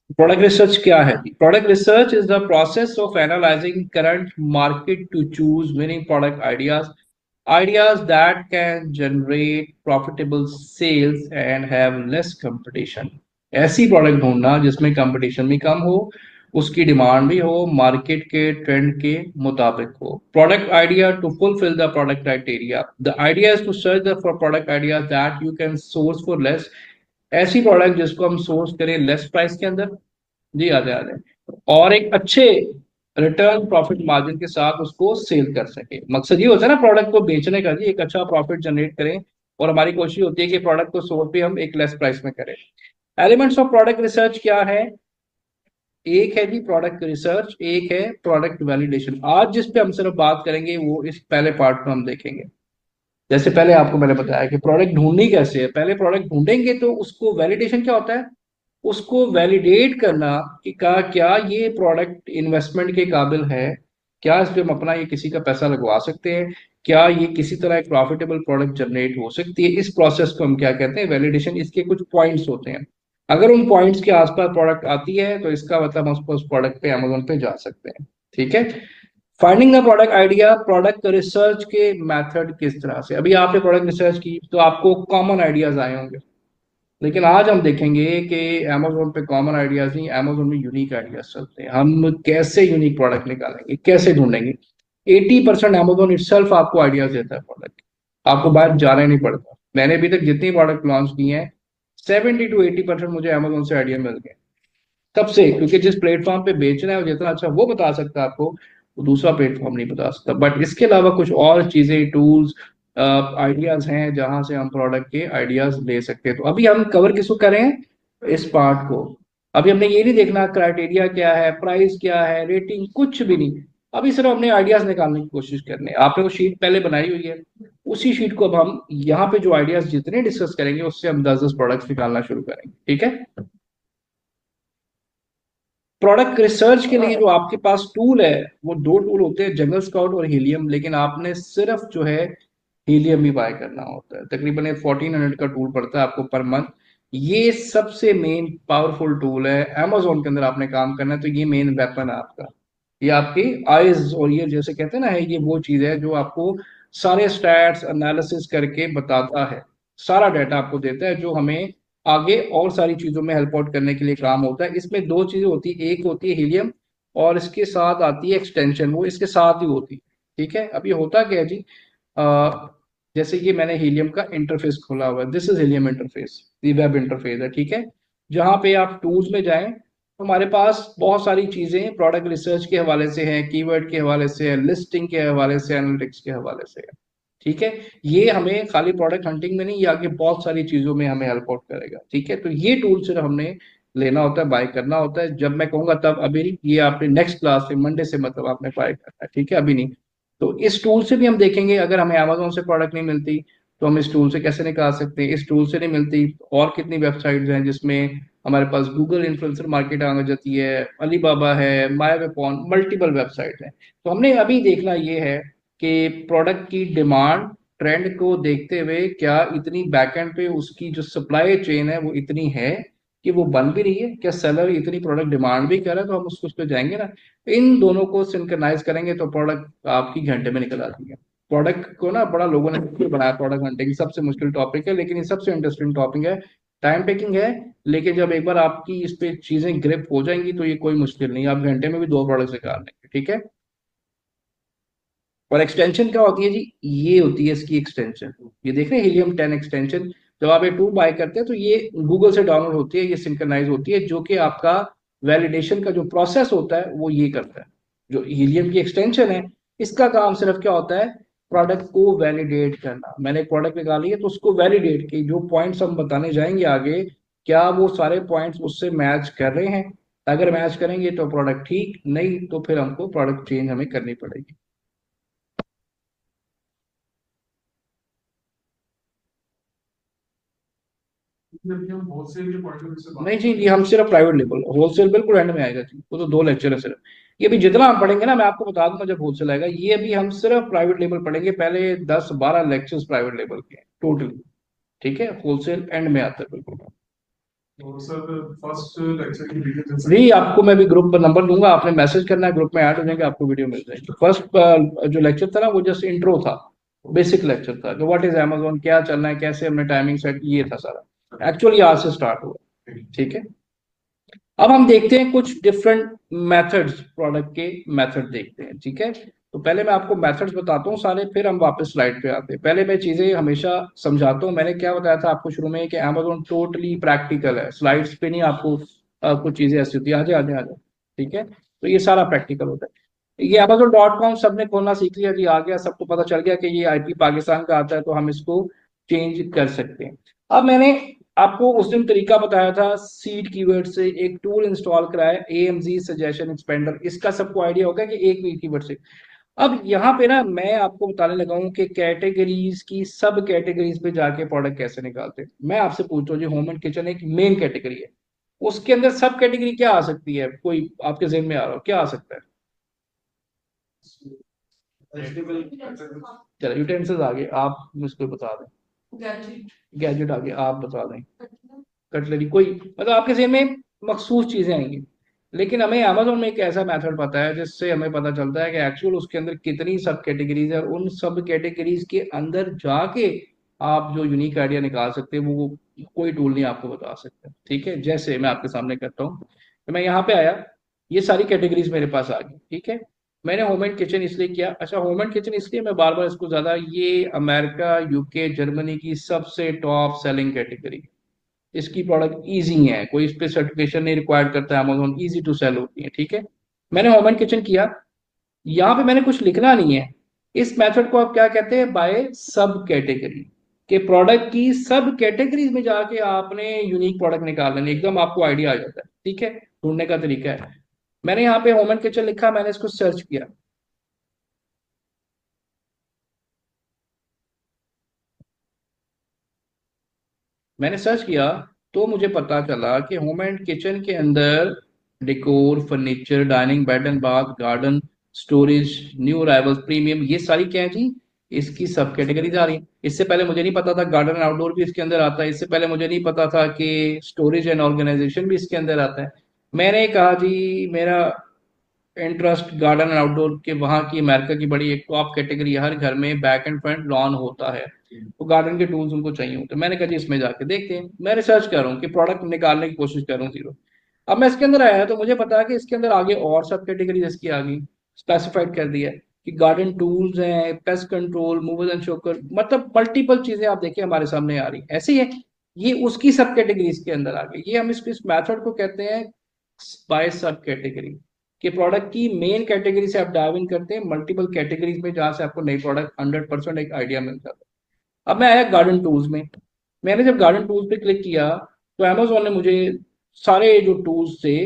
Product research क्या है? Product research is the process of analyzing current market to choose winning product ideas that can generate profitable sales and have less competition. ऐसी product ढूंढना जिसमें competition भी कम हो, उसकी demand भी हो, मार्केट के ट्रेंड के मुताबिक हो। Product idea to fulfill the product criteria, the idea is to search for product idea that you can source for less. ऐसी प्रोडक्ट जिसको हम सोर्स करें लेस प्राइस के अंदर। जी आते आते, और एक अच्छे रिटर्न प्रॉफिट मार्जिन के साथ उसको सेल कर सके। मकसद ये होता है ना प्रोडक्ट को बेचने का, जी एक अच्छा प्रॉफिट जनरेट करें। और हमारी कोशिश होती है कि प्रोडक्ट को सोर्स भी हम एक लेस प्राइस में करें। एलिमेंट्स ऑफ प्रोडक्ट रिसर्च क्या है? एक है जी प्रोडक्ट रिसर्च, एक है प्रोडक्ट वैलिडेशन। आज जिस पे हम सिर्फ बात करेंगे वो इस पहले पार्ट में हम देखेंगे। जैसे पहले आपको मैंने बताया कि प्रोडक्ट ढूंढनी कैसे है, पहले प्रोडक्ट ढूंढेंगे तो उसको वैलिडेशन क्या होता है, उसको वैलिडेट करना कि क्या ये प्रोडक्ट इन्वेस्टमेंट के काबिल है, क्या इस पे हम अपना ये किसी का पैसा लगवा सकते हैं, क्या ये किसी तरह एक प्रॉफिटेबल प्रोडक्ट जनरेट हो सकती है। इस प्रोसेस को हम क्या कहते हैं? वैलिडेशन। इसके कुछ पॉइंट्स होते हैं, अगर उन पॉइंट्स के आसपास प्रोडक्ट आती है तो इसका मतलब हम उस प्रोडक्ट पे अमेजोन पे जा सकते हैं। ठीक है। Finding the product idea, product research के मेथड किस तरह से। अभी आपने प्रोडक्ट रिसर्च की तो आपको कॉमन आइडियाज आए होंगे, लेकिन आज हम देखेंगे कि Amazon पे कॉमन आइडियाज नहीं, Amazon में यूनिक आइडियाज चलते हैं। हम कैसे यूनिक प्रोडक्ट निकालेंगे, कैसे ढूंढेंगे? 80% Amazon इटसेल्फ आपको आइडियाज देता है प्रोडक्ट, आपको बाहर जाना ही नहीं पड़ता। मैंने अभी तक जितनी प्रोडक्ट लॉन्च की हैं, 70 to 80% मुझे Amazon से आइडिया मिल गए। सबसे, क्योंकि जिस प्लेटफॉर्म पे बेचना है वो जितना अच्छा वो बता सकता है आपको, वो दूसरा प्लेटफॉर्म नहीं बता सकता। बट इसके अलावा कुछ और चीजें, टूल्स, आइडियाज हैं जहां से हम प्रोडक्ट के आइडियाज ले सकते हैं। तो अभी हम कवर किसको करें? इस पार्ट को। अभी हमने ये नहीं देखना क्राइटेरिया क्या है, प्राइस क्या है, रेटिंग, कुछ भी नहीं। अभी सिर्फ हमने आइडियाज निकालने की कोशिश करनी है। आपने वो शीट पहले बनाई हुई है, उसी शीट को अब हम यहाँ पे जो आइडियाज जितने डिस्कस करेंगे उससे हम 10-10 प्रोडक्ट्स निकालना शुरू करेंगे। ठीक है। प्रोडक्ट रिसर्च के लिए जो आपके पास टूल है, वो दो टूल होते हैं, जंगल स्काउट और हीलियम। लेकिन आपने सिर्फ जो है हीलियम ही बाय करना होता है। तकरीबन ये 1400 का टूल पड़ता है आपको पर मंथ। ये सबसे मेन पावरफुल टूल है। Amazon के अंदर आपने काम करना है तो ये मेन वेपन है आपका। ये आपकी आईज और ये जैसे कहते हैं ना है, ये वो चीज है जो आपको सारे स्टैट्स एनालिसिस करके बताता है, सारा डाटा आपको देता है जो हमें आगे और सारी चीजों में हेल्प आउट करने के लिए काम होता है। इसमें दो चीजें होती है, एक होती है हीलियम और इसके साथ आती है एक्सटेंशन, वो इसके साथ ही होती है। ठीक है। अब ये होता क्या है जी, जैसे ये मैंने हीलियम का इंटरफेस खोला हुआ है, दिस इज हीलियम इंटरफेस, ये वेब इंटरफेस है। ठीक है। जहां पे आप टूल्स में जाएं तो हमारे पास बहुत सारी चीजें प्रोडक्ट रिसर्च के हवाले से हैं, कीवर्ड के हवाले से है, लिस्टिंग के हवाले से, एनालिटिक्स के हवाले से है। ठीक है। ये हमें खाली प्रोडक्ट हंटिंग में नहीं, ये आगे बहुत सारी चीजों में हमें हेल्प आउट करेगा। ठीक है। तो ये टूल सिर्फ हमने लेना होता है, बाय करना होता है। जब मैं कहूंगा तब, अभी नहीं, ये आपने नेक्स्ट क्लास से मंडे से मतलब आपने बाय करना है। ठीक है, अभी नहीं। तो इस टूल से भी हम देखेंगे, अगर हमें अमेजोन से प्रोडक्ट नहीं मिलती तो हम इस टूल से कैसे निकाल सकते हैं। इस टूल से नहीं मिलती और कितनी वेबसाइट्स हैं जिसमें हमारे पास गूगल इन्फ्लुएंसर मार्केट आ जाती है, अलीबाबा है, माय वेपॉन, मल्टीपल वेबसाइट है। तो हमने अभी देखना ये है कि प्रोडक्ट की डिमांड ट्रेंड को देखते हुए क्या इतनी बैकएंड पे उसकी जो सप्लाई चेन है वो इतनी है कि वो बन भी रही है, क्या सेलर इतनी प्रोडक्ट डिमांड भी कर रहा है तो हम उसको उस पर जाएंगे ना। इन दोनों को सिंक्रनाइज करेंगे तो प्रोडक्ट आपकी घंटे में निकल आती है। प्रोडक्ट को ना बड़ा लोगों ने मुश्किल बनाया, प्रोडक्ट हंटिंग सबसे मुश्किल टॉपिक है, लेकिन ये सबसे इंटरेस्टिंग टॉपिक है। टाइम टेकिंग है, लेकिन जब एक बार आपकी इस पे चीजें ग्रिप हो जाएंगी तो ये कोई मुश्किल नहीं, आप घंटे में भी दो प्रोडक्ट निकाल लेंगे। ठीक है। और एक्सटेंशन क्या होती है जी? ये होती है इसकी एक्सटेंशन, ये देख रहे हैं हीलियम 10 एक्सटेंशन। जब आप ये टूल बाय करते हैं तो ये गूगल से डाउनलोड होती है, ये सिंक्रनाइज होती है, जो कि आपका वैलिडेशन का जो प्रोसेस होता है वो ये करता है। जो हीलियम की एक्सटेंशन है, इसका काम सिर्फ क्या होता है? प्रोडक्ट को वैलिडेट करना। मैंने एक प्रोडक्ट निकाली है तो उसको वैलिडेट की जो पॉइंट्स हम बताने जाएंगे आगे, क्या वो सारे पॉइंट्स उससे मैच कर रहे हैं। अगर मैच करेंगे तो प्रोडक्ट ठीक, नहीं तो फिर हमको प्रोडक्ट चेंज हमें करनी पड़ेगी। नहीं जी, ये हम सिर्फ प्राइवेट लेबल, होलसेल बिल्कुल एंड में आएगा जी, वो तो दो लेक्चर है सिर्फ। ये भी जितना हम पढ़ेंगे ना, मैं आपको बता दूंगा जब होलसेल आएगा। ये अभी हम सिर्फ प्राइवेट लेबल पढ़ेंगे, पहले 10-12 लेक्चर्स प्राइवेट लेबल के टोटली। ठीक है, होलसेल एंड में आता है बिल्कुल। तो सर फर्स्ट लेक्चर की वीडियो दे सकते जी हैं? आपको मैं भी ग्रुप नंबर दूंगा, आपने मैसेज करना है, ग्रुप में ऐड हो जाएंगे, आपको वीडियो मिल जाएगी। फर्स्ट जो लेक्चर था ना वो जस्ट इंट्रो था, बेसिक लेक्चर था, जो व्हाट इज अमेजोन, क्या चलना है, कैसे हमने टाइमिंग सेट, ये था सारा। एक्चुअली आज से स्टार्ट हुआ। ठीक है, अब हम देखते हैं कुछ डिफरेंट मेथड्स, प्रोडक्ट के मेथड देखते हैं। ठीक है, तो पहले मैं आपको मेथड्स बताता हूँ सारे, फिर हम वापस स्लाइड पे आते हैं। पहले मैं चीजें हमेशा समझाता हूँ। मैंने क्या बताया था आपको शुरू में कि Amazon टोटली प्रैक्टिकल है, स्लाइड्स पे नहीं आपको कुछ चीजें ऐसी होती है, आजे आजे आजे। ठीक है, तो ये सारा प्रैक्टिकल होता है। ये Amazon.com सबने खोलना सीख लिया जी, आ गया, सबको पता चल गया कि ये आईपी पाकिस्तान का आता है, तो हम इसको चेंज कर सकते हैं। अब मैंने आपको उस दिन तरीका बताया था, सीड कीवर्ड से एक टूल इंस्टॉल कराया, AMZ सजेशन एक्सपेंडर, इसका सबको आइडिया होगा कि एक भी कीवर्ड से। अब यहाँ पे ना मैं आपको बताने लगा हूँ कि कैटेगरीज की सब कैटेगरीज पे जाके प्रोडक्ट कैसे निकालते हैं। मैं आपसे पूछता हूँ जी, होम एंड किचन एक मेन कैटेगरी है, उसके अंदर सब कैटेगरी क्या आ सकती है, कोई आपके जहन में आ रहा हो क्या आ सकता है? वेजिटेबल। चलो यूटेंसिल्स आ गए, आप मुझको बता दें। गैजेट आ गए, आप बता दें। कटलरी, कोई मतलब आपके जेहन में मखसूस चीजें आएंगी। लेकिन हमें अमेजोन में एक ऐसा मेथड पता है जिससे हमें पता चलता है कि एक्चुअल उसके अंदर कितनी सब कैटेगरीज है, और उन सब कैटेगरीज के अंदर जाके आप जो यूनिक आइडिया निकाल सकते हैं वो कोई टूल नहीं आपको बता सकता। ठीक है, जैसे मैं आपके सामने करता हूँ, तो मैं यहाँ पे आया, ये सारी कैटेगरीज मेरे पास आ गई। ठीक है, मैंने होम एंड किचन इसलिए किया, अच्छा होम एंड किचन इसलिए मैं बार बार इसको ज्यादा, ये अमेरिका, यूके, जर्मनी की सबसे टॉप सेलिंग कैटेगरी, इसकी प्रोडक्ट इजी है, कोई इस पे सर्टिफिकेशन नहीं रिक्वायर्ड करता है, अमेजोन इजी टू सेल होती है। ठीक है, मैंने होम एंड किचन किया, यहाँ पे मैंने कुछ लिखना नहीं है। इस मेथड को आप क्या कहते हैं, बाय सब कैटेगरी, के प्रोडक्ट की सब कैटेगरीज में जाके आपने यूनिक प्रोडक्ट निकाल लेने, एकदम आपको आइडिया आ जाता है। ठीक है, ढूंढने का तरीका है। मैंने यहाँ पे होम एंड किचन लिखा, मैंने इसको सर्च किया, मैंने सर्च किया, तो मुझे पता चला कि होम एंड किचन के अंदर decor, furniture, dining, bed and bath, garden, storage, new arrivals, premium, ये सारी क्या है जी, इसकी सब कैटेगरीज आ रही है। इससे पहले मुझे नहीं पता था गार्डन एंड आउटडोर भी इसके अंदर आता है, इससे पहले मुझे नहीं पता था कि स्टोरेज एंड ऑर्गेनाइजेशन भी इसके अंदर आता है। मैंने कहा जी मेरा इंटरेस्ट गार्डन एंड आउटडोर के, वहाँ की अमेरिका की बड़ी एक टॉप कैटेगरी है, हर घर में बैक एंड फ्रंट लॉन होता है, तो गार्डन के टूल्स उनको चाहिए होते हैं। मैंने कहा जी इसमें जाके देखते हैं, मैं रिसर्च कर रहा हूँ कि प्रोडक्ट निकालने की कोशिश कर रहा हूँ जीरो। अब मैं इसके अंदर आया तो मुझे पता है कि इसके अंदर आगे और सब कैटेगरी इसकी आ गई, स्पेसिफाइड कर दिया है कि गार्डन टूल्स हैं, pest control, movers and shocker, मतलब मल्टीपल चीजें आप देखिए हमारे सामने आ रही ऐसे ही है। ये उसकी सब कैटेगरीज के अंदर आ गई, ये हम इस मैथड को कहते हैं बाय सब कैटेगरी, कि प्रोडक्ट की मेन कैटेगरी से आप डाइव इन करते हैं मल्टीपल कैटेगरीज में, जहां से आपको नई प्रोडक्ट 100% एक आइडिया मिल जाता है। अब मैं आया गार्डन टूल्स में, मैंने जब गार्डन टूल्स पे क्लिक किया तो अमेजोन ने मुझे सारे जो टूल्स थे,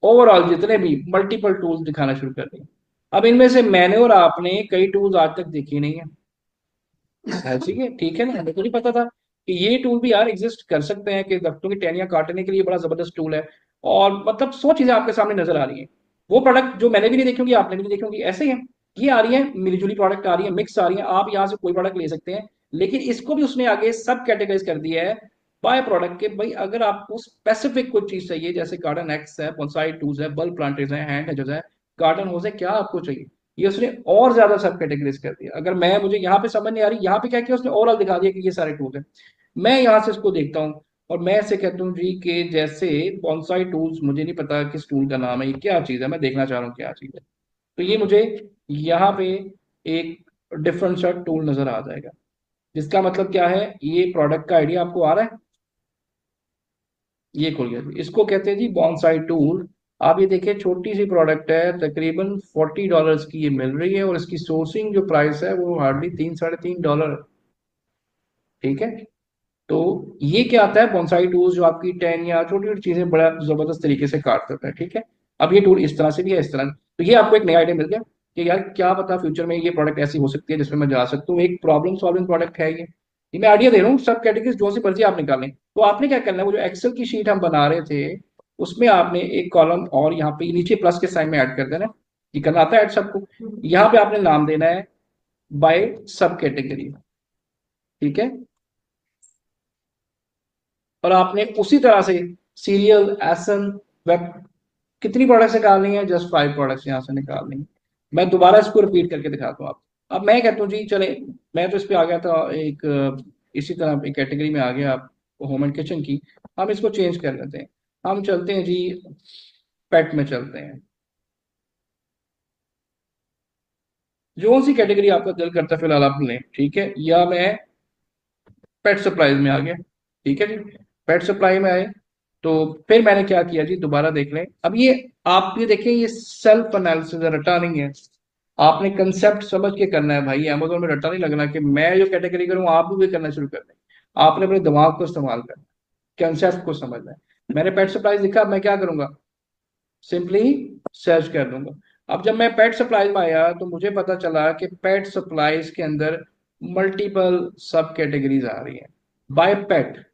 ओवरऑल जितने भी मल्टीपल टूल्स दिखाना शुरू कर दिए। अब इनमें से मैंने और आपने कई टूल्स आज तक देखे नहीं है, ठीक है ना, हमें तो नहीं पता था कि ये टूल भी यार एग्जिस्ट कर सकते हैं, कि दरख्तों की टहनियां काटने के लिए बड़ा जबरदस्त टूल है। और मतलब 100 चीजें आपके सामने नजर आ रही हैं, वो प्रोडक्ट जो मैंने भी नहीं देखी होंगी, आपने भी नहीं देखी होंगी, ऐसे ही है। ये आ रही है मिलीजुली प्रोडक्ट आ रही है, मिक्स आ रही है, आप यहाँ से कोई प्रोडक्ट ले सकते हैं। लेकिन इसको भी उसने आगे सब कैटेगराइज कर दिया है बाय प्रोडक्ट के, भाई अगर आपको स्पेसिफिक कुछ चीज चाहिए, जैसे गार्डन एक्स है, बोनसाई टूल्स है, बल्ब प्लांटर्स है, हैंड हेजर्स है, गार्डन होज है, क्या आपको चाहिए, ये उसने और ज्यादा सब कैटेगरीज कर दिया। अगर मैं, मुझे यहाँ पे समझ नहीं आ रही, यहाँ पे क्या किया उसने, ओवरऑल दिखा दिया कि ये सारे टूल हैं। मैं यहाँ से इसको देखता हूँ और मैं ऐसे कहता हूँ जी कि जैसे बॉन्साई टूल्स, मुझे नहीं पता किस टूल का नाम है, ये क्या चीज़ है, मैं देखना चाह रहा हूँ क्या चीज़ है। तो ये मुझे यहाँ पे एक डिफरेंट सा टूल नजर आ जाएगा, जिसका मतलब क्या है, ये प्रोडक्ट का आइडिया आपको आ रहा है। ये खुल गया जी, इसको कहते हैं जी बॉन्साई टूल। आप ये देखिए छोटी सी प्रोडक्ट है, तकरीबन $40 की ये मिल रही है, और इसकी सोर्सिंग जो प्राइस है वो हार्डली 3 साढ़े 3 डॉलर। ठीक है, तो ये क्या आता है, बॉन्साई टूल्स जो आपकी टेन या छोटी छोटी चीजें बड़ा जबरदस्त तरीके से काट देता है। ठीक है, अब ये टूल इस तरह से भी है, इस तरह, तो ये आपको एक नया आइडिया मिल गया कि यार क्या पता फ्यूचर में ये प्रोडक्ट ऐसी हो सकती है जिसमें मैं जा सकता हूँ, एक प्रॉब्लम सॉल्विंग प्रोडक्ट है ये मैं आइडिया दे रहा हूँ, सब कैटेगरीज जो सी मर्जी आप निकालें। तो आपने क्या करना है, वो जो एक्सेल की शीट हम बना रहे थे, उसमें आपने एक कॉलम और यहाँ पे नीचे प्लस के साइन में ऐड कर देना है, ये करना आता है ऐड सबको, यहाँ पे आपने नाम देना है बाय सब कैटेगरी। ठीक है, और आपने उसी तरह से सीरियल, एसन, वेब, कितनी प्रोडक्ट्स निकालनी है? जस्ट 5 प्रोडक्ट्स यहाँ से निकालनी है। मैं दोबारा इसको रिपीट करके दिखाता हूँ आपको। अब मैं कहता हूँ जी चले, मैं तो इस पे आ गया था एक इसी तरह एक कैटेगरी में आ गया आप, होम एंड किचन की। हम इसको चेंज कर लेते हैं, हम चलते हैं जी पेट में चलते हैं। जो सी कैटेगरी आपका दिल करता है फिलहाल आप लें, ठीक है। या मैं पेट सप्लाईज में आ गया, ठीक है जी। पेट सप्लाई में आए तो फिर मैंने क्या किया जी, दोबारा देख लें। अब ये आप ये देखें, ये सेल्फ एनालिसिस रटा नहीं है। आपने कंसेप्ट समझ के करना है भाई, अमेजोन में रटा नहीं लगना कि मैं जो कैटेगरी करूँ आप भी वही करना शुरू कर दें। आपने अपने दिमाग को इस्तेमाल करना है, कंसेप्ट को समझना है। मैंने पेट सप्लाईज लिखा, अब मैं क्या करूंगा, सिंपली सर्च कर दूंगा। अब जब मैं पेट सप्लाईज में आया तो मुझे पता चला कि पेट सप्लाईज के अंदर मल्टीपल सब कैटेगरीज आ रही हैं। बाय पेट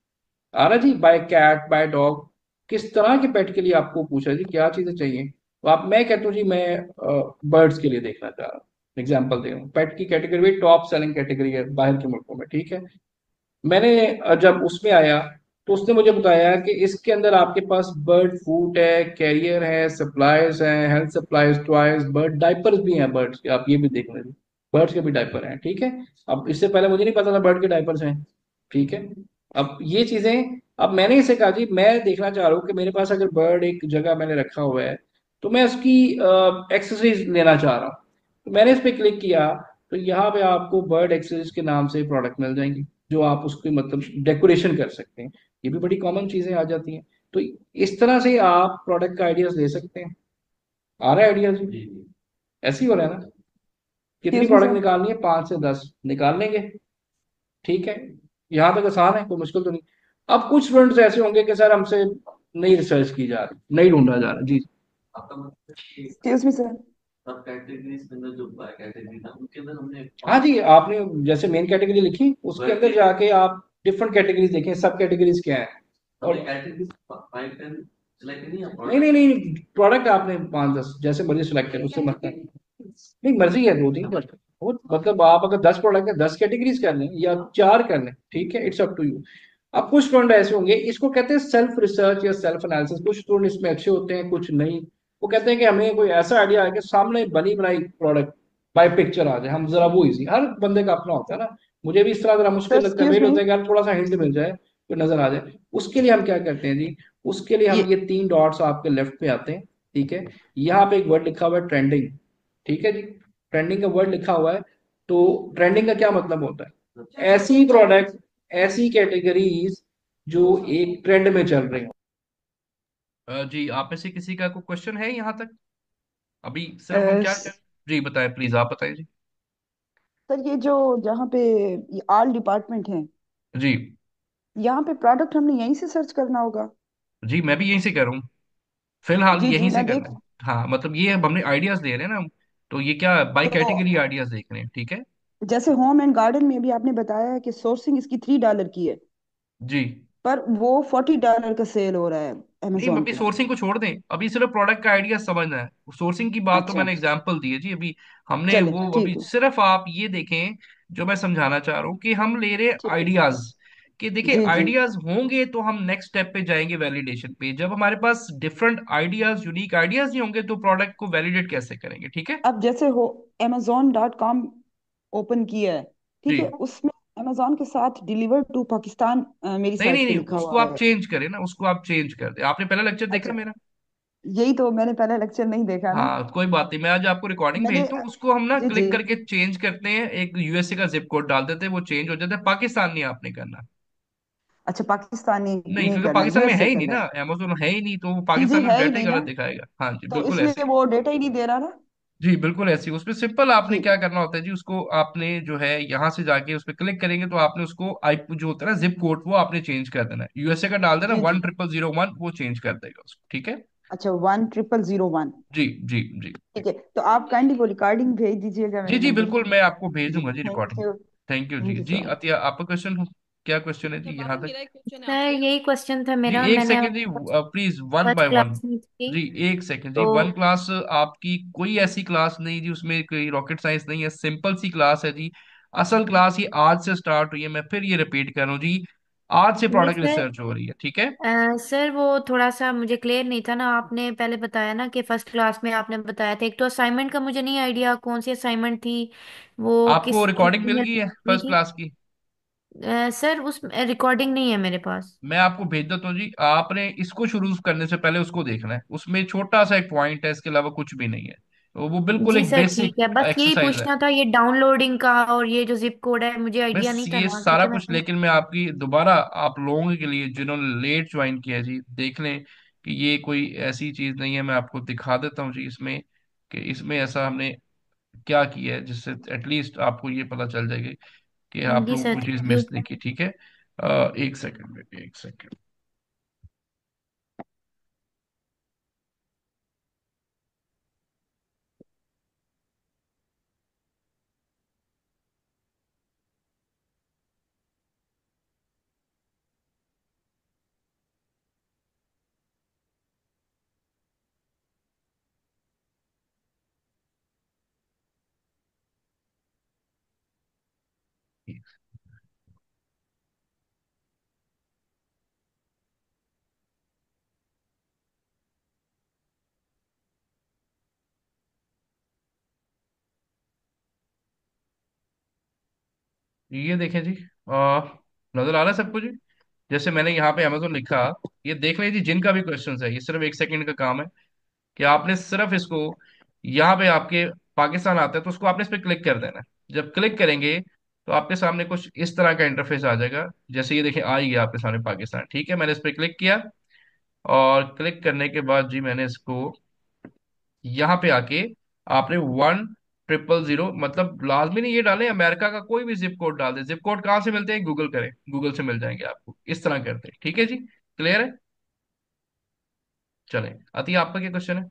आ रहा जी, बाय कैट, बाय डॉग, किस तरह के पेट के लिए आपको पूछा जी क्या चीजें चाहिए। तो आप, मैं कहता हूँ जी मैं बर्ड्स के लिए देखना चाह रहा हूँ, एग्जाम्पल दे रहा हूँ। पेट की कैटेगरी टॉप सेलिंग कैटेगरी है बाहर के मुल्कों में, ठीक है। मैंने जब उसमें आया तो उसने मुझे बताया कि इसके अंदर आपके पास बर्ड फूड है, कैरियर है, सप्लाईज हैं, health supplies, toys, bird diapers भी हैं बर्ड्स के, आप ये भी देख लें, बर्ड्स के भी डाइपर हैं, ठीक है। अब इससे पहले मुझे नहीं पता था बर्ड के डाइपर्स हैं, ठीक है। अब ये चीजें, अब मैंने इसे कहा जी मैं देखना चाह रहा हूँ कि मेरे पास अगर बर्ड एक जगह मैंने रखा हुआ है तो मैं उसकी एक्सेसरीज लेना चाह रहा हूँ। तो मैंने इस पे क्लिक किया तो यहाँ पे आपको बर्ड एक्सेसरीज के नाम से प्रोडक्ट मिल जाएंगे, जो आप उसकी मतलब डेकोरेशन कर सकते हैं। ये भी बड़ी कॉमन चीजें आ जाती हैं। तो इस तरह से आप प्रोडक्ट का आइडियाज ले सकते हैं। आ रहा है आइडियाज? ऐसे ही हो रहा है ना? कितनी एक्सक्यूज मी प्रोडक्ट सर। निकालनी है? 5 से 10 निकाल लेंगे, ठीक है। यहाँ तक आसान है, कोई मुश्किल तो नहीं। अब कुछ स्टूडेंट्स ऐसे होंगे कि सर हमसे नहीं रिसर्च की जा रही, नहीं ढूंढा जा रहा जी। आपका मतलब कि एक्सक्यूज मी सर। सब कैटेगरीज के अंदर जो कैटेगरी था उनके अंदर हमने, हाँ जी, आपने जैसे मेन कैटेगरी लिखी उसके अंदर जाके आप डिफरेंट कैटेगरीज देखें, सब कैटेगरीज क्या है। और कैटेगरीज 5-10 सिलेक्ट नहीं है, नहीं नहीं नहीं, प्रोडक्ट आपने 5-10 जैसे मर्जी सिलेक्ट करें, उससे मतलब नहीं, मर्जी है, दो तीन कर, वो मतलब आप अगर 10 प्रोडक्ट है 10 कैटेगरीज कर लें या 4 कर लें, ठीक है, इट्स अप टू यू। अब कुछ स्टूडेंट ऐसे होंगे, इसको कहते हैं सेल्फ रिसर्च या सेल्फ एनालिसिस। कुछ स्टूडेंट इसमें अच्छे होते हैं, कुछ नहीं। वो कहते हैं कि हमें कोई ऐसा आइडिया है कि सामने बनी बनाई प्रोडक्ट बाय पिक्चर आ जाए, हम जरा वो इजी, हर बंदे का अपना होता है ना। मुझे भी इस तरह जरा सर मुश्किल लगता है, एक्सक्यूज मेरे मी। होता है कि यार थोड़ा सा हिंट मिल जाए, तो नजर आ जाए। उसके लिए हम क्या करते हैं जी, उसके लिए हम ये ये 3 डॉट्स आपके लेफ्ट पे आते हैं, ठीक है। यहाँ पे एक वर्ड लिखा हुआ है ट्रेंडिंग, ठीक है जी। ट्रेंडिंग का वर्ड लिखा हुआ है। तो ट्रेंडिंग का क्या मतलब होता है, ऐसी प्रोडक्ट, ऐसी कैटेगरीज जो एक ट्रेंड में चल रही हो। जी आप में से किसी का कोई क्वेश्चन है यहाँ तक? अभी सिर्फ हम क्या कर, जी बताएं प्लीज, आप बताएं जी। सर ये जो जहाँ पे ये आल डिपार्टमेंट है, जी यहाँ पे प्रोडक्ट हमने यहीं से सर्च करना होगा? जी मैं भी यहीं से कह रहा हूँ, फिलहाल जी यहीं जी से मैं करना देख। है। हाँ मतलब ये अब हमने आइडियाज दे रहे हैं ना हम, तो ये क्या बाई तो कैटेगरी आइडियाज देख रहे हैं, ठीक है। जैसे होम एंड गार्डन में भी आपने बताया है कि सोर्सिंग इसकी $3 की है, जी पर वो $40 का सेल हो रहा है नहीं, अमेजोन अभी पे। सोर्सिंग को छोड़ दें, अभी सिर्फ प्रोडक्ट का आइडिया समझना है। सोर्सिंग की बात तो अच्छा मैंने एग्जांपल दी है जी अभी, हमने चले वो अभी ठीक है। सिर्फ आप ये देखें, जो मैं समझाना चाह रहा हूँ कि हम ले रहे ठीक है। आइडियाज, कि देखिए जी जी। आइडियाज होंगे तो हम नेक्स्ट स्टेप पे जाएंगे वैलिडेशन पे। जब हमारे पास डिफरेंट आइडियाज, यूनिक आइडियाज नहीं होंगे तो प्रोडक्ट को वैलिडेट कैसे करेंगे, ठीक है। अब जैसे हो amazon.com ओपन किया है, जी ठीक है, उसमें अमेजोन के साथ डिलीवर टू पाकिस्तान मेरी नहीं साइट नहीं पे नहीं, लिखा उसको हुआ आप है। चेंज करें ना, उसको आप चेंज कर दे। आपने पहला लेक्चर देखा अच्छा, मेरा? यही तो मैंने पहला लेक्चर नहीं देखा ना। हाँ कोई बात नहीं, मैं आज आपको रिकॉर्डिंग मैंने भेजता हूँ, उसको हम ना जी जी। क्लिक करके चेंज करते हैं, एक यूएसए का जिप कोड डाल देते हैं, वो चेंज हो जाता है। पाकिस्तान नहीं आपने करना, अच्छा पाकिस्तानी नहीं नहीं क्योंकि करना, पाकिस्तान में है यूएसए ही नहीं करना ना, है। अमेजोन है ही नहीं, तो वो जी जी पाकिस्तान में है ही डाटा ही नहीं ना, गलत दिखाएगा। हाँ जी तो बिल्कुल ऐसे इसलिए ही। वो डेटा ही नहीं दे रहा ना। जी बिल्कुल ऐसे ही, उसमें सिंपल आपने ठीक क्या है। करना होता है जी, उसको आपने जो है यहाँ से जाके उस पर क्लिक करेंगे तो आपने उसको आई जो होता है ना जिप कोड, वो आपने चेंज कर देना है, यूएसए का डाल देना जी वन जी। ट्रिपल जीरो वन वो चेंज कर देगा उसको, ठीक है। अच्छा 10001। जी जी जी ठीक है, तो आप काइंडली वो रिकॉर्डिंग भेज दीजिएगा जी मेरे जी नंबर बिल्कुल, पे। मैं आपको भेज जी दूंगा जी thank recording. You. Thank you thank जी। यू जी सो मच। अतिया, आपका क्वेश्चन, क्या क्वेश्चन है तो जी यहाँ पापा तक? मेरा एक क्वेश्चन है सर आपसे। यही क्वेश्चन था जी मेरा। एक मैंने सेकंड जी, first please one first by one. Class में थी जी एक सेकंड जी, तो। वन क्लास आपकी कोई ऐसी क्लास नहीं जी, उसमें कोई रॉकेट साइंस नहीं है, सिंपल सी क्लास है जी। असल क्लास ये आज से स्टार्ट हुई है, मैं फिर ये रिपीट कर रहा हूँ जी। आज से नहीं प्रोडक्ट सर। रिसर्च हो रही है, ठीक है। सर वो थोड़ा सा मुझे क्लियर नहीं था ना, आपने पहले बताया ना कि फर्स्ट क्लास में आपने बताया था। एक तो असाइनमेंट का मुझे नहीं आइडिया कौन सी असाइनमेंट थी, वो आपको किस रिकॉर्डिंग मिल ईमेल गई पे है हुई फर्स्ट थी। क्लास की? सर उस रिकॉर्डिंग नहीं है मेरे पास। मैं आपको भेज देता हूँ जी। आपने इसको शुरू करने से पहले उसको देखना है, उसमें छोटा सा एक पॉइंट है, इसके अलावा कुछ भी नहीं है। वो बिल्कुल जी एक सर बेसिक ठीक है, बस यही एक्सरसाइज है। पूछना था ये डाउनलोडिंग का, और ये जो जिप कोड है मुझे आइडिया बस नहीं था ये ना, सारा क्योंकि कुछ, मैंने। लेकिन मैं आपकी दोबारा, आप लोगों के लिए जिन्होंने लेट ज्वाइन किया जी, देख लें कि ये कोई ऐसी चीज नहीं है। मैं आपको दिखा देता हूँ जी इसमें, कि इसमें ऐसा हमने क्या किया है जिससे एटलीस्ट आपको ये पता चल जाएगा कि आप जी लोग सर कोई चीज थैंक यू। मिस नहीं की, ठीक है। एक सेकंड में, एक सेकंड। ये देखें जी, नजर आ रहा है सबको जी? जैसे मैंने यहाँ पे अमेजोन लिखा, ये देख लीजिए जिनका भी क्वेश्चन है, ये सिर्फ एक सेकंड का काम है कि आपने सिर्फ इसको, यहाँ पे आपके पाकिस्तान आता है तो उसको आपने इस पर क्लिक कर देना है। जब क्लिक करेंगे तो आपके सामने कुछ इस तरह का इंटरफेस आ जाएगा। जैसे ये देखें, आ ही गया आपके सामने पाकिस्तान, ठीक है। मैंने इस पर क्लिक किया, और क्लिक करने के बाद जी मैंने इसको यहाँ पे आके, आपने 1000, मतलब लाजमी नहीं ये डालें, अमेरिका का कोई भी जिप कोड डाल दे। जिप कोड कहाँ से मिलते हैं, गूगल करें, गूगल से मिल जाएंगे आपको। इस तरह करते हैं, ठीक है जी। क्लियर है? चलें, आती है आपका क्या क्वेश्चन है?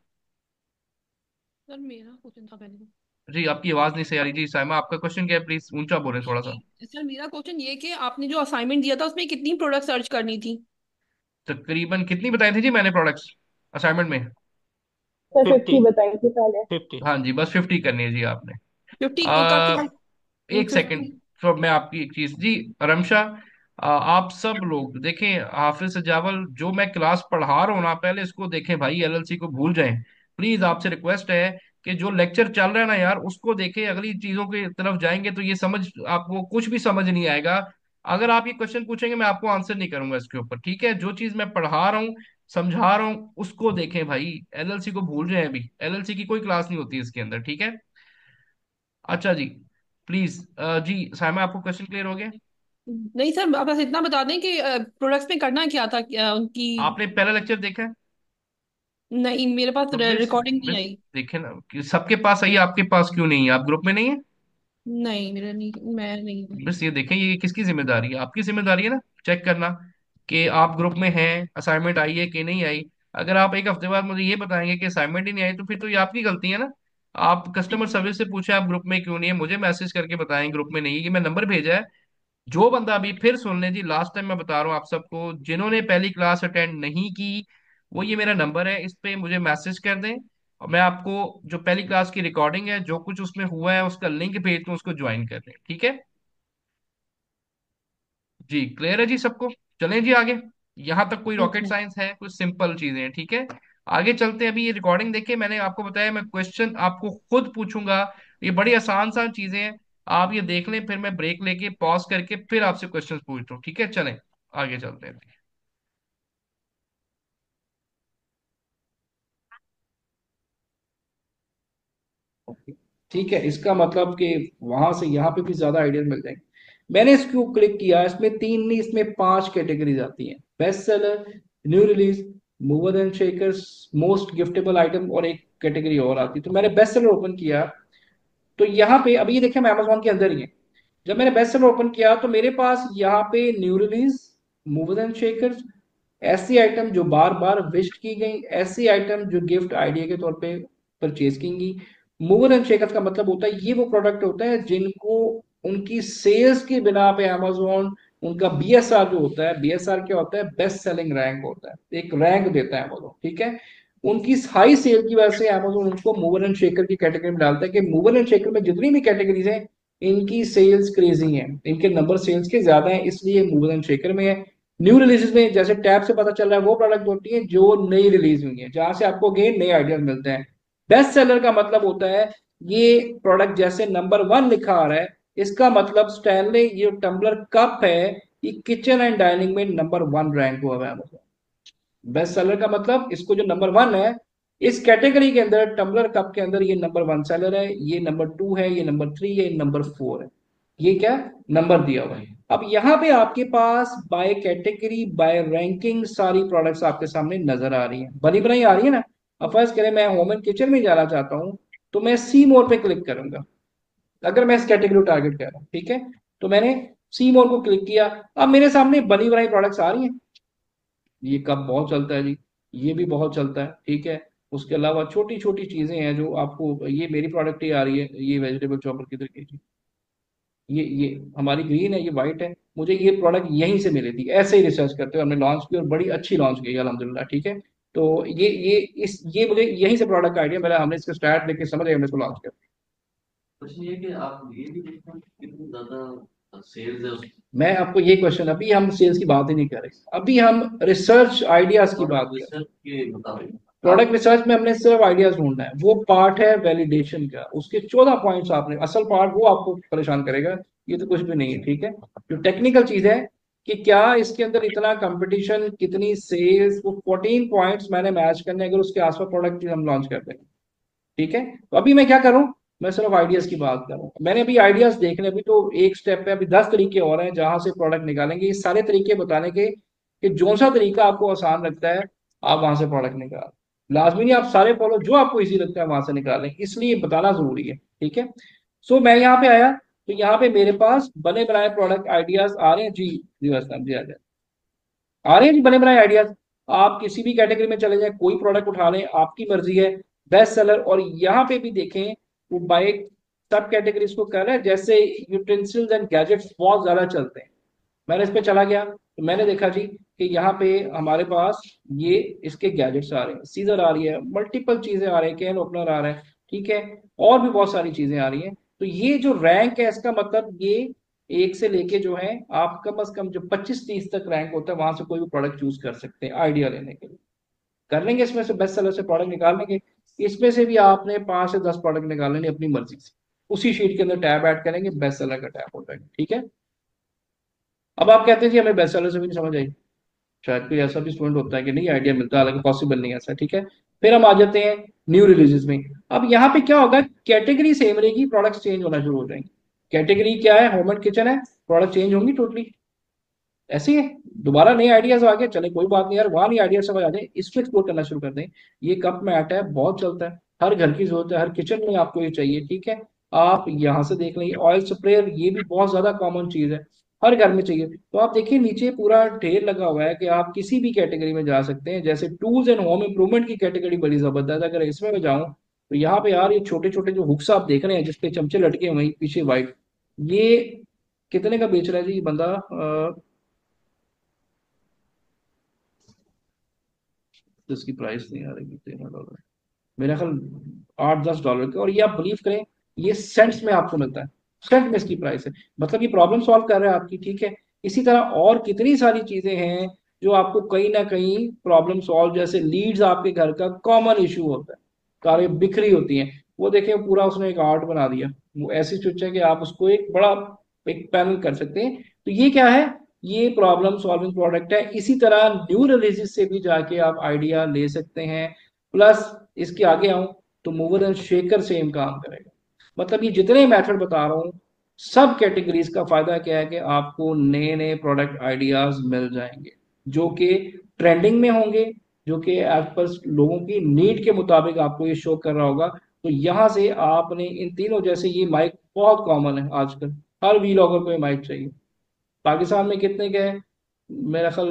सर मेरा क्वेश्चन था पहले तो। जी आपकी आवाज नहीं सही आ रही जी। साइमा, आपका क्वेश्चन क्या है? प्लीज ऊंचा बोलें थोड़ा सा। सर मेरा क्वेश्चन ये कि आपने जो असाइनमेंट दिया था उसमें कितनी प्रोडक्ट सर्च करनी थी। तकरीबन कितनी बताई थी जी मैंने प्रोडक्ट्स असाइनमेंट में? सर 50। 50 बताई थी पहले। 50। हाँ जी, बस 50 करनी है जी आपने। 50 का आ, क्या। एक सेकंड। 50। तो मैं आपकी एक चीज जी, रमशा, आप सब लोग देखें, हाफिज सजावल, जो मैं क्लास पढ़ा रहा हूँ ना, पहले इसको देखें भाई, एलएलसी को भूल जाएं। प्लीज आपसे रिक्वेस्ट है कि जो लेक्चर चल रहा है ना यार, उसको देखें। अगली चीजों की तरफ जाएंगे तो ये समझ, आपको कुछ भी समझ नहीं आएगा। अगर आप ये क्वेश्चन पूछेंगे, मैं आपको आंसर नहीं करूंगा इसके ऊपर, ठीक है। जो चीज मैं पढ़ा रहा हूँ, समझा रहा हूँ, उसको देखें भाई। एलएलसी को भूल जाए, अभी एलएलसी की कोई क्लास नहीं होती इसके अंदर, ठीक है। अच्छा जी, प्लीज। जी साइमा, आपको क्वेश्चन क्लियर हो गया? नहीं सर, आप बस इतना बता दें कि प्रोडक्ट्स में करना क्या था, उनकी। आपने पहला लेक्चर देखा है? नहीं, मेरे पास तो बस रिकॉर्डिंग नहीं बस आई। देखे ना कि सबके पास आई है, आपके पास क्यों नहीं है? आप ग्रुप में नहीं है? नहीं, मेरा नहीं, मैं नहीं हूँ। बस ये देखें, ये किसकी जिम्मेदारी है? आपकी जिम्मेदारी है ना, चेक करना कि आप ग्रुप में हैं, असाइनमेंट आई है कि नहीं आई। अगर आप एक हफ्ते बाद मुझे ये बताएंगे कि असाइनमेंट ही नहीं आई, तो फिर तो ये आपकी गलती है ना। आप कस्टमर सर्विस से पूछे आप ग्रुप में क्यों नहीं है, मुझे मैसेज करके बताएं ग्रुप में नहीं है, कि मैं नंबर भेजा है। जो बंदा, अभी फिर सुन लें जी, लास्ट टाइम मैं बता रहा हूँ आप सबको, जिन्होंने पहली क्लास अटेंड नहीं की, वो ये मेरा नंबर है, इस पे मुझे मैसेज कर दें, और मैं आपको जो पहली क्लास की रिकॉर्डिंग है, जो कुछ उसमें हुआ है, उसका लिंक भेज दूँ, उसको ज्वाइन कर लें, ठीक है। जी क्लियर है जी सबको? चलें जी आगे। यहाँ तक कोई ठीक रॉकेट है। साइंस है? कुछ सिंपल चीजें हैं, ठीक है। आगे चलते हैं। अभी ये रिकॉर्डिंग देखिए, मैंने आपको बताया मैं क्वेश्चन आपको खुद पूछूंगा। ये बड़ी आसान सान चीजें हैं, आप ये देख लें, फिर मैं ब्रेक लेके पॉज करके फिर आपसे क्वेश्चन पूछता हूँ, ठीक है। चलें आगे चलते हैं। ठीक है, इसका मतलब कि वहां से यहाँ पे भी ज्यादा आइडियाज मिल जाएंगे। मैंने इसको क्लिक किया, इसमें तीन नहीं, इसमें पांच कैटेगरीज आती हैं: best seller, new release, mover and shakers, most giftable item, और एक कैटेगरी और आती है। तो मैंने बेस्ट सेलर ओपन किया, तो यहाँ पे अभी ये देखिए मैं अमेजोन के अंदर ही है। जब मैंने बेस्ट सेलर ओपन किया तो मेरे पास यहाँ पे new release, mover and shakers, ऐसी आइटम जो बार बार विश की गई, ऐसी आइटम जो गिफ्ट आइडिया के तौर पे परचेज की गई। मूवर एंड शेकर्स का मतलब होता है ये वो प्रोडक्ट होता है जिनको उनकी सेल्स की बिना पे अमेजोन, उनका बीएसआर जो होता है, बीएसआर क्या होता है, बेस्ट सेलिंग रैंक होता है, एक रैंक देता है अमेजोन, ठीक है। उनकी हाई सेल की वजह से अमेजोन उनको मूवर एंड शेकर की कैटेगरी में डालता है कि मूवर एंड शेकर में जितनी भी कैटेगरीज हैं, इनकी सेल्स क्रेजी हैं, इनके नंबर सेल्स के ज्यादा हैं, इसलिए मूवर एंड शेकर में है। न्यू रिलीजेस में जैसे टैब से पता चल रहा है वो प्रोडक्ट होती है जो नई रिलीज हुई है, जहां से आपको अगेन नए आइडियाज मिलते हैं। बेस्ट सेलर का मतलब होता है ये प्रोडक्ट जैसे नंबर 1 लिखा आ रहा है, इसका मतलब स्टैनले ये टम्बलर कप है, ये किचन एंड डाइनिंग में नंबर 1 रैंक हुआ है। मतलब बेस्ट सेलर का मतलब इसको जो नंबर 1 है इस कैटेगरी के अंदर, टम्बलर कप के अंदर, ये नंबर 1 सेलर है, ये नंबर 2 है, ये नंबर 3 है, ये नंबर 4 है। ये क्या नंबर दिया हुआ है। अब यहाँ पे आपके पास बाय कैटेगरी बाय रैंकिंग सारी प्रोडक्ट्स आपके सामने नजर आ रही हैं, बनी बनाई आ रही है ना। अब फर्स्ट करें मैं होम एंड किचन में जाना चाहता हूँ, तो मैं सी मोर पे क्लिक करूंगा। अगर मैं इस कैटेगरी को टारगेट कर रहा हूँ, ठीक है, तो मैंने सी मोर को क्लिक किया। अब मेरे सामने बनी बनाई प्रोडक्ट्स आ रही हैं। ये कप बहुत चलता है जी, ये भी बहुत चलता है, ठीक है। उसके अलावा छोटी छोटी चीजें हैं जो आपको, ये मेरी प्रोडक्ट ही आ रही है, ये वेजिटेबल चॉपर किधर की जी, ये हमारी ग्रीन है, ये वाइट है, मुझे ये प्रोडक्ट यहीं से मिली थी। ऐसे ही रिसर्च करते हुए हमने लॉन्च की और बड़ी अच्छी लॉन्च की अल्हम्दुलिल्लाह, ठीक है। तो ये मुझे यहीं से प्रोडक्ट आइडिया मेरा, हमने इसका स्टार्ट लेके समझ गए, हमने इसको लॉन्च कर। क्वेश्चन ये कि आप ये भी देखते हैं कि कितनी ज्यादा सेल्स है उस मैं आपको ये क्वेश्चन, अभी हम सेल्स की बात ही नहीं कर रहे, अभी हम रिसर्च आइडियाज की बात कर रहे हैं। रिसर्च के मुताबिक प्रोडक्ट रिसर्च में हमने सिर्फ आइडियाज ढूंढना है, वो पार्ट है वैलिडेशन का, उसके 14 पॉइंट्स आपने, असल पार्ट वो आपको परेशान करेगा, ये तो कुछ भी नहीं है, ठीक है। जो टेक्निकल चीज है कि क्या इसके अंदर इतना कंपटीशन, कितनी सेल्स, वो 14 पॉइंट्स मैंने मैच करने, अगर उसके आसपास प्रोडक्ट हम लॉन्च करते हैं, ठीक है। तो अभी मैं क्या करूं, मैं सिर्फ आइडियाज की बात करूं। मैंने अभी आइडियाज देखने, अभी तो एक स्टेप पे, अभी 10 तरीके और हैं जहां से प्रोडक्ट निकालेंगे। ये सारे तरीके बताने के कि जो सा तरीका आपको आसान लगता है आप वहां से प्रोडक्ट निकाल, लाजमी नहीं आप सारे फॉलो, जो आपको इजी लगता है वहां से निकालें, इसलिए बताना जरूरी है, ठीक है। सो मैं यहाँ पे आया, तो यहाँ पे मेरे पास बने बनाए प्रोडक्ट आइडियाज आ रहे हैं जी असलम जी, आ रहे हैं जी बने बनाए आइडियाज। आप किसी भी कैटेगरी में चले जाएं, कोई प्रोडक्ट उठा लें, आपकी मर्जी है। बेस्ट सेलर, और यहाँ पे भी देखें वो बाय सब कैटेगरीज को कर रहा है, जैसे यूटेंसिल्स एंड गैजेट्स बहुत ज्यादा चलते हैं। मैंने इस पे चला गया तो मैंने देखा जी कि यहाँ पे हमारे पास ये इसके गैजेट्स आ रहे हैं, सीजर आ रही है, मल्टीपल चीजें आ रही है, कैन ओपनर आ रहा है, ठीक है, और भी बहुत सारी चीजें आ रही हैं। तो ये जो रैंक है इसका मतलब ये एक से लेके जो है आप कम से कम जो 25-30 तक रैंक होता है, वहां से कोई भी प्रोडक्ट चूज कर सकते हैं आइडिया लेने के लिए। कर लेंगे इसमें से बेस्ट सेलर से प्रोडक्ट निकाल लेंगे, इसमें से भी आपने 5 से 10 प्रोडक्ट निकाल लेंगे अपनी मर्जी से, उसी शीट के अंदर टैब ऐड करेंगे, बेस्ट सेलर का टैब हो जाएगा, ठीक है। अब आप कहते हैं जी हमें बेस्ट सेलर से भी नहीं समझ आई, शायद कोई ऐसा भी स्टूडेंट होता है कि नहीं आइडिया मिलता है, हालांकि पॉसिबल नहीं है ऐसा, ठीक है। फिर हम आ जाते हैं न्यू रिलीजेस में। अब यहाँ पे क्या होगा, कैटेगरी सेम रहेगी, प्रोडक्ट चेंज होना शुरू हो जाएंगे। कैटेगरी क्या है, होम एंड किचन है, प्रोडक्ट चेंज होंगी टोटली, ऐसे ही है। दोबारा नए आइडियाज आ गए, चले कोई बात नहीं यार, वहां नहीं आइडिया समझ आ जाए, इसको एक्सप्लोर करना शुरू कर दें। ये कप में आटा है, बहुत चलता है, हर घर की जरूरत है, हर किचन में आपको ये चाहिए, ठीक है। आप यहाँ से देख लेंगे ऑयल स्प्रेयर, ये भी बहुत ज्यादा कॉमन चीज है, हर घर में चाहिए। तो आप देखिए नीचे पूरा ढेर लगा हुआ है कि आप किसी भी कैटेगरी में जा सकते हैं। जैसे टूल्स एंड होम इंप्रूवमेंट की कैटेगरी बड़ी जबरदस्त है, अगर इसमें मैं जाऊं तो यहाँ पे यार ये छोटे छोटे जो हुक्स आप देख रहे हैं जिसपे चमचे लटके हुए हैं पीछे वाइट, ये कितने का बेच रहा है जी ये बंदा, तो इसकी प्राइस नहीं आ रही, $13, मेरा ख्याल $8-10 के, और ये आप बिलीव करें ये सेंट्स में आपको मिलता है, सेंट में इसकी प्राइस है। मतलब ये प्रॉब्लम सॉल्व कर रहा है आपकी, ठीक है। इसी तरह और कितनी सारी चीजें हैं जो आपको कहीं ना कहीं प्रॉब्लम सॉल्व, जैसे लीड्स आपके घर का कॉमन इशू होता है, कारें बिखरी होती हैं, वो देखिए पूरा उसने एक आर्ट बना दिया, वो ऐसी स्विच है कि आप उसको एक बड़ा एक पैनल कर सकते हैं। तो ये क्या है, ये प्रॉब्लम सॉल्विंग प्रोडक्ट है। इसी तरह न्यू रिलीजेस से भी जाके आप आइडिया ले सकते हैं। प्लस इसके आगे आऊं तो मूवर एंड शेकर सेम काम करेगा। मतलब ये जितने मेथड बता रहा हूँ, सब कैटेगरीज का फायदा क्या है कि आपको नए नए प्रोडक्ट आइडियाज मिल जाएंगे जो कि ट्रेंडिंग में होंगे, जो कि एज पर लोगों की नीड के मुताबिक आपको ये शो कर रहा होगा। तो यहाँ से आपने इन तीनों, जैसे ये माइक बहुत कॉमन है आजकल, हर वीलॉगर को ये माइक चाहिए। पाकिस्तान में कितने के हैं, मेरा ख्याल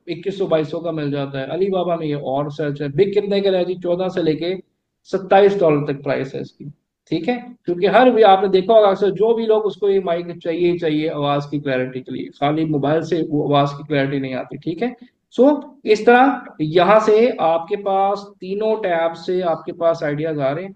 2100-2200 का मिल जाता है। अली बाबा में ये और सर्च है, बिग कितने का है जी, 14 से लेके $27 तक प्राइस है इसकी, ठीक है। क्योंकि हर भी आपने देखा होगा अक्सर जो भी लोग, उसको ये माइक चाहिए ही चाहिए आवाज की क्लैरिटी के लिए, खाली मोबाइल से वो आवाज की क्लैरिटी नहीं आती, ठीक है। सो इस तरह यहाँ से आपके पास तीनों टैब से आपके पास आइडियाज आ रहे हैं,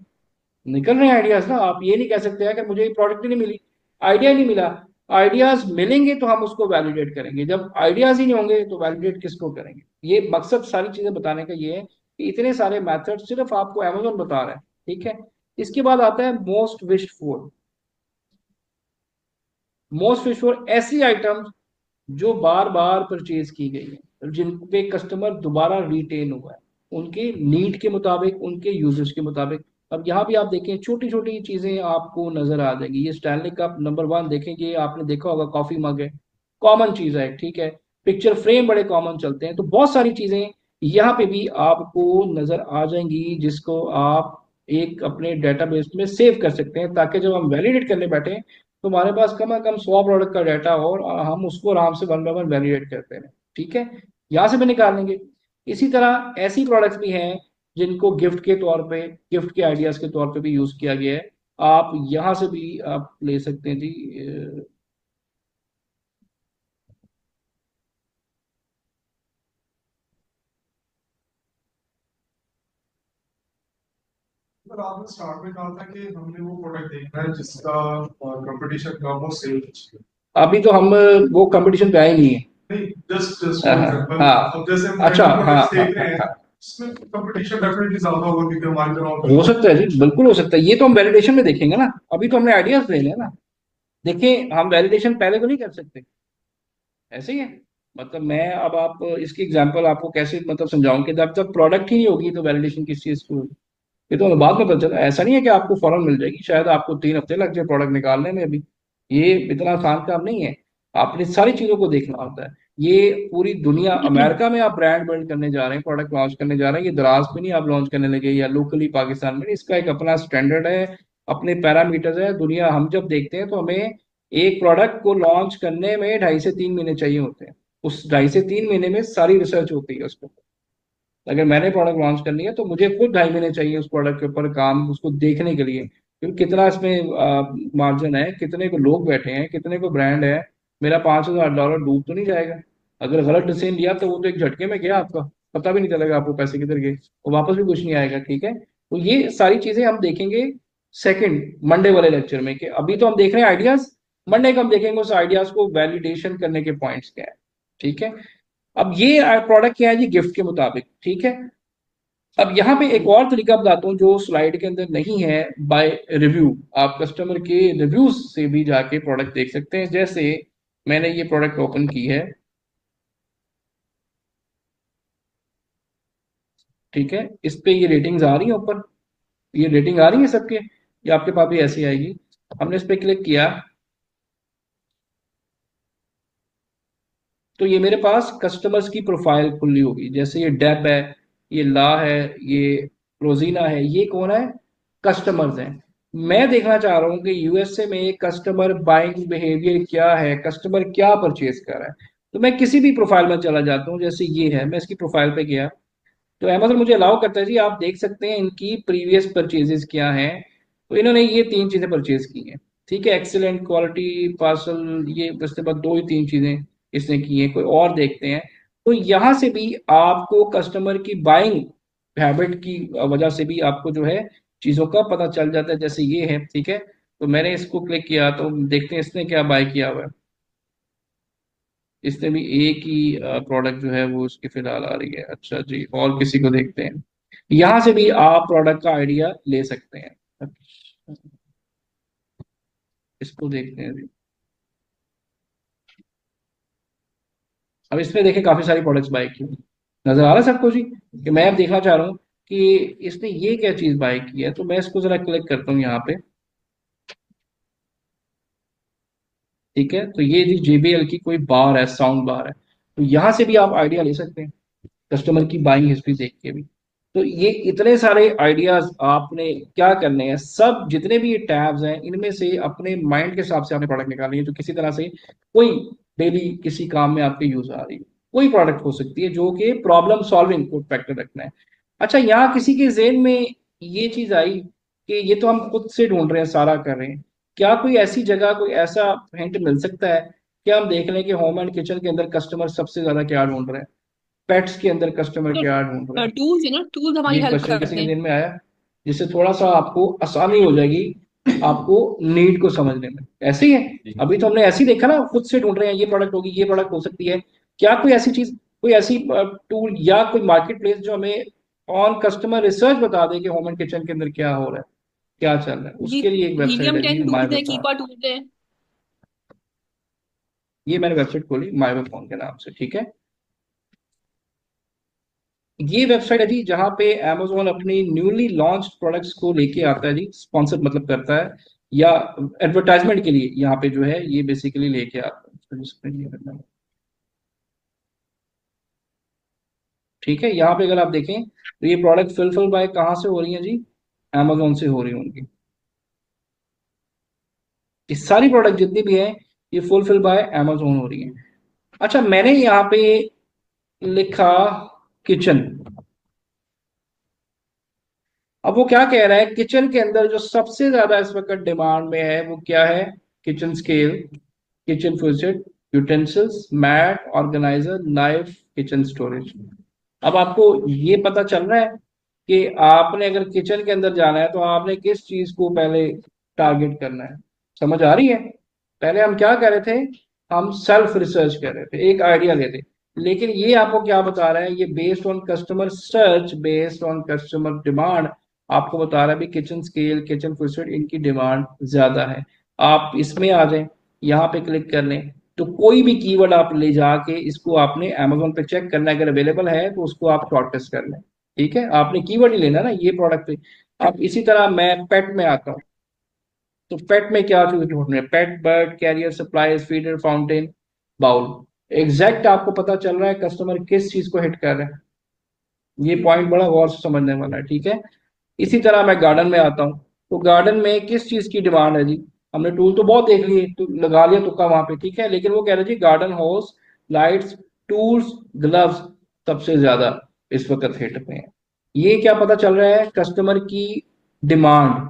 निकल रहे हैं आइडियाज ना। आप ये नहीं कह सकते हैं कि मुझे प्रोडक्ट ही नहीं मिली, आइडिया ही नहीं मिला। आइडियाज मिलेंगे तो हम उसको वैलिडेट करेंगे, जब आइडियाज ही नहीं होंगे तो वैलिडेट किसको करेंगे। ये मकसद सारी चीजें बताने का ये है कि इतने सारे मेथड सिर्फ आपको अमेजोन बता रहा है, ठीक है। इसके बाद आता है most wished for. Most wished for ऐसी आइटम्स जो बार बार परचेज की गई है, जिन पे कस्टमर दोबारा रिटेन हुआ है, उनके नीड के मुताबिक, उनके यूजर्स के मुताबिक। अब यहाँ भी आप देखें छोटी छोटी चीजें आपको नजर आ जाएंगी। ये स्टैनली कप नंबर 1 देखेंगे, आपने देखा होगा, कॉफी मग है, कॉमन चीज है, ठीक है। पिक्चर फ्रेम बड़े कॉमन चलते हैं, तो बहुत सारी चीजें यहाँ पे भी आपको नजर आ जाएंगी, जिसको आप एक अपने डेटाबेस में सेव कर सकते हैं, ताकि जब हम वैलिडेट करने बैठे तो हमारे पास कम से कम 100 प्रोडक्ट का डाटा हो और हम उसको आराम से वन बाय वन वैलिडेट करते हैं, ठीक है। यहाँ से भी निकाल लेंगे। इसी तरह ऐसी प्रोडक्ट्स भी हैं जिनको गिफ्ट के तौर पे, गिफ्ट के आइडियाज के तौर पे भी यूज किया गया है। आप यहाँ से भी आप ले सकते हैं जी। पर आपने स्टार्ट में कहा था कि हमने वो प्रोडक्ट देखना है जिसका कंपटीशन कम हो, सेल अच्छी हो। अभी तो हम वो कंपटीशन पे आए नहीं है। नहीं, जस्ट जस्ट हाँ फॉर हाँ एग्जांपल, हाँ, अब जैसे हम अच्छा, हाँ प्रोडक्ट्स हाँ देख रहे हैं, हाँ, इसमें कंपटीशन डेफिनेटली ज्यादा होगा क्योंकि हमारी तरह हो सकता है जी, बिल्कुल हो सकता है। ये तो हम वैलिडेशन में देखेंगे ना, अभी तो हमने आइडियाज ले लिया ना। देखिए हम वैलिडेशन पहले तो नहीं कर सकते, ऐसे ही है। मतलब मैं अब आप इसकी एग्जांपल आपको कैसे मतलब समझाऊं कि जब तक प्रोडक्ट ही नहीं होगी तो वैलिडेशन किस चीज की होगी। ये तो हमें बाद में पता चला, ऐसा नहीं है कि आपको फौरन मिल जाएगी, शायद आपको 3 हफ्ते लग जाए प्रोडक्ट निकालने में। अभी ये इतना आसान काम नहीं है, आपने सारी चीजों को देखना होता है। ये पूरी दुनिया, अमेरिका में आप ब्रांड बिल्ड करने जा रहे हैं, प्रोडक्ट लॉन्च करने जा रहे हैं, ये दराज पे नहीं आप लॉन्च करने लगे या लोकली पाकिस्तान में, इसका एक अपना स्टैंडर्ड है, अपने पैरामीटर्स है। दुनिया हम जब देखते हैं तो हमें एक प्रोडक्ट को लॉन्च करने में 2.5 से 3 महीने चाहिए होते हैं। उस 2.5 से 3 महीने में सारी रिसर्च होती है उसको। अगर मैंने प्रोडक्ट लॉन्च करनी है तो मुझे खुद 2.5 महीने चाहिए उस प्रोडक्ट के ऊपर काम, उसको देखने के लिए, क्योंकि कितना इसमें मार्जिन है, कितने को लोग बैठे हैं, कितने को ब्रांड है, मेरा $5,000 डूब तो नहीं जाएगा। अगर गलत डिसीजन लिया तो वो तो एक झटके में गया, आपका पता भी नहीं चलेगा आपको पैसे किधर गए, वो वापस भी कुछ नहीं आएगा, ठीक है। तो ये सारी चीजें हम देखेंगे सेकंड मंडे वाले लेक्चर में, कि अभी तो हम देख रहे हैं आइडियाज, मंडे को हम देखेंगे उस आइडियाज को वैलिडेशन करने के पॉइंट्स क्या है, ठीक है। अब ये प्रोडक्ट क्या है जी, गिफ्ट के मुताबिक, ठीक है। अब यहाँ पे एक और तरीका बताता हूँ जो स्लाइड के अंदर नहीं है, बाय रिव्यू। आप कस्टमर के रिव्यूज से भी जाके प्रोडक्ट देख सकते हैं। जैसे मैंने ये प्रोडक्ट ओपन की है, ठीक है, इस पे ये रेटिंग्स आ रही है ऊपर, ये रेटिंग आ रही है सबके, ये आपके पास भी ऐसी आएगी। हमने इस पे क्लिक किया तो ये मेरे पास कस्टमर्स की प्रोफाइल खुली होगी। जैसे ये डेब है, ये ला है, ये रोजीना है, ये कौन है, कस्टमर्स हैं। मैं देखना चाह रहा हूँ कि यूएसए में कस्टमर बाइंग बिहेवियर क्या है, कस्टमर क्या परचेज कर रहा है। तो मैं किसी भी प्रोफाइल में चला जाता हूँ, जैसे ये है, मैं इसकी प्रोफाइल पे गया तो अमेजन मुझे अलाउ करता है जी, आप देख सकते हैं इनकी प्रीवियस परचेजेस क्या हैं। तो इन्होंने ये 3 चीजें परचेज की हैं, ठीक है, एक्सीलेंट क्वालिटी पार्सल, ये उसके बाद 2 ही 3 चीजें इसने की हैं। कोई और देखते हैं, तो यहाँ से भी आपको कस्टमर की बाइंग हैबिट की वजह से भी आपको जो है चीजों का पता चल जाता है। जैसे ये है, ठीक है, तो मैंने इसको क्लिक किया तो देखते हैं इसने क्या बाय किया हुआ है। इसने भी एक ही प्रोडक्ट जो है वो उसकी फिलहाल आ रही है। अच्छा जी, और किसी को देखते हैं, यहाँ से भी आप प्रोडक्ट का आइडिया ले सकते हैं। अच्छा, इसको देखते हैं जी। अब इसमें देखें काफी सारी प्रोडक्ट्स बाय की, नजर आ रहा है सबको जी, कि मैं अब देखना चाह रहा हूँ कि इसने ये क्या चीज बाय की है। तो मैं इसको जरा क्लिक करता हूँ यहाँ पे, ठीक है। तो ये जी JBL की कोई बार है, साउंड बार है। तो यहाँ से भी आप आइडिया ले सकते हैं कस्टमर की बाइंग हिस्ट्री देख के भी। तो ये इतने सारे आइडियाज आपने क्या करने हैं, सब जितने भी ये टैब्स हैं इनमें से अपने माइंड के हिसाब से आपने प्रोडक्ट निकालनी है, जो किसी तरह से कोई डेली किसी काम में आपके यूज आ रही है। कोई प्रोडक्ट हो सकती है जो कि प्रॉब्लम सॉल्विंग को फैक्टर रखना है। अच्छा, यहाँ किसी के जेहन में ये चीज आई कि ये तो हम खुद से ढूंढ रहे हैं, सारा कर रहे हैं, क्या कोई ऐसी जगह, कोई ऐसा हिंट मिल सकता है कि हम देख लें कि होम एंड किचन के अंदर कस्टमर सबसे ज्यादा क्या ढूंढ रहे हैं, पेट्स के अंदर कस्टमर क्या ढूंढ रहे हैं। टूल्स है ना, टूल्स हमारी ये हेल्प क्वेश्चन किसी करते के हैं। दिन में आया जिससे थोड़ा सा आपको आसानी हो जाएगी आपको नीड को समझने में। ऐसे ही है, अभी तो हमने ऐसे ही देखा ना, खुद से ढूंढ रहे हैं ये प्रोडक्ट होगी, ये प्रोडक्ट हो सकती है। क्या कोई ऐसी चीज, कोई ऐसी टूल या कोई मार्केट प्लेस जो हमें ऑन कस्टमर रिसर्च बता दे कि होम एंड किचन के अंदर क्या हो रहा है, क्या चल रहा है? जी, उसके लिए एक वेबसाइट हीलियम है जी, 10 माई टूल्स है, वेब। कीपा टूल्स है। ये मैंने वेबसाइट खोली माई वेब फोन के नाम से, ठीक है। ये वेबसाइट है जी जहाँ पे amazon अपनी न्यूली लॉन्च प्रोडक्ट्स को लेके आता है जी, स्पॉन्सर मतलब करता है या एडवर्टाइजमेंट के लिए यहाँ पे जो है ये बेसिकली लेके आता है। तो इसमें ये करना है। ठीक है, यहाँ पे अगर आप देखें तो ये प्रोडक्ट फुलफिल बाय कहाँ से हो रही है जी, amazon से हो रही होंगी। ये सारी प्रोडक्ट जितनी भी है ये फुलफिल बाय amazon हो रही है। अच्छा, मैंने यहाँ पे लिखा किचन। अब वो क्या कह रहा है, किचन के अंदर जो सबसे ज्यादा इस वक्त डिमांड में है वो क्या है, किचन स्केल, किचन फिक्सेट, utensils, mat, organizer, knife, kitchen storage. अब आपको ये पता चल रहा है कि आपने अगर किचन के अंदर जाना है तो आपने किस चीज को पहले टारगेट करना है। समझ आ रही है? पहले हम क्या कर रहे थे, हम सेल्फ रिसर्च कर रहे थे, एक आइडिया लेते। लेकिन ये आपको क्या बता रहा है, ये based on customer search, based on customer demand, आपको बता रहा है भी किचन स्केल, किचन फिक्सेट, इनकी डिमांड ज्यादा है। आप इसमें आ जाएं, यहाँ पे क्लिक कर लें, तो कोई भी कीवर्ड आप ले जाके इसको आपने अमेजोन पे चेक करना है, अगर अवेलेबल है तो उसको आप शॉर्टलिस्ट कर लें। ठीक है, आपने कीवर्ड ही लेना ना ये प्रोडक्ट पे। अब इसी तरह मैं पेट में आता हूँ, तो पेट में क्या चीज ढूंढ रहे हैं, pet, bird carrier, supplies, feeder, fountain, bowl. Exact आपको पता चल रहा है कस्टमर किस चीज को हिट कर रहे हैं। ये पॉइंट बड़ा गौर से समझने वाला है, ठीक है। इसी तरह मैं गार्डन में आता हूँ, तो गार्डन में किस चीज की डिमांड है जी, हमने टूल तो बहुत देख लिए, तो लगा लिया तुक्का वहां पे, ठीक है। लेकिन वो कह रहे जी गार्डन होस, लाइट्स, टूल्स, ग्लव्स सबसे ज्यादा इस वक्त हिट में है। ये क्या पता चल रहा है, कस्टमर की डिमांड,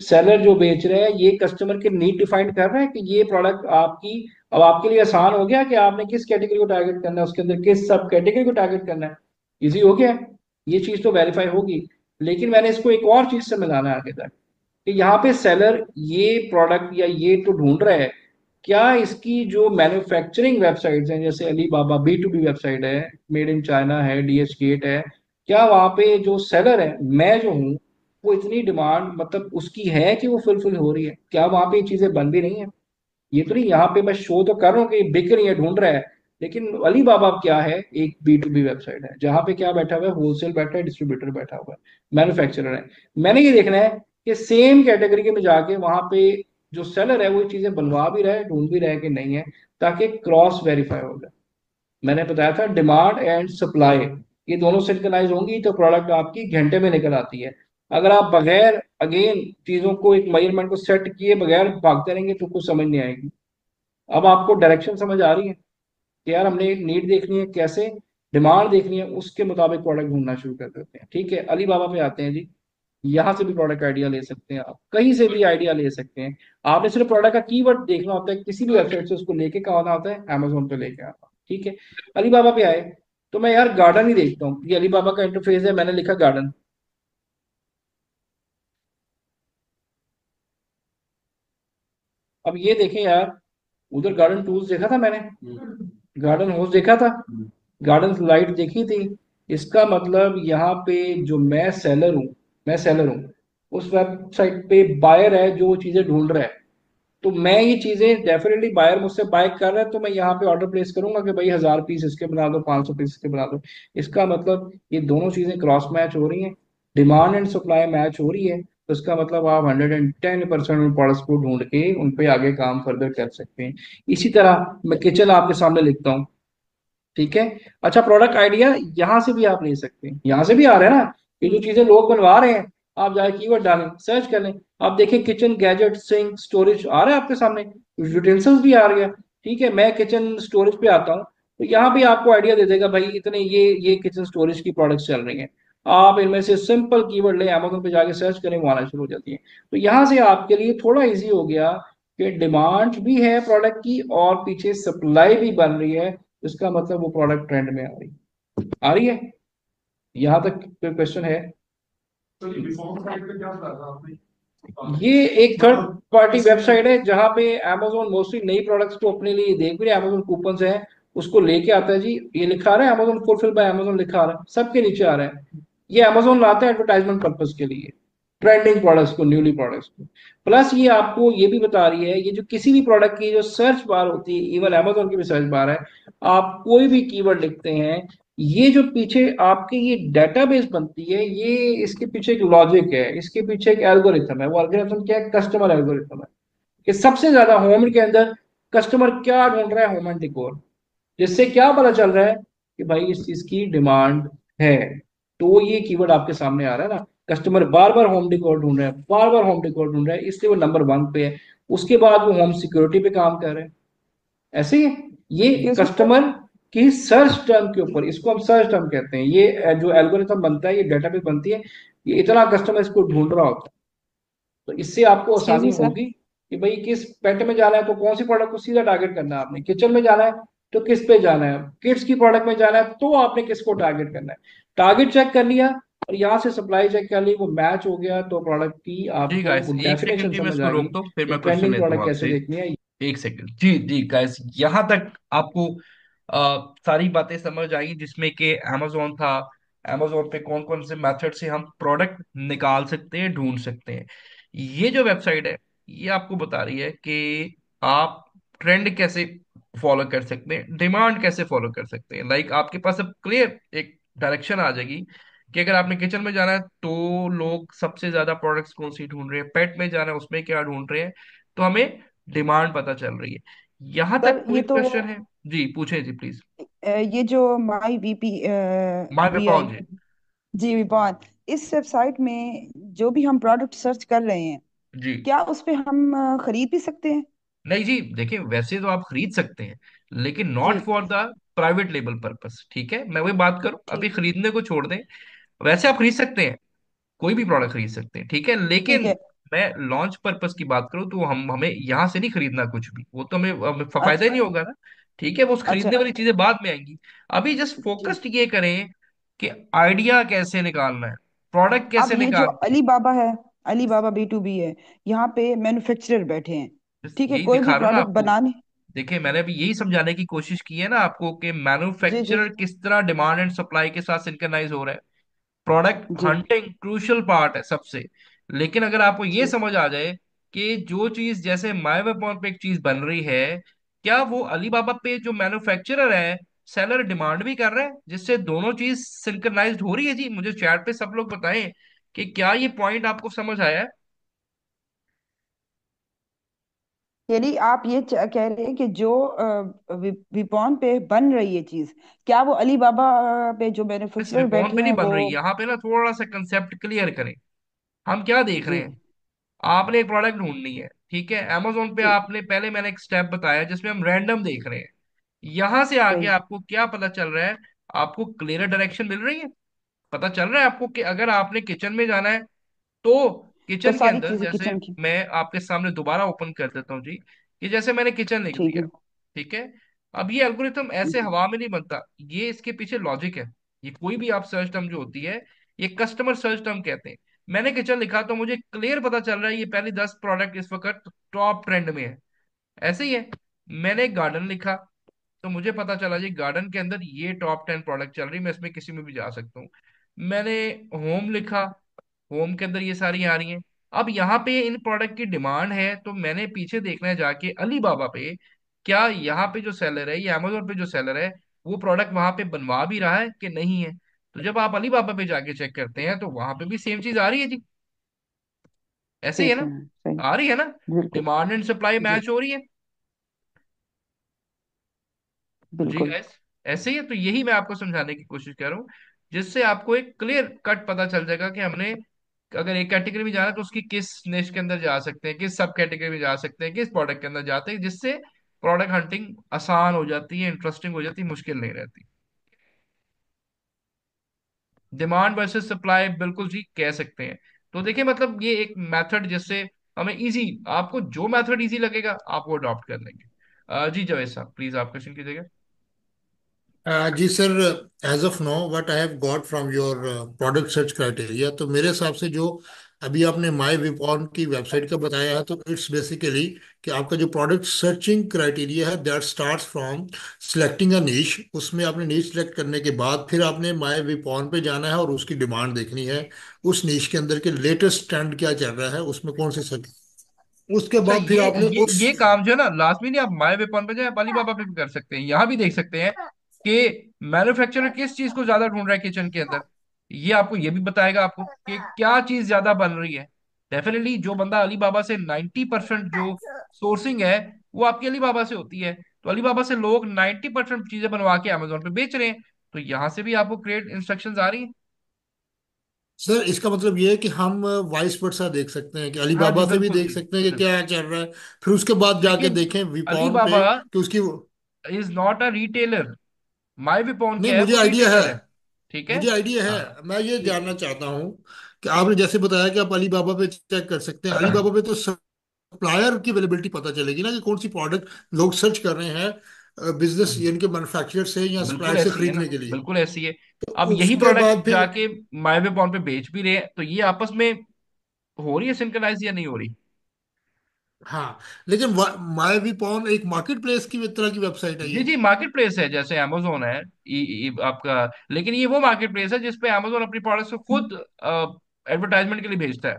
सेलर जो बेच रहे हैं ये कस्टमर के नीड डिफाइन कर रहे हैं कि ये प्रोडक्ट आपकी। अब आपके लिए आसान हो गया कि आपने किस कैटेगरी को टारगेट करना है, उसके अंदर किस सब कैटेगरी को टारगेट करना है, इजी हो गया। ये चीज तो वेरीफाई होगी। लेकिन मैंने इसको एक और चीज से मिलाना है आगे तक, कि यहाँ पे सेलर ये प्रोडक्ट या ये तो ढूंढ रहा है, क्या इसकी जो मैन्युफैक्चरिंग वेबसाइट्स हैं जैसे अली बाबा B2B वेबसाइट है, मेड इन चाइना है, DH गेट है, क्या वहाँ पे जो सेलर है, मैं जो हूँ, वो इतनी डिमांड मतलब उसकी है कि वो फुलफिल हो रही है, क्या वहाँ पे ये चीजें बन भी रही हैं? ये तो नहीं, यहाँ पे मैं शो तो कर रहा हूँ कि बिक रही है, ढूंढ रहा है। लेकिन अली बाबा क्या है, एक B2B वेबसाइट है जहाँ पे क्या बैठा हुआ है, होलसेल बैठा है, डिस्ट्रीब्यूटर बैठा हुआ है, मैन्युफैक्चरर है। मैंने ये देखना है कि सेम कैटेगरी के में जाके वहां पे जो सेलर है वो चीजें बनवा भी रहा है, ढूंढ भी रहा है कि नहीं है, ताकि क्रॉस वेरीफाई हो जाए। मैंने बताया था डिमांड एंड सप्लाई, ये दोनों सिंक्रोनाइज होंगी तो प्रोडक्ट आपकी घंटे में निकल आती है। अगर आप बगैर अगेन चीजों को एक मेजरमेंट को सेट किए बगैर भागते रहेंगे तो कुछ समझ नहीं आएगी। अब आपको डायरेक्शन समझ आ रही है कि यार हमने नीड देखनी है, कैसे डिमांड देखनी है, उसके मुताबिक प्रोडक्ट ढूंढना शुरू कर देते हैं। ठीक है, अली बाबा पे आते हैं जी। यहाँ से भी प्रोडक्ट आइडिया ले सकते हैं, आप कहीं से भी आइडिया ले सकते हैं। आपने सिर्फ प्रोडक्ट का कीवर्ड देखना होता है, किसी भी वेबसाइट से उसको लेके कहाँ आना होता है, अमेजोन पे लेके आना। ठीक है, अली बाबा पे आए तो मैं यार गार्डन ही देखता हूँ, ये अली बाबा का इंटरफेस है, मैंने लिखा गार्डन। अब ये देखें यार, उधर गार्डन टूल्स देखा था मैंने, गार्डन होस देखा था, गार्डन लाइट देखी थी। इसका मतलब यहाँ पे जो मैं सेलर हूँ, उस वेबसाइट पे बायर है जो वो चीजें ढूंढ रहा है। तो मैं ये चीजें डेफिनेटली, बायर मुझसे बाय कर रहा है तो मैं यहाँ पे ऑर्डर प्लेस करूंगा कि भाई 1000 पीस इसके बना दो, 500 पीस इसके बना दो। इसका मतलब ये दोनों चीजें क्रॉस मैच हो रही हैं, डिमांड एंड सप्लाई मैच हो रही है, तो इसका मतलब आप 110% उन प्रोडक्ट्स को ढूंढ के उन पे आगे काम फर्दर कर सकते हैं। इसी तरह मैं किचन आपके सामने लिखता हूँ, ठीक है। अच्छा, प्रोडक्ट आइडिया यहाँ से भी आप ले सकते हैं, यहाँ से भी आ रहा है ना, ये जो चीजें लोग बनवा रहे हैं, आप जाके कीवर्ड डालें, सर्च कर लें, आप देखें किचन गैजेट, सिंक, स्टोरेज आ रहा है आपके सामने, यूटेंसिल्स भी आ रही है। ठीक है, मैं किचन स्टोरेज पे आता हूँ, तो यहाँ भी आपको आइडिया दे देगा भाई इतने ये किचन स्टोरेज की प्रोडक्ट्स चल रही हैं। आप इनमें से सिंपल कीवर्ड लें, अमेजोन पे जाके सर्च करें, वो आना शुरू हो जाती है। तो यहाँ से आपके लिए थोड़ा इजी हो गया कि डिमांड भी है प्रोडक्ट की और पीछे सप्लाई भी बन रही है, इसका मतलब वो प्रोडक्ट ट्रेंड में आ रही है। यहाँ तक कोई क्वेश्चन है? तो ये बिफोर साइड पे क्या बताया था आपने? ये एक थर्ड पार्टी ऐसे वेबसाइट है जहां पे Amazon मोस्टली नई प्रोडक्ट्स को अपने लिए देख भी रहे Amazon कूपन है, उसको लेके आता है जी। ये लिखा रहा है Amazon फुलफिल बाय Amazon लिखा आ रहा है, सबके नीचे आ रहा है। ये Amazon लाता है एडवर्टाइजमेंट पर्पज के लिए, ट्रेंडिंग प्रोडक्ट्स को, न्यूली प्रोडक्ट्स को। प्लस ये आपको ये भी बता रही है, ये जो किसी भी प्रोडक्ट की जो सर्च बार होती है, इवन Amazon की भी सर्च बार है, आप कोई भी कीवर्ड लिखते हैं, ये जो पीछे आपके ये डेटाबेस बनती है, ये इसके पीछे एक लॉजिक है, इसके पीछे एक एल्गोरिथम है। वो एल्गोरिथम क्या है? कस्टमर एल्गोरिथम है, कि सबसे ज्यादा होम के अंदर कस्टमर क्या ढूंढ रहा है, होम एंड डिकोर। जिससे क्या पता चल रहा है कि भाई इस चीज की डिमांड है। तो ये कीवर्ड आपके सामने आ रहा है ना, कस्टमर बार बार होम डेकोर ढूंढ रहा है, बार बार होम डेकोर ढूंढ रहा है, इसलिए वो नंबर 1 पे है। उसके बाद वो होम सिक्योरिटी पे काम कर रहे हैं। ऐसे ही है। ये कि उसमें कस्टमर की सर्च टर्म के ऊपर, इसको हम सर्च टर्म कहते हैं, ये जो एल्गोरिथम बनता है, ये डेटाबेस बनती है, ये इतना कस्टमर इसको ढूंढ रहा होता है। तो इससे आपको एक्सक्यूज आसानी मी सर। होगी कि भाई किस पेट में जाना है तो कौन सी प्रोडक्ट को सीधा टारगेट करना है आपने, किचन में जाना है तो किस पे जाना है, किड्स की प्रोडक्ट में जाना है तो आपने किसको टारगेट करना है। टारगेट चेक कर लिया और यहाँ से सप्लाई चेक कर ली, वो मैच हो गया, तो प्रोडक्ट की जी आपको गाइस, वो एक सेकंड डेफिनेशन जी, मैं समझ इसको आ रोक गई दो, फिर कि मैं क्वेश्चन ट्रेंडिंग लेता हूँ प्रोडक्ट कैसे आपसे। देखनी है। एक सेकंड जी जी गाइस, यहाँ तक आपको सारी बातें समझ आई, जिसमें कि अमेजोन था, अमेजोन पे कौन कौन से मेथड से हम प्रोडक्ट निकाल सकते हैं, ढूंढ सकते हैं। ये जो वेबसाइट है, ये आपको बता रही है कि आप ट्रेंड कैसे फॉलो कर सकते हैं, डिमांड कैसे फॉलो कर सकते हैं। लाइक आपके पास अब क्लियर एक डायरेक्शन आ जाएगी कि अगर आपने किचन में जाना है तो लोग सबसे ज्यादा प्रोडक्ट्स कौन सी ढूंढ रहे हैं, पेट में जाना है उसमें क्या ढूंढ रहे हैं, तो हमें डिमांड पता चल रही है। यहां सर तक कोई ये तो क्वेश्चन है? जी पूछे जी प्लीज। ये जो माई वीपी माय वी वेपॉन आई जी। जी विपान, इस वेबसाइट में जो भी हम प्रोडक्ट सर्च कर रहे हैं, जी क्या उस पे हम खरीद भी सकते हैं? नहीं जी, देखिए वैसे तो आप खरीद सकते हैं, लेकिन नॉट जी for the private label purpose. ठीक है, मैं वही बात करूं, अभी ठीक। खरीदने को छोड़ दें। वैसे आप खरीद सकते हैं, कोई भी प्रोडक्ट खरीद सकते हैं, ठीक है, ठीक लेकिन है। मैं लॉन्च पर्पस की बात करूं तो हम हमें यहाँ से नहीं खरीदना कुछ भी, वो तो हमें फायदा ही अच्छा नहीं होगा ना। ठीक है, वो उस अच्छा। खरीदने वाली चीजें बाद में आएंगी। अभी जस्ट जी। फोकस्ड ये करें कि आइडिया कैसे निकालना है, प्रोडक्ट अब कैसे ये जो निकालनी है। अली बाबा है, अली बाबा B2B है, यहाँ पे मैन्युफैक्चरर बैठे हैं। बस ठीक है, यही कोई भी दिखा रहा हूँ ना प्रोडक्ट आपको। बनाने। देखिए मैंने अभी यही समझाने की कोशिश की है ना आपको कि जी जी मैन्युफैक्चरर किस तरह डिमांड एंड सप्लाई के साथ सिंक्रनाइज हो रहा है। प्रोडक्ट जी हंटिंग क्रूशियल पार्ट है सबसे। लेकिन अगर आपको ये जी। समझ आ जाए कि जो चीज जैसे माई वेब पे एक चीज बन रही है, क्या वो अलीबाबा पे जो मैन्युफैक्चरर है, सेलर डिमांड भी कर रहे हैं, जिससे दोनों चीज सिंक्रनाइज्ड हो रही है। जी मुझे चैट पे सब लोग बताएं कि क्या ये पॉइंट आपको समझ आया है। यानी आप ये कह रहे हैं कि जो विपॉन पे बन रही है चीज, क्या वो अली बाबा पे जो इस मैन्युफैक्चरर विपॉन बैठे पे नहीं हैं बन वो? रही, यहाँ पे ना थोड़ा सा कंसेप्ट क्लियर करें। हम क्या देख रहे जी हैं, आपने एक प्रोडक्ट ढूंढनी है, ठीक है, अमेजोन पे जी। आपने पहले मैंने एक स्टेप बताया जिसमें हम रैंडम देख रहे हैं। यहां से आगे सही। आपको क्या पता चल रहा है, आपको क्लियर डायरेक्शन मिल रही है। पता चल रहा है आपको कि अगर आपने किचन में जाना है तो तो किचन के सारी अंदर, चीजें जैसे किचन की। मैं आपके सामने दोबारा ओपन कर देता हूँ जी, कि जैसे मैंने किचन लिख ठीक दिया, है। ठीक है। अब ये एल्गोरिथम ऐसे जी हवा में नहीं बनता, ये इसके पीछे लॉजिक है। ये कोई भी आप सर्च टर्म जो होती है, ये कस्टमर सर्च टर्म कहते हैं। मैंने किचन लिखा तो मुझे क्लियर पता चल रहा है ये पहली 10 प्रोडक्ट इस वक्त टॉप ट्रेंड में है। ऐसे ही है, मैंने गार्डन लिखा तो मुझे पता चला जी गार्डन के अंदर ये टॉप 10 प्रोडक्ट चल रही, मैं इसमें किसी में भी जा सकता हूँ। मैंने होम लिखा, होम के अंदर ये सारी आ रही हैं। अब यहाँ पे इन प्रोडक्ट की डिमांड है तो मैंने पीछे देखना है जाके अली बाबा पे, क्या यहाँ पे जो सेलर है या अमेजोन पे जो सेलर है, वो प्रोडक्ट वहां पे बनवा भी रहा है कि नहीं है। तो जब आप अली बाबा पे जाके चेक करते हैं तो वहां पे भी सेम चीज आ रही है जी। ऐसे ही है ठीक ना, है। सही। आ रही है ना, बिल्कुल। डिमांड एंड सप्लाई जी मैच हो रही है। तो जी बिल्कुल। गाइस, ऐसे ही है, तो यही मैं आपको समझाने की कोशिश कर रहा हूँ, जिससे आपको एक क्लियर कट पता चल जाएगा कि हमने अगर एक कैटेगरी में जाना है तो उसकी किस निश के अंदर जा सकते हैं, किस सब कैटेगरी में जा सकते हैं, किस प्रोडक्ट के अंदर जाते हैं, जिससे प्रोडक्ट हंटिंग आसान हो जाती है, इंटरेस्टिंग हो जाती है, मुश्किल नहीं रहती। डिमांड वर्सेस सप्लाई बिल्कुल जी कह सकते हैं। तो देखिए मतलब ये एक मेथड जिससे हमें इजी, आपको जो मेथड इजी लगेगा आप वो अडॉप्ट कर लेंगे। जी जावेद साहब प्लीज आप क्वेश्चन कीजिएगा। जी sir, as of now what I have got from your product search criteria, तो मेरे हिसाब से जो अभी आपने माई विपॉन की वेबसाइट का बताया है, तो इट्स बेसिकली कि आपका जो प्रोडक्ट सर्चिंग क्राइटेरिया है that starts from selecting a niche. उसमें आपने नीश सेलेक्ट करने के बाद फिर आपने माई विपॉन पे जाना है और उसकी डिमांड देखनी है, उस नीश के अंदर के लेटेस्ट ट्रेंड क्या चल रहा है, उसमें कौन से सर्च, उसके अच्छा, बाद फिर ये आपने ये उस। ये काम जो है ना, लास्ट में नहीं, आप माई वेपन पे जाए, आप अलीबाबा पे भी कर सकते हैं, यहाँ भी देख सकते हैं कि मैन्युफैक्चरर किस चीज को ज्यादा ढूंढ रहा है किचन के अंदर। ये आपको ये भी बताएगा आपको कि क्या चीज ज्यादा बन रही है। डेफिनेटली जो बंदा अलीबाबा से 90% जो सोर्सिंग है वो आपकी अलीबाबा से होती है, तो अलीबाबा से लोग 90% चीजें बनवा के अमेजोन पे बेच रहे हैं, तो यहाँ से भी आपको क्रिएट इंस्ट्रक्शंस आ रही हैं। सर इसका मतलब ये है कि हम वाइस वर्सा देख सकते हैं कि हाँ जी, अलीबाबा से भी बिल्कुल देख जी, सकते हैं कि क्या बिल्कुल। चल रहा है, फिर उसके बाद जाके लेकिन देखें विपॉन अलीबाबा पे कि उसकी। Is not a retailer. My weapon नहीं, क्या है, मुझे वो आइडिया है, रिटेलर है। ठीक है। मुझे आइडिया हाँ, है, मैं ये ठीक जानना चाहता हूँ कि आपने जैसे बताया कि आप अलीबाबा पे चेक कर सकते हैं, है। अलीबाबा पे तो सप्लायर की अवेलेबिलिटी पता चलेगी ना कि कौन सी प्रोडक्ट लोग सर्च कर रहे हैं बिजनेस यानी कि मैन्युफैक्चरर से या बिल्कुल सप्लायर से ऐसी है ना, खरीदने के लिए। बिल्कुल ऐसी है। तो अब यही उसके प्रोडक्ट बाद फिर। जाके माई वे पॉन पे बेच भी रहे हैं, तो ये आपस में हो रही है सिंक्रोनाइज या नहीं हो रही? हाँ, लेकिन माई वी पॉन एक मार्केट प्लेस की तरह की वेबसाइट है जी ये। जी, मार्केट प्लेस है जैसे अमेजोन है। आपका, लेकिन ये वो मार्केट प्लेस है जिसपे अमेजोन अपनी प्रोडक्ट्स को खुद एडवर्टाइजमेंट के लिए भेजता है।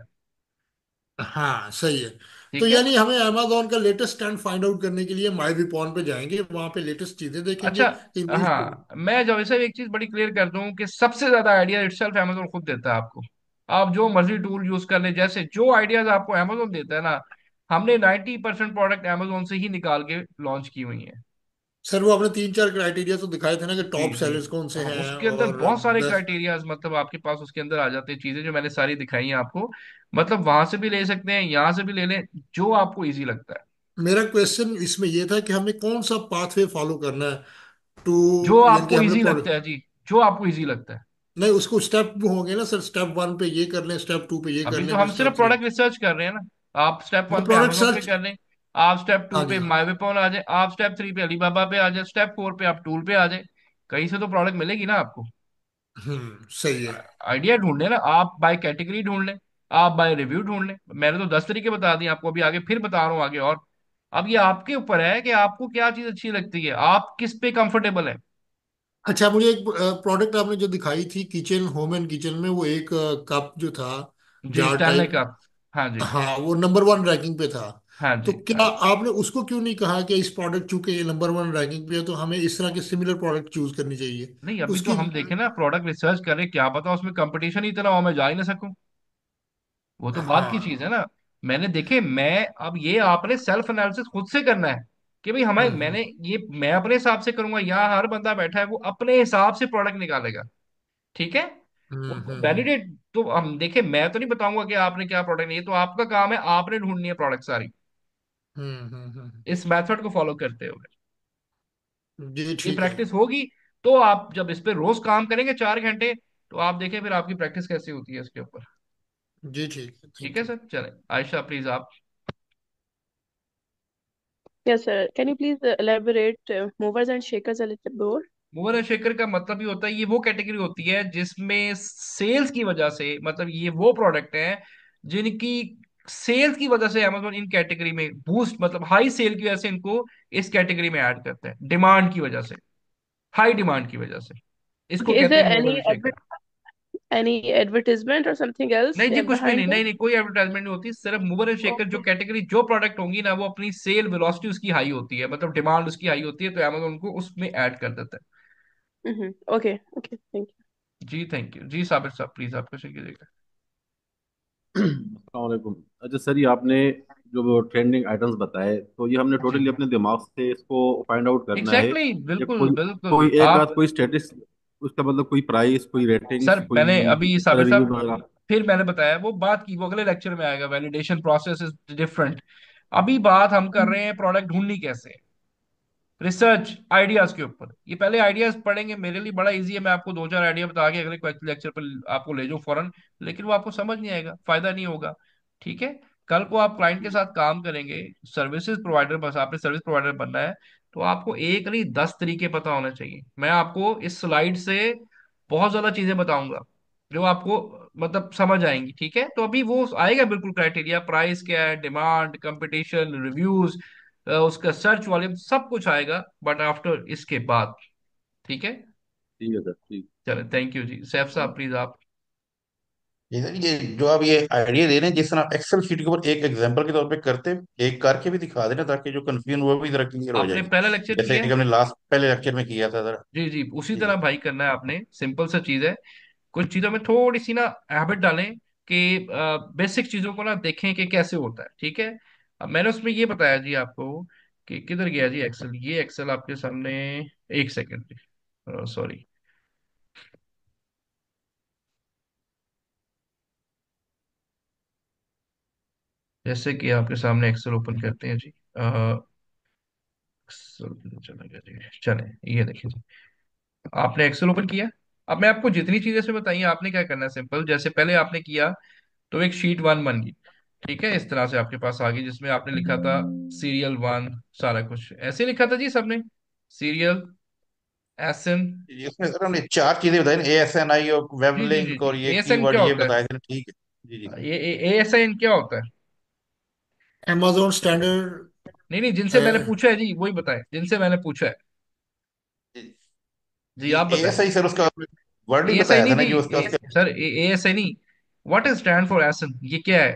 हाँ सही है। तो ठीक है। यानी हमें अमेजोन का लेटेस्ट ट्रेंड फाइंड आउट करने के लिए माई वी पॉन पे जाएंगे, वहां पे लेटेस्ट चीजें देखेंगे अच्छा, कि न्यूज। हाँ, मैं जब इसे एक चीज बड़ी क्लियर कर दूं कि सबसे ज्यादा आइडिया इटसेल्फ अमेजोन खुद देता है आपको। आप जो मर्जी टूल यूज कर ले, जैसे जो आइडियाज आपको अमेजोन देता है ना, हमने 90% प्रोडक्ट अमेजोन से ही निकाल के लॉन्च की हुई है। सर वो आपने तीन चार क्राइटेरिया तो दिखाए थे ना कि जी टॉप जी। सेलर्स कौन से हाँ, हैं उसके अंदर और बहुत सारे बेस्ट। क्राइटेरियाज, मतलब आपके पास उसके अंदर आ जाते हैं चीजें जो मैंने सारी दिखाई हैं आपको। मतलब वहां से भी ले सकते हैं, यहाँ से भी ले लें, जो आपको इजी लगता है। मेरा क्वेश्चन इसमें ये था कि हमें कौन सा पाथवे फॉलो करना है टू, जो यानी कि आपको हमने इजी लगता है जी, जो आपको इजी लगता है। नहीं, उसको स्टेप होंगे ना सर, स्टेप वन पे ये कर लें, स्टेप टू पे ये कर अभी तो लें, फिर हम सिर्फ स्टेप थ्री। प्रोडक्ट रिसर्च कर रहे हैं ना। आप स्टेप वन मतलब पे प्रोडक्ट अमेजोन पे सर्च। कर लें, आप स्टेप टू हाँ पे जी। माई पे आ जाए, आप स्टेप थ्री पे अलीबाबा पे आ जाए, स्टेप फोर पे आप टूल पे आ जाए। कहीं से तो प्रोडक्ट मिलेगी ना आपको। सही है। आइडिया ढूंढ लें ना, आप बाय कैटेगरी ढूंढ लें, आप बाय रिव्यू ढूंढ लें। मैंने तो 10 तरीके बता दिए आपको, अभी आगे फिर बता रहा हूँ आगे और। अब ये आपके ऊपर है कि आपको क्या चीज अच्छी लगती है, आप किस पे कंफर्टेबल है। अच्छा, मुझे एक प्रोडक्ट आपने जो दिखाई थी किचन होम एंड किचन में, वो एक कप जो था, जी, जार स्टैनले टाइप। का। हाँ जी। हाँ, वो नंबर वन रैंकिंग पे था। हाँ तो जी। हाँ क्या जी। आपने उसको क्यों नहीं कहा कि इस प्रोडक्ट चूंकि ये नंबर वन रैंकिंग पे है तो हमें इस तरह के सिमिलर प्रोडक्ट चूज करनी चाहिए नहीं, अभी तो उसकी। हम देखें ना, प्रोडक्ट रिसर्च करें, क्या पता उसमें कंपटीशन ही इतना हो मैं जा ही ना सकूं। वो तो बात की चीज हाँ। है ना। मैंने देखे, मैं अब ये आपने सेल्फ एनालिसिस खुद से करना है कि भाई हमें, हम्म मैंने ये मैं अपने हिसाब से करूंगा, यहाँ हर बंदा बैठा है वो अपने हिसाब से प्रोडक्ट निकालेगा। ठीक है। हम्म उसको हम्म हम्म वैलिडेट तो हम देखे, मैं तो नहीं बताऊंगा कि आपने क्या प्रोडक्ट, ये तो आपका काम है, आपने ढूंढनी है प्रोडक्ट सारी इस मेथड को फॉलो करते हुए। जी ये ठीक है। प्रैक्टिस होगी, तो आप जब इस पे रोज काम करेंगे 4 घंटे, तो आप देखें फिर आपकी प्रैक्टिस कैसी होती है इसके ऊपर। जी ठीक है, ठीक थैंक है यू। सर, चलें। आयशा प्लीज आप। Yes, sir. Can you please elaborate movers and shakers a little more? Mover and shaker का मतलब ये होता है, ये वो कैटेगरी होती है जिसमें सेल्स की वजह से, मतलब ये वो प्रोडक्ट हैं जिनकी सेल्स की वजह से अमेजोन इन कैटेगरी में बूस्ट, मतलब हाई सेल की वजह से इनको इस कैटेगरी में ऐड करते हैं, डिमांड की वजह से, हाई डिमांड की वजह से। इसको Okay, is कहते there हैं mover and shaker. any advertisement or something else नहीं जी, कुछ भी behind नहीं, this? नहीं नहीं, कोई एडवर्टाइजमेंट नहीं होती, सिर्फ मूवर एंड शेकर जो Okay. कैटेगरी, जो प्रोडक्ट होंगी ना, वो अपनी सेल वेलोसिटी उसकी हाई होती है, मतलब डिमांड उसकी हाई होती है, तो अमेजोन को उसमें ऐड कर देता है। Mm-hmm. Okay. Okay. Thank you. जी थैंक यू जी, साबिर साहब प्लीज आप क्वेश्चन कीजिएगा। अस्सलाम वालेकुम। अच्छा सर, ये आपने जो ट्रेंडिंग आइटम्स बताए, तो ये हमने जी टोटली अपने दिमाग से इसको फाइंड आउट करना है, एग्जैक्टली exactly, या बिल्कुल कोई बिल्कुल कोई एक आप। आध कोई स्टेटिस, उसका मतलब कोई प्राइस, कोई रेटिंग्स, सर मैंने कोई अभी साबिर रिव्यू साहब, वगैरह? फिर मैंने बताया वो बात की, वो अगले लेक्चर में आएगा, वैलिडेशन प्रोसेस इज डिफरेंट। अभी बात हम कर रहे हैं प्रोडक्ट ढूंढनी कैसे है, रिसर्च आइडियाज के ऊपर। ये पहले आइडियाज पढ़ेंगे, मेरे लिए बड़ा इजी है, मैं आपको दो चार आइडिया बता के अगले लेक्चर पर आपको ले जाऊं फौरन, लेकिन वो आपको समझ नहीं आएगा, फायदा नहीं होगा। ठीक है। कल को आप क्लाइंट के साथ काम करेंगे, सर्विसेज प्रोवाइडर, बस आपने सर्विस प्रोवाइडर बनना है, तो आपको एक नहीं 10 तरीके पता होना चाहिए। मैं आपको इस स्लाइड से बहुत ज्यादा चीजें बताऊंगा, जो आपको मतलब समझ आएंगी। ठीक है, तो अभी वो आएगा बिल्कुल क्राइटेरिया, प्राइस क्या है, डिमांड, कंपटीशन, रिव्यूज, उसका सर्च वॉल्यूम, सब कुछ आएगा बट आफ्टर इसके बाद। ठीक है, ठीक है सर, ठीक। चलो थैंक यू जी। सैफ साहब प्लीज आप। ये सर, ये जो आप ये आइडिया दे रहे हैं, जिस तरह आप एक्सेल शीट के ऊपर एक एग्जांपल के तौर पे करते, एक करके भी दिखा देना, ताकि जो कंफ्यूजन वो भी जरा क्लियर हो आपने जाएगी। पहला लेक्चर जैसे किया कि है? हमने लास्ट पहले लेक्चर में किया था जरा। जी जी, उसी जी तरह भाई करना है आपने, सिंपल सा चीज है। कुछ चीजों में थोड़ी सी ना हैबिट डालें कि बेसिक चीजों को ना देखें कि कैसे होता है। ठीक है, अब मैंने उसमें ये बताया जी आपको कि किधर गया जी एक्सेल, ये एक्सेल आपके सामने। एक सेकेंड, सॉरी। जैसे कि आपके सामने एक्सेल ओपन करते हैं जी, Excel चला गया जी, चले ये देखिए जी, आपने एक्सेल ओपन किया। अब मैं आपको जितनी चीजें से बताइए, आपने क्या करना है, सिंपल जैसे पहले आपने किया, तो एक शीट वन बन गई। ठीक है, इस तरह से आपके पास आ गई, जिसमें आपने लिखा था सीरियल वन, सारा कुछ ऐसे लिखा था जी सबने, सीरियल, एसएन। जी, इसमें सर हमने चार चीजें बताई ना, ASNI और वेब जी जी जी लिंक जी, और ये एएसएन कीवर्ड क्या ये होता बताए थे ना, ठीक है। जी जी है, ये एएसएन क्या होता है? Amazon standard. नहीं नहीं, जिनसे मैंने पूछा है जी वही बताएं, जिनसे मैंने पूछा है। जी जी, आप बताएं। ASI सर, उसका वर्ड ही एएसआई बताया था नहीं ना जी, कि उसका उसका सर एएसआई नहीं, what is stand for SN, ये क्या है?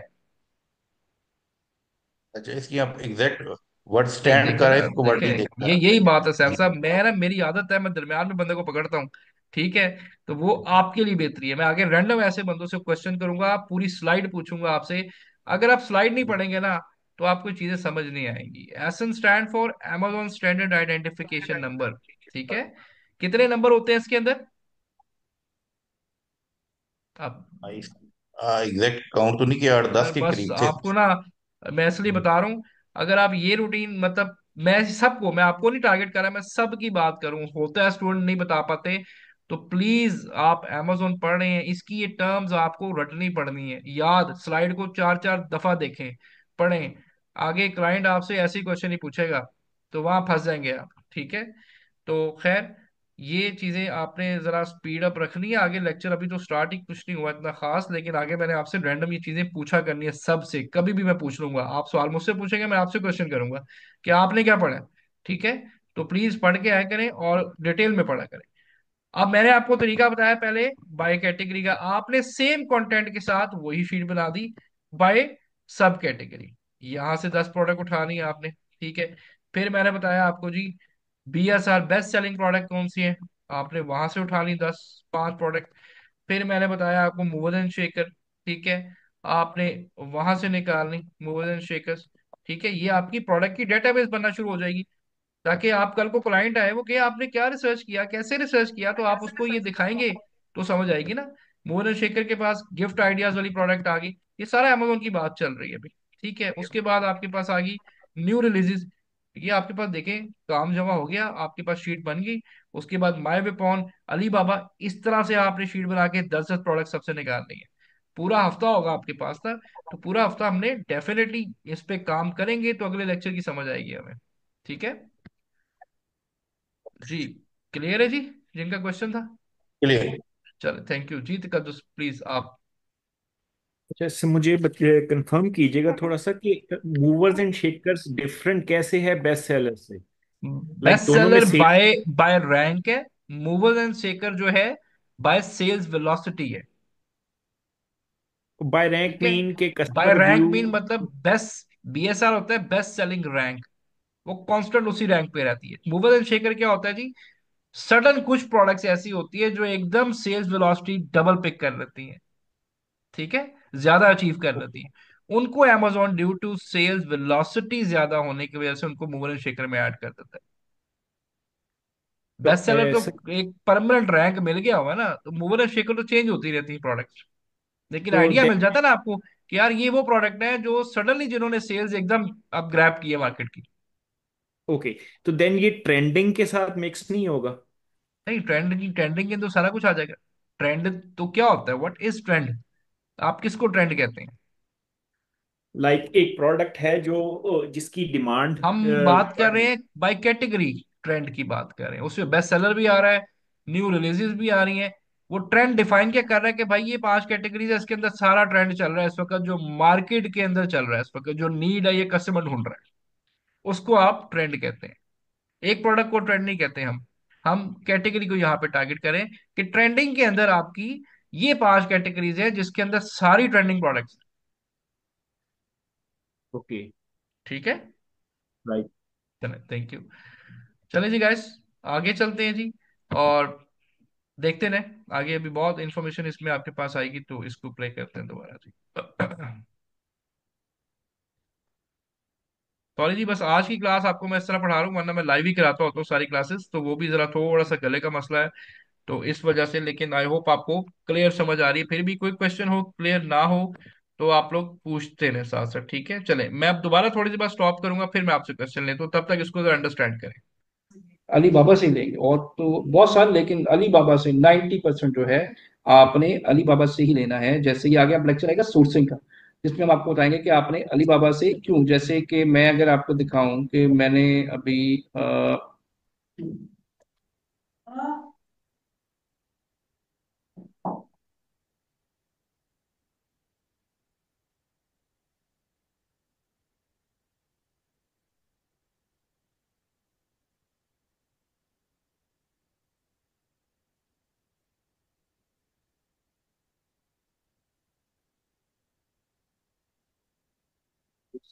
अच्छा, इसकी आप एग्जैक्ट वर्ड नहीं स्टैंड देखें कर रहे ना, हैं, इसको वर्ड देखें, नहीं देखा ये यही बात है सैफ जी साहब, मैं ना, मेरी आदत है, मैं दरमियान में बंदे को पकड़ता हूँ। ठीक है, तो वो आपके लिए बेहतरी है, मैं आगे रैंडम ऐसे बंदों से क्वेश्चन करूंगा, पूरी स्लाइड पूछूंगा आपसे। अगर आप स्लाइड नहीं पढ़ेंगे ना, तो आपको चीजें समझ नहीं आएंगी। ASIN stand for Amazon standard identification number. ठीक है, कितने नंबर होते हैं इसके अंदर? अब एग्जैक्ट काउंट तो नहीं किया, 8-10 सर के बस करीब थे। आपको ना, मैं इसलिए बता रहा हूँ, अगर आप ये रूटीन मतलब, मैं सबको, मैं आपको नहीं टारगेट कर रहा, मैं सबकी बात करूँ, होता है स्टूडेंट नहीं बता पाते, तो प्लीज आप amazon पढ़ रहे हैं, इसकी ये टर्म्स आपको रटनी पड़नी है याद, स्लाइड को चार चार दफा देखें, पढ़ें। आगे क्लाइंट आपसे ऐसी क्वेश्चन ही पूछेगा, तो वहां फंस जाएंगे आप। ठीक है, तो खैर, ये चीजें आपने जरा स्पीड अप रखनी है। आगे लेक्चर अभी तो स्टार्ट ही कुछ नहीं हुआ इतना खास, लेकिन आगे मैंने आपसे रैंडम ये चीजें पूछा करनी है सबसे, कभी भी मैं पूछ लूंगा, आप सवाल मुझसे पूछेंगे, मैं आपसे क्वेश्चन करूंगा कि आपने क्या पढ़ा है। ठीक है, तो प्लीज पढ़ के आया करें और डिटेल में पढ़ा करें। अब मैंने आपको तरीका बताया पहले बाय कैटेगरी का, आपने सेम कंटेंट के साथ वही शीट बना दी बाय सब कैटेगरी। यहां से 10 प्रोडक्ट उठानी है आपने। ठीक है, फिर मैंने बताया आपको जी, BSR बेस्ट सेलिंग प्रोडक्ट कौन सी है, आपने वहां से उठा ली 5 प्रोडक्ट। फिर मैंने बताया आपको मूवर्स एंड शेकर। ठीक है, आपने वहां से निकालनी मूवर्स एंड शेकर्स। ठीक है, ये आपकी प्रोडक्ट की डेटाबेस बनना शुरू हो जाएगी, ताकि आप कल को क्लाइंट आए वो कि आपने क्या रिसर्च किया, कैसे रिसर्च किया, तो आप उसको ये दिखाएंगे, तो समझ आएगी ना। मोहन शेखर के पास गिफ्ट आइडियाज वाली प्रोडक्ट आ गई, ये सारा अमेजोन की बात चल रही है अभी। ठीक है, उसके बाद आपके पास आ गई न्यू रिलीजेस, ये आपके पास देखें काम जमा हो गया, आपके पास शीट बन गई। उसके बाद माई वेपॉन, अली बाबा, इस तरह से आपने शीट बना के 10-10 प्रोडक्ट सबसे निकालनी है। पूरा हफ्ता होगा आपके पास था, तो पूरा हफ्ता हमने डेफिनेटली इस पे काम करेंगे, तो अगले लेक्चर की समझ आएगी हमें। ठीक है जी, क्लियर है जी, जिनका क्वेश्चन था। क्लियर। चलो थैंक यू, जीत का दोस्त प्लीज आप। अच्छा, इससे मुझे कंफर्म कीजिएगा थोड़ा सा कि मूवर्स एंड शेकर्स डिफरेंट कैसे है बेस्ट सेलर से। बेस्ट लाइक दोनों में seller same. By by rank है, मूवर्स एंड शेकर जो है बाय सेल्स वेलोसिटी है। बाय रैंक ठीक है, मीन के by customer rank view. Mean मतलब बेस्ट, BSR होता है बेस्ट सेलिंग रैंक, वो कांस्टेंट उसी रैंक पे रहती है। मूवर्स एंड शेकर क्या होता है जी, सडन कुछ प्रोडक्ट्स ऐसी होती है जो एकदम सेल्स वेलोसिटी डबल पिक कर लेती है। ठीक है, ज्यादा अचीव कर लेती है, उनको Amazon due to sales velocity ज्यादा होने की वजह से उनको मूवर एंड शेकर में ऐड कर देता है। तो बेस्ट सेलर तो एक परमानेंट रैंक मिल गया हुआ है ना, तो मूवर एंड शेकर तो चेंज होती रहती है प्रोडक्ट, लेकिन तो आइडिया मिल जाता है ना आपको कि यार ये वो प्रोडक्ट है जो सडनली जिन्होंने सेल्स एकदम अब ग्रैब की है मार्केट की। ओके, तो देन ये ट्रेंडिंग के साथ मिक्स नहीं होगा। नहीं, ट्रेंड ट्रेंडिंग के तो सारा कुछ आ जाएगा। ट्रेंड तो क्या होता है, व्हाट इज ट्रेंड, आप किसको ट्रेंड कहते हैं? लाइक एक प्रोडक्ट है जो जिसकी डिमांड हम बात कर रहे हैं बाय कैटेगरी, ट्रेंड की बात कर रहे हैं, उसमें बेस्ट सेलर भी आ रहा है, न्यू रिलीजेस भी आ रही हैं, वो ट्रेंड डिफाइन क्या कर रहा है कि भाई ये 5 कैटेगरीज है, इसके अंदर सारा ट्रेंड चल रहा है इस वक्त, जो मार्केट के अंदर चल रहा है इस वक्त, जो नीड है ये कस्टमर ढूंढ रहा है, उसको आप ट्रेंड कहते हैं। एक प्रोडक्ट को ट्रेंड नहीं कहते हम कैटेगरी को यहाँ पे टारगेट करें कि ट्रेंडिंग के अंदर आपकी ये 5 कैटेगरीज है जिसके अंदर सारी ट्रेंडिंग प्रोडक्ट्स। ओके। ठीक है, राइट। चले थैंक यू। चले जी गाइस, आगे चलते हैं जी, और देखते हैं आगे, अभी बहुत इंफॉर्मेशन इसमें आपके पास आएगी, तो इसको प्ले करते हैं दोबारा जी। सॉरी जी, बस आज की क्लास आपको मैं इस तरह पढ़ा रहा हूँ, वरना मैं लाइव ही कराता होता हूँ सारी क्लासेस, तो वो भी जरा थोड़ा सा गले का मसला है, तो इस वजह से। लेकिन आई होप आपको क्लियर समझ आ रही है। फिर भी कोई क्वेश्चन हो, क्लियर ना हो, तो आप लोग पूछते रहे साथ साथ। ठीक है, चले मैं अब दोबारा थोड़ी देर बाद स्टॉप करूंगा, फिर मैं आपसे क्वेश्चन लेता हूँ, तब तक इसको जरा अंडरस्टैंड करें। अली बाबा से ही लेंगे, और तो बहुत सारे, लेकिन अली बाबा से 90% जो है आपने अली बाबा से ही लेना है। जैसे ये आगे आप लेक्चर आएगा सोर्सिंग का, जिसमें हम आपको बताएंगे कि आपने अली बाबा से क्यों। जैसे कि मैं अगर आपको दिखाऊं कि मैंने अभी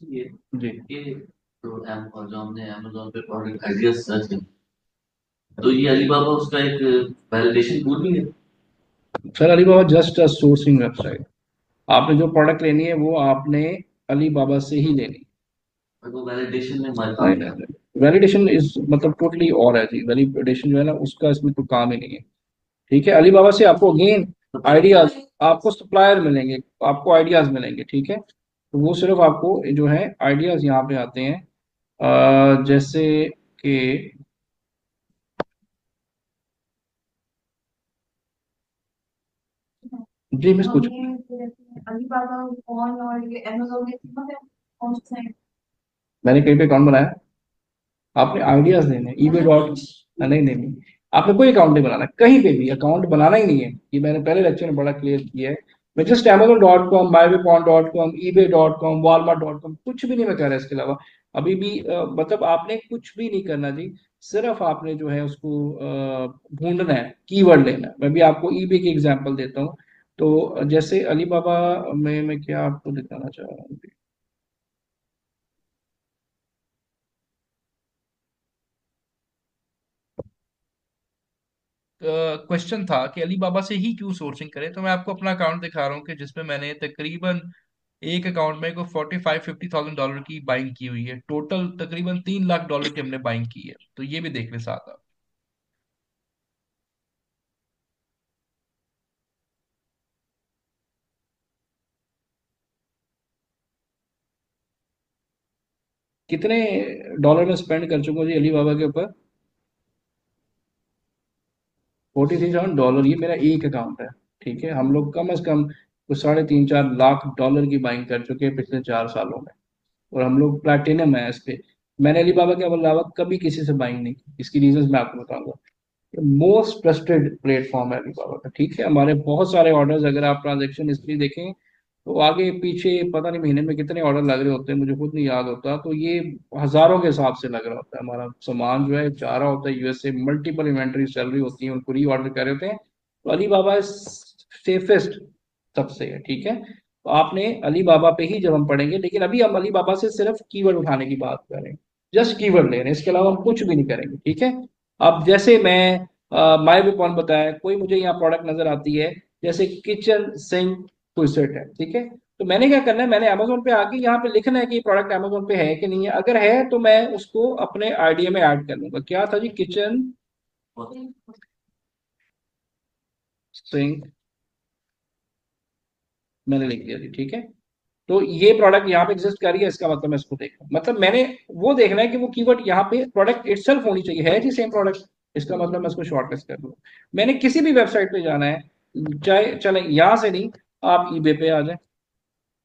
ये जी ये तो जो हमने अमेजोन पे प्रोडक्ट आइडियाज सर्च किया, तो ये अलीबाबा उसका एक वैलिडेशन टूल भी है। Sir, Ali Baba just a sourcing website. आपने जो प्रोडक्ट लेनी है वो आपने अली बाबा से ही लेनी और वो वैलिडेशन में हमारे काम है। वैलिडेशन इज मतलब टोटली और है जी, वैलिडेशन जो है ना उसका इसमें कोई काम ही नहीं है। ठीक है, अली बाबा से आपको अगेन आइडियाज, आपको सप्लायर मिलेंगे, आपको आइडियाज मिलेंगे। ठीक है, तो वो सिर्फ आपको जो है आइडियाज यहाँ पे आते हैं, जैसे कि जी मिस कुछ मैंने कहीं पे अकाउंट बनाया, आपने आइडियाज देने ईबे डॉट, नहीं नहीं नहीं, आपने कोई अकाउंट नहीं बनाना, कहीं पे भी अकाउंट बनाना ही नहीं है। ये मैंने पहले लेक्चर में बड़ा क्लियर किया है। मैं just Amazon.com, myweapon.com, ebay.com, walmart.com कुछ भी नहीं मैं कह रहा इसके अलावा अभी भी। मतलब आपने कुछ भी नहीं करना जी, सिर्फ आपने जो है उसको ढूंढना है, कीवर्ड लेना है। मैं भी आपको ईबे की एग्जांपल देता हूँ। तो जैसे अलीबाबा में मैं क्या आपको दिखाना चाह रहा हूँ, क्वेश्चन था कि अली बाबा से ही क्यों सोर्सिंग करें, तो मैं आपको अपना अकाउंट दिखा रहा हूँ कि जिसमें मैंने तकरीबन एक अकाउंट में को 45-50,000 डॉलर की बाइंग की हुई है। टोटल तकरीबन 3 लाख डॉलर की हमने बाइंग की है, तो ये भी देख लें साथ आप। कितने डॉलर में स्पेंड कर चुका हूँ जी अली बाबा के ऊपर? 43,000 डॉलर, ये मेरा एक अकाउंट है। ठीक है, हम लोग कम से कम कुछ 3.5-4 लाख डॉलर की बाइंग कर चुके हैं पिछले 4 सालों में, और हम लोग प्लैटिनम है इस पे। मैंने अली बाबा के अलावा कभी किसी से बाइंग नहीं की, इसकी रीजन मैं आपको बताऊंगा। मोस्ट ट्रस्टेड प्लेटफॉर्म है अलीबाबा का। ठीक है, हमारे बहुत सारे ऑर्डर्स, अगर आप ट्रांजैक्शन हिस्ट्री देखें तो आगे पीछे पता नहीं महीने में कितने ऑर्डर लग रहे होते हैं, मुझे खुद नहीं याद होता, तो ये हजारों के हिसाब से लग रहा होता है। हमारा सामान जो है जा रहा होता है यूएसए, मल्टीपल इन्वेंट्री चल रही होती है, उनको री ऑर्डर कर रहे होते हैं। तो अलीबाबा सेफेस्ट सबसे है। ठीक है, तो आपने अली बाबा पे ही जब हम पढ़ेंगे, लेकिन अभी हम अली बाबा से सिर्फ कीवर्ड उठाने की बात कर रहे हैं, जस्ट कीवर्ड ले रहे हैं, इसके अलावा हम कुछ भी नहीं करेंगे। ठीक है, अब जैसे मैं माई भी कौन बताया, कोई मुझे यहाँ प्रोडक्ट नजर आती है जैसे किचन सिंक क्विसेट है। ठीक है, तो मैंने क्या करना है, मैंने अमेजोन पे आके यहाँ पे लिखना है कि प्रोडक्ट अमेजोन पे है कि नहीं है। अगर है तो मैं उसको अपने आइडिया में ऐड कर लूंगा। क्या था जी, किचन सिंक मैंने लिख दिया जी। ठीक है, तो ये प्रोडक्ट यहाँ पे एग्जिस्ट कर रही है, इसका मतलब मैं इसको देख रहा हूँ, मतलब मैंने वो देखना है कि वो कीवर्ड यहाँ पे प्रोडक्ट इटसेल्फ होनी चाहिए, है जी सेम प्रोडक्ट, इसका मतलब मैं इसको शॉर्टलिस्ट कर दूँ। मैंने किसी भी वेबसाइट पे जाना है, चाहे चले यहाँ से नहीं, आप ईबे पे आ जाए,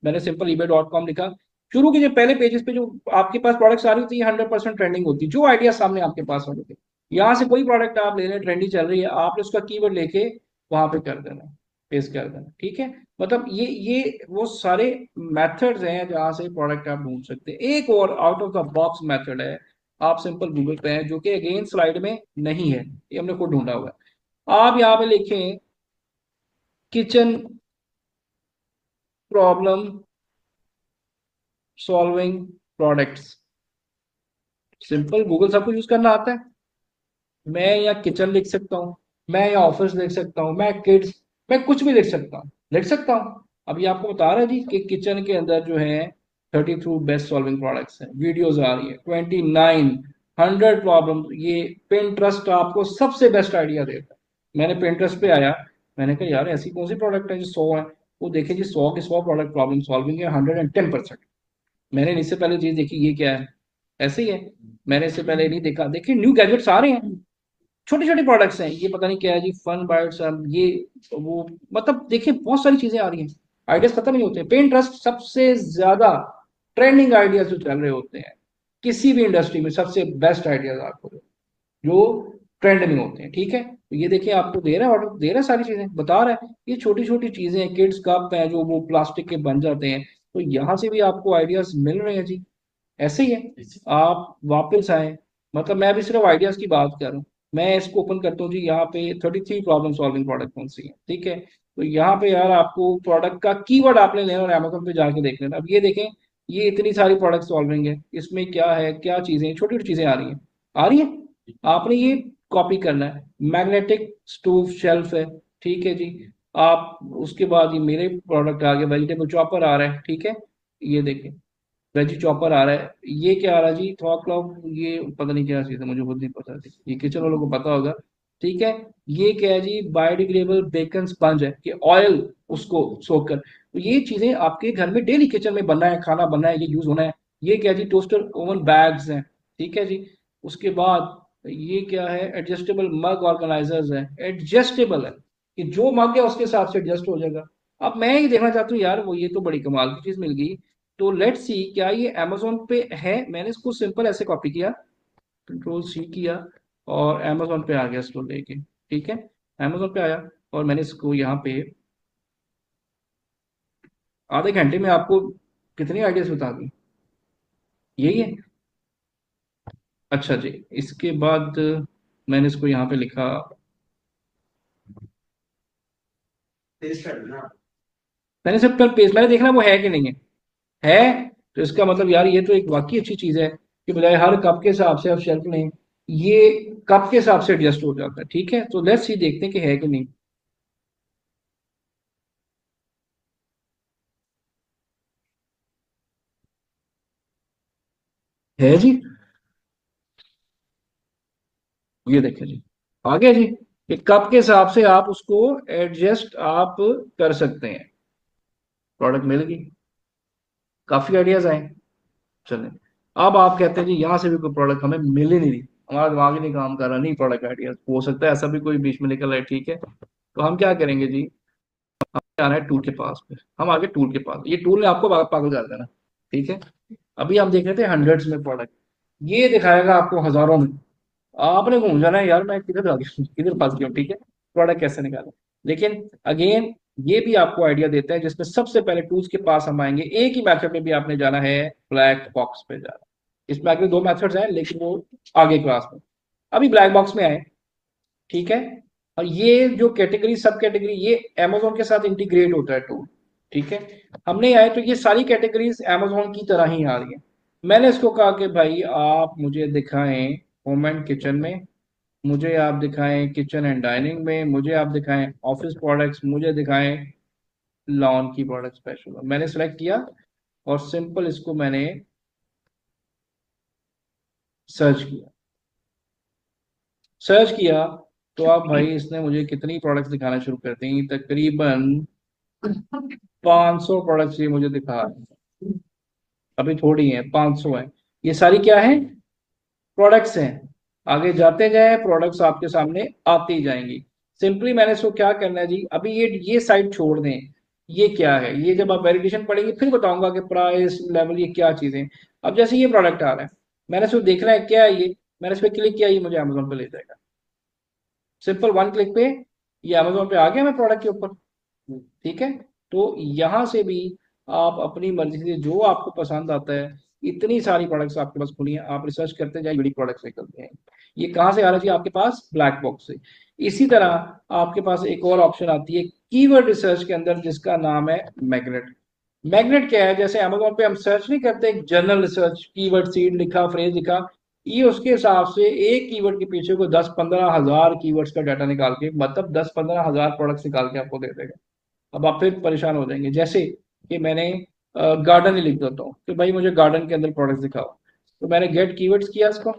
मैंने सिंपल ebay.com लिखा, शुरू के जो पहले पेजेस पे जो आपके पास प्रोडक्ट्स आ रही होती है 100% ट्रेंडिंग होती है, जो आइडिया सामने आपके पास आ रहे थे। यहाँ से कोई प्रोडक्ट आप ले रहे हैं, ट्रेंडिंग चल रही है, आपने उसका कीवर्ड लेके वहां पे कर देना, पेस्ट कर देना, ठीक है। मतलब ये वो सारे मेथड्स हैं जहां से प्रोडक्ट आप ढूंढ सकते हैं। एक और out of the box method है, आप सिंपल गूगल पे हैं, जो कि अगेन स्लाइड में नहीं है, ये हमने खुद ढूंढा हुआ है। आप यहाँ पे लिखें kitchen problem solving products, simple, Google सबको यूज करना आता है। मैं या किचन लिख सकता हूँ, मैं या ऑफिस लिख सकता हूँ, मैं किड्स, मैं कुछ भी लिख सकता हूँ। अभी आपको बता रहा है जी कि किचन के अंदर जो है 32 बेस्ट सॉल्विंग प्रोडक्ट्स हैं, वीडियोस आ रही है 29, 100 प्रॉब्लम। ये पिंटरेस्ट आपको सबसे बेस्ट आइडिया देता है। मैंने पिंटरेस्ट पे आया, मैंने कहा यार ऐसी कौन सी प्रोडक्ट है जो 100 है, वो देखे जी 100 के 100 प्रोडक्ट प्रॉब्लम सॉल्विंग है, 110%। मैंने इससे पहले चीज देखी, ये क्या है, ऐसे ही है, मैंने इससे पहले नहीं देखा। देखिए न्यू गैजेट्स आ रहे हैं, छोटे छोटे प्रोडक्ट्स हैं, ये पता नहीं क्या है जी, फन बाइट्स, ये वो, मतलब देखिए बहुत सारी चीजें आ रही हैं, आइडियाज खत्म नहीं होते। पेन ट्रस्ट सबसे ज्यादा ट्रेंडिंग आइडियाज जो चल रहे होते हैं किसी भी इंडस्ट्री में, सबसे बेस्ट आइडियाज आपको जो ट्रेंड में होते हैं, ठीक है। तो ये देखिए आपको दे रहा है ऑर्डर, दे रहा है सारी चीजें, बता रहा है ये छोटी छोटी चीजें, किड्स कप हैं जो वो प्लास्टिक के बन जाते हैं, तो यहाँ से भी आपको आइडियाज मिल रहे हैं जी। ऐसे ही है, आप वापस आए, मतलब मैं भी सिर्फ आइडियाज की बात कर रहा हूँ। मैं इसको ओपन करता हूँ जी, यहाँ पे 33 प्रॉब्लम सॉल्विंग प्रोडक्ट कौन सी है, ठीक है। तो यहाँ पे यार आपको प्रोडक्ट का कीवर्ड आपने लेना और अमेजोन पे जाके देख लेना। अब ये देखें, ये इतनी सारी प्रोडक्ट सॉल्विंग है, इसमें क्या है, क्या चीजें, छोटी छोटी चीजें आ रही हैं, आपने ये कॉपी करना है। मैग्नेटिक स्टोव शेल्फ है, ठीक है जी। आप उसके बाद ये मेरे प्रोडक्ट आ गए, वेजिटेबल चॉपर आ रहा है, ठीक है, ये देखें वेजी चॉपर आ रहा है। ये क्या आ रहा है जी, थॉक क्लॉक, ये पता नहीं क्या चीज़ है, मुझे खुद नहीं पता थी, ये किचन वालों को पता होगा, ठीक है। ये क्या है जी, बायोडिग्रेडेबल बेकन स्पंज है, कि ऑयल उसको सोख कर, तो ये चीजें आपके घर में डेली किचन में बनना है, खाना बनना है, ये यूज होना है। ये क्या जी, टोस्टर ओवन बैग्स हैं, ठीक है जी। उसके बाद ये क्या है, एडजस्टेबल मग ऑर्गेनाइजर्स है, एडजस्टेबल है, कि जो मग है उसके हिसाब से एडजस्ट हो जाएगा। अब मैं ये देखना चाहता हूँ यार, वो ये तो बड़ी कमाल की चीज मिल गई। तो लेट्स सी क्या ये अमेजोन पे है। मैंने इसको सिंपल ऐसे कॉपी किया, कंट्रोल सी किया, और अमेजोन पे आ गया इसको लेके, ठीक है। अमेजोन पे आया और मैंने इसको यहाँ पे आधे घंटे में आपको कितनी आइडियाज बता दी, यही है। अच्छा जी, इसके बाद मैंने इसको यहाँ पे लिखा, मैंने सिर्फ कल पेज, मैंने देखना वो है कि नहीं है तो इसका मतलब यार ये तो एक वाकई अच्छी चीज है, कि बजाय हर कप के हिसाब से आप शेल्फ लें, ये कप के हिसाब से एडजस्ट हो जाता है, ठीक है। तो लेट्स सी देखते हैं कि है कि नहीं। है जी, ये देखें जी, आ गया जी, कि कप के हिसाब से आप उसको एडजस्ट आप कर सकते हैं। प्रोडक्ट मिल गई, काफी आइडियाज आए। चलें, अब आप कहते हैं जी यहाँ से भी कोई प्रोडक्ट हमें मिल ही नहीं रही, हमारा दिमाग ही नहीं काम कर रहा, नहीं प्रोडक्ट आइडियाज, हो सकता है ऐसा भी कोई बीच में निकल आए, ठीक है। तो हम क्या करेंगे जी, आना है टूल के पास पे, हम आगे टूल के पास, ये टूल ने आपको पागल कर देना, ठीक है। अभी हम देख रहे थे हंड्रेड्स में प्रोडक्ट, ये दिखाएगा आपको हजारों में। आपने घूम जाना है यार, मैं किधर आ गया, किधर फंस गया हूँ, ठीक है, प्रोडक्ट कैसे निकालें। लेकिन अगेन ये भी आपको आइडिया देता है, जिसमें सबसे पहले टूल्स के पास हम आएंगे, एक ही मेथड में भी आपने जाना है, ब्लैक बॉक्स पे जाना। इसमें आगे दो मेथड्स हैं, लेकिन वो आगे क्लास में, अभी ब्लैक बॉक्स में आए, ठीक है। और ये जो कैटेगरी, सब कैटेगरी, ये अमेजोन के साथ इंटीग्रेट होता है टूल, ठीक है। हमने आए तो ये सारी कैटेगरीज अमेजोन की तरह ही आ रही है। मैंने इसको कहा कि भाई आप मुझे दिखाएं होम एंड किचन में, मुझे आप दिखाएं किचन एंड डाइनिंग में, मुझे आप दिखाएं ऑफिस प्रोडक्ट्स, मुझे दिखाएं लॉन की प्रोडक्ट स्पेशल। मैंने सेलेक्ट किया और सिंपल इसको मैंने सर्च किया, सर्च किया, तो आप भाई इसने मुझे कितनी प्रोडक्ट्स दिखाना शुरू कर दी, तकरीबन 500 प्रोडक्ट्स ये मुझे दिखा रहे हैं। अभी थोड़ी है, 500 है, ये सारी क्या है, प्रोडक्ट्स हैं। आगे जाते जाए प्रोडक्ट्स आपके सामने आती ही जाएंगी। सिंपली मैंने इसको क्या करना है जी, अभी ये साइड छोड़ दें, ये क्या है, ये जब आप वेरिफिकेशन पढ़ेंगे फिर बताऊंगा कि प्राइस लेवल ये क्या चीजें। अब जैसे ये प्रोडक्ट आ रहा है, मैंने इसको देखना है क्या है ये, मैंने इस पर क्लिक किया, ये मुझे अमेजोन पे ले जाएगा, सिंपल वन क्लिक पे ये अमेजोन पे आ गया मैं प्रोडक्ट के ऊपर, ठीक है। तो यहाँ से भी आप अपनी मर्जी से जो आपको पसंद आता है, इतनी सारी प्रोडक्ट्स आपके पास खुली हैं, आप रिसर्च करते जाए, बड़ी प्रोडक्ट्स निकलते हैं। ये कहाँ से आ रहा चाहिए आपके पास? ब्लैक बॉक्स से। इसी तरह आपके पास एक और ऑप्शन आती है कीवर्ड रिसर्च के अंदर, जिसका नाम है मैग्नेट। मैग्नेट क्या है? जैसे अमेजोन पे हम सर्च नहीं करते, एक जनरल रिसर्च, कीवर्ड सीड लिखा, फ्रेज लिखा, ये उसके हिसाब से एक कीवर्ड के पीछे को 10-15 हजार कीवर्ड्स का डाटा निकाल के, मतलब 10-15 हजार प्रोडक्ट्स निकाल के आपको दे देगा। अब आप फिर परेशान हो जाएंगे, जैसे कि मैंने गार्डन ही लिख देता हूँ कि भाई मुझे गार्डन के अंदर प्रोडक्ट्स दिखाओ, तो मैंने गेट कीवर्ड्स किया इसको,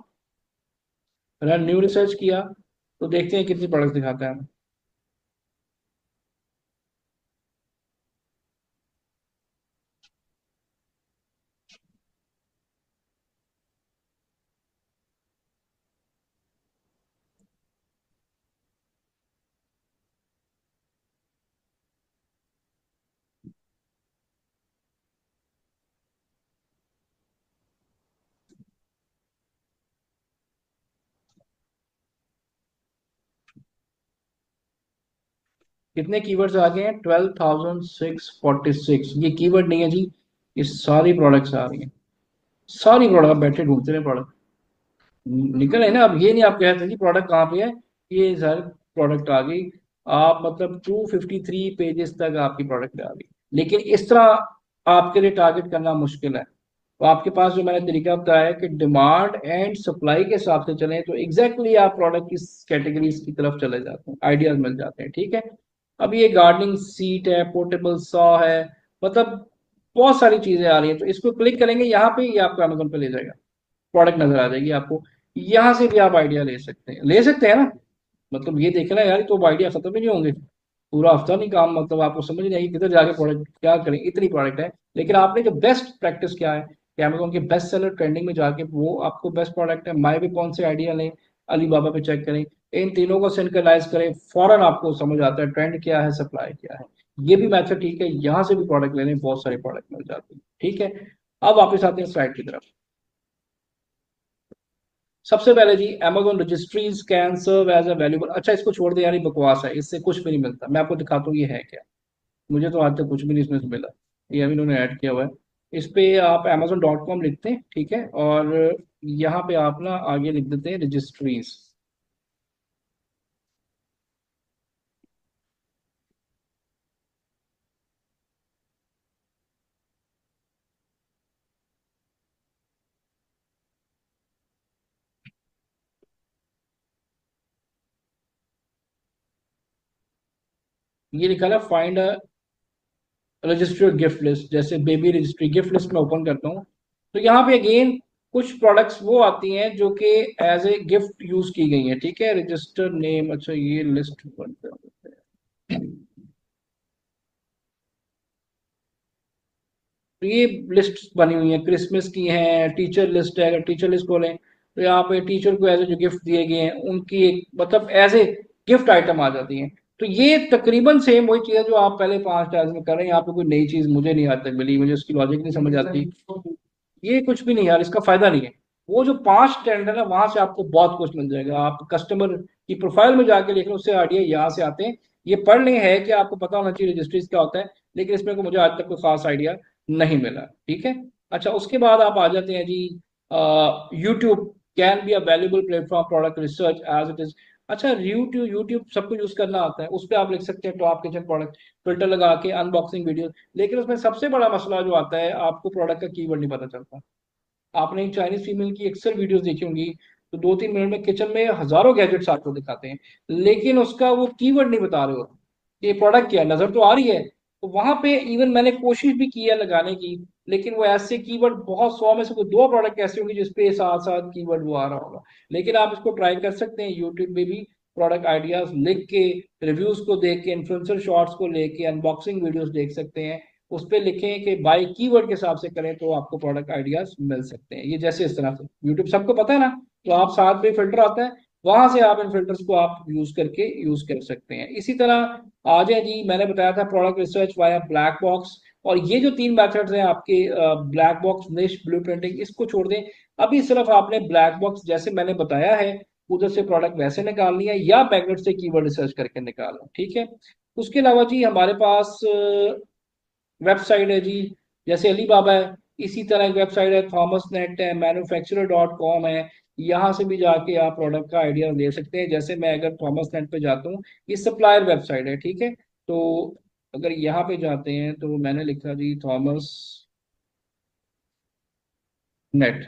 रन न्यू रिसर्च किया, तो देखते हैं कितनी प्रोडक्ट्स दिखाता है हमें। कितने कीवर्ड्स आ गए हैं? 12,646। ये कीवर्ड नहीं है जी, ये सारी प्रोडक्ट्स आ रही हैं, सारी प्रोडक्ट बैठे ढूंढते रहे प्रोडक्ट, निकल है ना। अब ये नहीं आप कहते जी प्रोडक्ट कहाँ पे है, ये सर प्रोडक्ट आ गई, आप मतलब 253 पेजेस तक आपकी प्रोडक्ट आ गई। लेकिन इस तरह आपके लिए टारगेट करना मुश्किल है। तो आपके पास जो मैंने तरीका बताया है कि डिमांड एंड सप्लाई के हिसाब से चलें, तो एग्जैक्टली आप प्रोडक्ट की कैटेगरीज की तरफ चले जाते हैं, आइडियाज मिल जाते हैं, ठीक है। अब ये गार्डनिंग सीट है, पोर्टेबल सॉ है, मतलब बहुत सारी चीजें आ रही हैं। तो इसको क्लिक करेंगे यहाँ पे, ये आपको अमेजोन पे ले जाएगा, प्रोडक्ट नजर आ जाएगी आपको। यहाँ से भी आप आइडिया ले सकते हैं, ले सकते हैं ना। मतलब ये देखना यार, तो आइडिया खत्म ही नहीं होंगे, पूरा हफ्ता नहीं काम, मतलब आपको समझ नहीं आएगी किधर जाके प्रोडक्ट क्या करें, इतनी प्रोडक्ट है। लेकिन आपने जो बेस्ट प्रैक्टिस क्या है कि अमेजोन के बेस्ट सेलर ट्रेंडिंग में जाके वो आपको बेस्ट प्रोडक्ट है, माई भी कौन से आइडिया लें, अलीबाबा पे चेक करें, इन तीनों को सिंक्रनाइज करें, फौरन आपको समझ आता है ट्रेंड क्या है, सप्लाई क्या है। ये भी मैथड ठीक है, यहाँ से भी प्रोडक्ट लेने बहुत सारे प्रोडक्ट मिल जाते हैं, ठीक है। अब वापस आते हैं स्लाइड की तरफ। सबसे पहले जी, Amazon registries can serve as a valuable. अच्छा इसको छोड़ दे यार, ये बकवास है, इससे कुछ भी नहीं मिलता। मैं आपको दिखाता हूँ ये है क्या। मुझे तो आज तक कुछ भी नहीं इसमें से मिला, ये अभी इन्होंने ऐड किया हुआ है। इस पे आप amazon.com लिखते हैं, ठीक है, और यहाँ पे आप ना आगे लिख देते हैं रजिस्ट्रीज। ये लिखा है find a registry gift list, जैसे बेबी रजिस्ट्री गिफ्ट लिस्ट में ओपन करता हूँ, तो यहाँ पे अगेन कुछ प्रोडक्ट्स वो आती हैं जो कि एज ए गिफ्ट यूज की गई हैं, ठीक है। रजिस्टर नेम, अच्छा ये लिस्ट बन है। तो ये लिस्ट बनी हुई है, क्रिसमस की है, टीचर लिस्ट है, अगर टीचर लिस्ट खोलें तो यहाँ पे टीचर को एज ए जो गिफ्ट दिए गए हैं उनकी एक मतलब एज ए गिफ्ट आइटम आ जाती है। तो ये तकरीबन सेम वही चीज़ है जो आप पहले 5 टैब्स में कर रहे हैं। यहाँ पे कोई नई चीज़ मुझे नहीं आज तक मिली, मुझे उसकी लॉजिक नहीं समझ आती। ये कुछ भी नहीं यार, इसका फायदा नहीं है। वो जो 5 ट्रेंड है ना, वहां से आपको बहुत कुछ मिल जाएगा। आप कस्टमर की प्रोफाइल में जाके देख लो, उससे आइडिया यहाँ से आते हैं। ये पढ़ लें है कि आपको पता होना चाहिए रजिस्ट्रीज क्या होता है, लेकिन इसमें को मुझे आज तक कोई खास आइडिया नहीं मिला, ठीक है। अच्छा उसके बाद आप आ जाते हैं जी, YouTube can be a valuable platform product research as it is. अच्छा यूट्यूब, यूट्यूब सबको यूज करना आता है, उस पर आप लिख सकते हैं टॉप किचन प्रोडक्ट, फिल्टर लगा के अनबॉक्सिंग वीडियो। लेकिन उसमें सबसे बड़ा मसला जो आता है, आपको प्रोडक्ट का कीवर्ड नहीं पता चलता। आपने एक चाइनीज फीमेल की अक्सर वीडियोस देखी होंगी, तो 2-3 मिनट में किचन में हजारों गैजेट्स आपको दिखाते हैं, लेकिन उसका वो कीवर्ड नहीं बता रहे हो, ये प्रोडक्ट क्या है, नजर तो आ रही है। तो वहां पे इवन मैंने कोशिश भी की है लगाने की, लेकिन वो ऐसे कीवर्ड बहुत 100 में से कोई 2 प्रोडक्ट ऐसे होंगे जिसपे साथ साथ कीवर्ड वो आ रहा होगा। लेकिन आप इसको ट्राई कर सकते हैं यूट्यूब में भी, प्रोडक्ट आइडियाज लिख के, रिव्यूज को देख के, इन्फ्लुएंसर शॉर्ट्स को लेके, अनबॉक्सिंग वीडियोस देख सकते हैं, उस पर लिखें कि बाय कीवर्ड के हिसाब से करें, तो आपको प्रोडक्ट आइडियाज मिल सकते हैं। ये जैसे इस तरह से यूट्यूब सबको पता है ना, तो आप साथ में फिल्टर आता है, वहां से आप इन फिल्टर्स को आप यूज करके यूज कर सकते हैं। इसी तरह आ जाए जी, मैंने बताया था product research via black box, और ये जो 3 मेथड्स हैं आपके, ब्लैक बॉक्स, निश, ब्लू प्रिंटिंग, इसको छोड़ दें। अभी सिर्फ आपने ब्लैक बॉक्स जैसे मैंने बताया है, उधर से प्रोडक्ट वैसे निकालनी है या मैग्नेट से कीवर्ड रिसर्च करके निकालना, ठीक है। उसके अलावा जी हमारे पास वेबसाइट है जी, जैसे अलीबाबा है, इसी तरह एक वेबसाइट है थॉमस नेट है, मैन्युफैक्चरर.com है। यहाँ से भी जाके आप प्रोडक्ट का आइडिया ले सकते हैं। जैसे मैं अगर थॉमस नेट पे जाता हूँ, ये सप्लायर वेबसाइट है, ठीक है। तो अगर यहाँ पे जाते हैं तो मैंने लिखा जी Thomas net